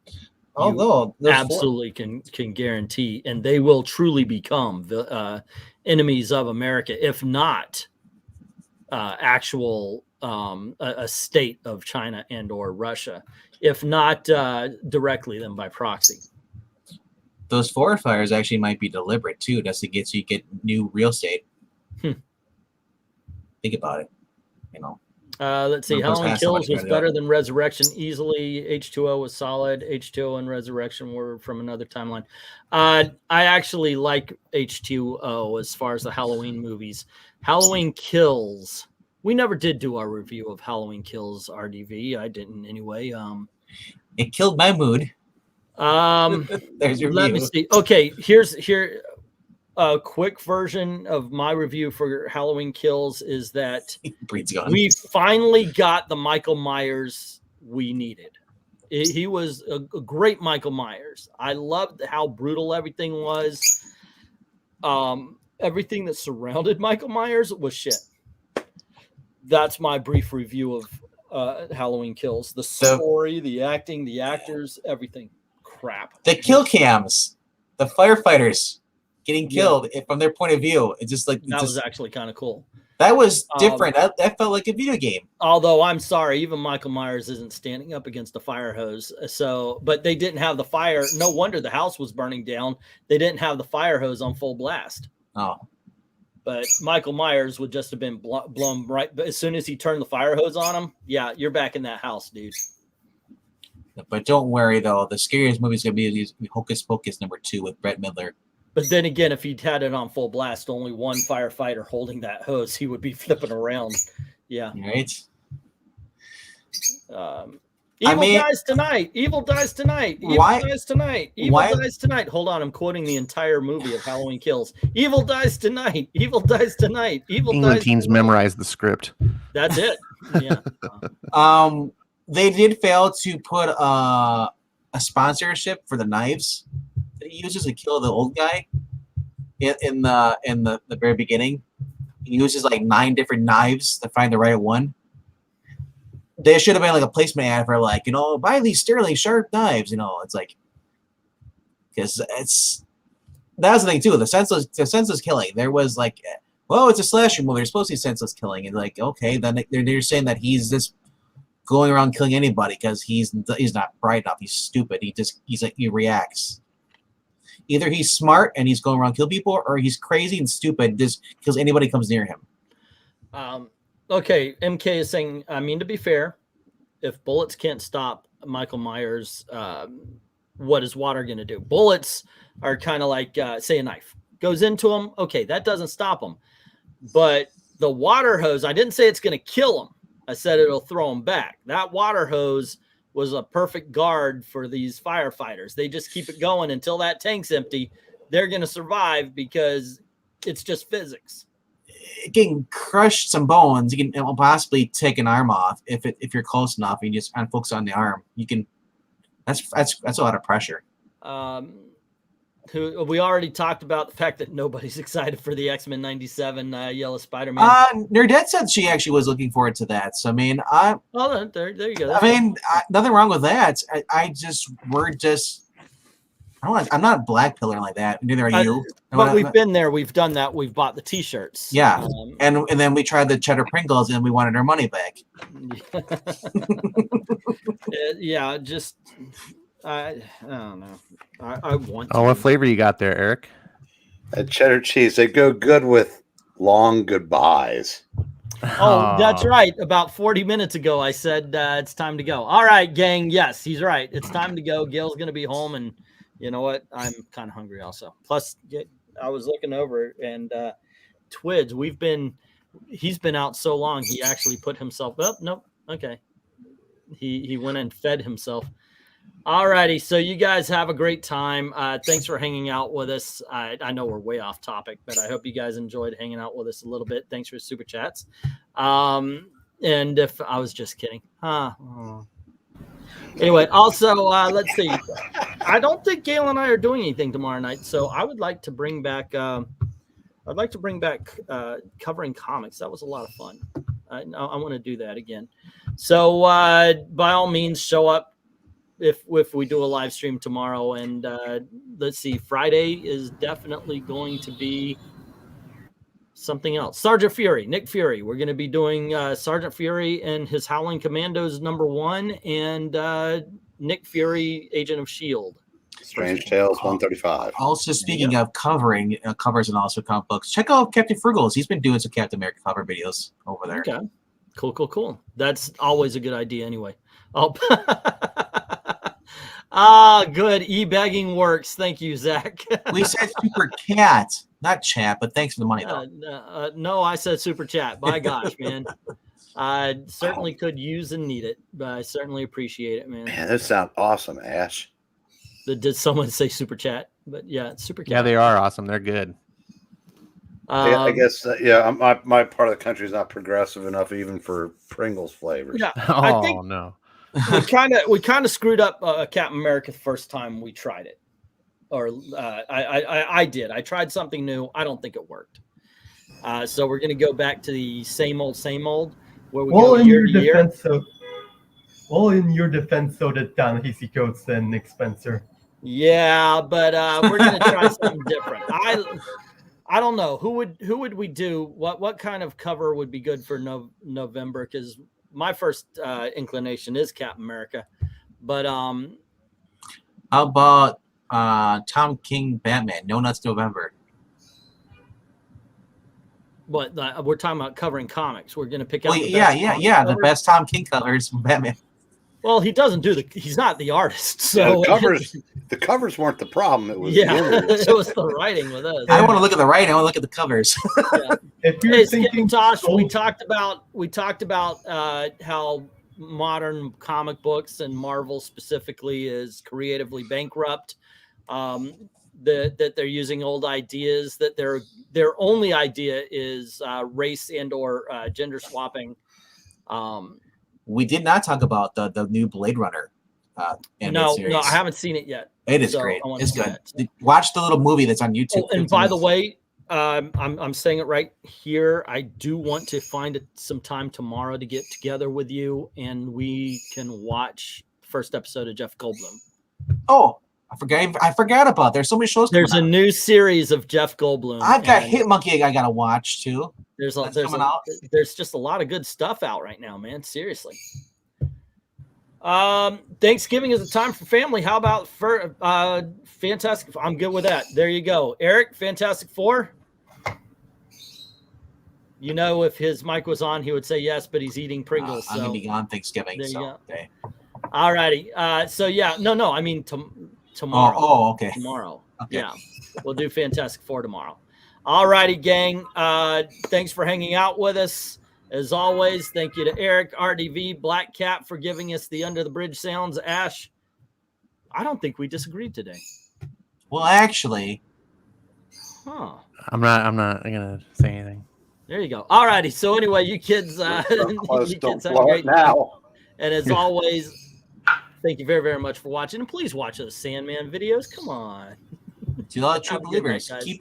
Although absolutely can guarantee, and they will truly become the enemies of America, if not actual a state of China and or Russia, if not directly, then by proxy. Those forest fires actually might be deliberate too, just to get new real estate. Think about it, Let's see. Halloween Kills was better than Resurrection easily. H2O was solid. H2O and Resurrection were from another timeline. I actually like H2O as far as the Halloween movies. Halloween Kills. We never did do our review of Halloween Kills RDV. I didn't anyway. It killed my mood. There's your let view. Me see. Okay, here a quick version of my review for Halloween Kills is that we finally got the Michael Myers we needed. He was a great Michael Myers. I loved how brutal everything was. Everything that surrounded Michael Myers was shit. That's my brief review of Halloween Kills. The story, the acting, the actors, everything. Crap. The kill cams, the firefighters getting killed from their point of view. It's just like... That was actually kind of cool. That was different. That felt like a video game. Although, I'm sorry, even Michael Myers isn't standing up against a fire hose. But they didn't have the fire. No wonder the house was burning down. They didn't have the fire hose on full blast. Oh. But Michael Myers would just have been blown right. But as soon as he turned the fire hose on him, yeah, you're back in that house, dude. But don't worry, though. The scariest movie is going to be Hocus Pocus #2 with Brett Midler. But then again, if he'd had it on full blast, only one firefighter holding that hose, he would be flipping around. Yeah. Right. Evil dies tonight. Evil dies tonight. Evil dies tonight. Evil dies tonight. Hold on, I'm quoting the entire movie of Halloween Kills. Evil dies tonight. Evil dies tonight. Evil England dies teens tonight. memorize the script. That's it. Yeah. They did fail to put a sponsorship for the knives that he uses to kill the old guy in the very beginning. He uses like 9 different knives to find the right one. There should have been like a placement ad for like, buy these sterling sharp knives. It's like, because that was the thing too. The senseless killing. There was like, well, it's a slasher movie. There's supposed to be senseless killing, and like, okay, then they're saying that he's just going around killing anybody because he's not bright enough. He's stupid. He reacts. Either he's smart and he's going around kill people, or he's crazy and stupid just because anybody comes near him. Okay, MK is saying, I mean, to be fair, if bullets can't stop Michael Myers, what is water going to do? Bullets are kind of like, say, a knife. Goes into him, okay, that doesn't stop him. But the water hose, I didn't say it's going to kill him. I said it'll throw him back. That water hose was a perfect guard for these firefighters. They just keep it going until that tank's empty. They're going to survive because it's just physics. It can crush some bones. It will possibly take an arm off if you're close enough and you just kind of focus on the arm. You can. That's a lot of pressure. We already talked about the fact that nobody's excited for the XMen 97 Yellow Spider-Man. Nerdette said she actually was looking forward to that. So I mean, there you go. I mean, nothing wrong with that. I'm not a black pillar like that. Neither are you. But we've been there. We've done that. We've bought the T-shirts. Yeah, and then we tried the cheddar Pringles, and we wanted our money back. Yeah, just I don't know. I want. What flavor you got there, Eric? That cheddar cheese. They go good with long goodbyes. Oh, that's right. About 40 minutes ago, I said it's time to go. All right, gang. Yes, he's right. It's time to go. Gail's going to be home, and you know what? I'm kind of hungry also. Plus, I was looking over, and Twids, he's been out so long, he actually put himself up. Nope. Okay. He went and fed himself. All righty. So you guys have a great time. Thanks for hanging out with us. I know we're way off topic, but I hope you guys enjoyed hanging out with us a little bit. Thanks for super chats. And if I was just kidding. Anyway, also, let's see. I don't think Gail and I are doing anything tomorrow night, so I would like to bring back covering comics. That was a lot of fun. I want to do that again. So by all means, show up if we do a live stream tomorrow. And let's see, Friday is definitely going to be something else. Sergeant Fury, Nick Fury. We're going to be doing Sergeant Fury and his Howling Commandos #1 and Nick Fury, Agent of S.H.I.E.L.D. Strange Tales 135. Also, speaking of covering covers and also comic books, check out Captain Frugals. He's been doing some Captain America cover videos over there. Okay. Cool. That's always a good idea anyway. Oh, good. E-bagging works. Thank you, Zach. We said super cat, not chat, but thanks for the money, though. No, I said super chat. My gosh, man. I certainly could use and need it, but I certainly appreciate it, man. Man, that sounds awesome, Ash. Did someone say super chat? But yeah, super cat. Yeah, they are awesome. They're good. I guess, my part of the country is not progressive enough even for Pringles flavors. Yeah, Oh, I think no. we kind of screwed up Captain America the first time we tried it, or I did. I tried something new. I don't think it worked. So we're going to go back to the same old, where we go year to year. All in your defense, so that Ta-Nehisi Coates and Nick Spencer. Yeah, but we're going to try something different. I don't know who would we do. What kind of cover would be good for November? Because my first inclination is Captain America, but how about Tom King Batman? No Nuts November. But we're talking about covering comics. We're going to pick out. The best Tom King covers from Batman. Well, he doesn't do he's not the artist. Yeah, So the covers weren't the problem. It was yeah, the it was the writing with us. I want to look at the writing. I want to look at the covers. Yeah. If you're Hey, thinking Tosh, we Gold- talked about how modern comic books and Marvel specifically is creatively bankrupt. That they're using old ideas. That their only idea is race and or gender swapping. We did not talk about the new Blade Runner animated series. No, I haven't seen it yet. It is so great. I wanna It's see good. that. Watch the little movie that's on YouTube. Oh, and by the way, I'm saying it right here. I do want to find some time tomorrow to get together with you, and we can watch the first episode of Jeff Goldblum. Oh, I forgot about. There's so many shows. There's a coming out. new series of Jeff Goldblum. I've got and Hitmonkey. I gotta watch too. There's That's coming out. there's just a lot of good stuff out right now, man. Seriously. Thanksgiving is a time for family. How about for Fantastic? I'm good with that. There you go, Eric. Fantastic Four. You know, if his mic was on, he would say yes, but he's eating Pringles. I'm gonna be gone Thanksgiving. There you So go. okay. All righty. So yeah, no. I mean tomorrow. Oh, okay. Tomorrow. Okay. Yeah, we'll do Fantastic Four tomorrow. All righty, gang. Thanks for hanging out with us. As always, thank you to Eric, RDV, Black Cat for giving us the Under the Bridge sounds. Ash, I don't think we disagreed today. Well, actually, Huh. I'm not gonna say anything. There you go. All righty. So anyway, you kids, close, you don't kids have a blow great it now. And as always, thank you very, very much for watching. And please watch those Sandman videos. Come on. to all the true Have a good night, believers, guys. keep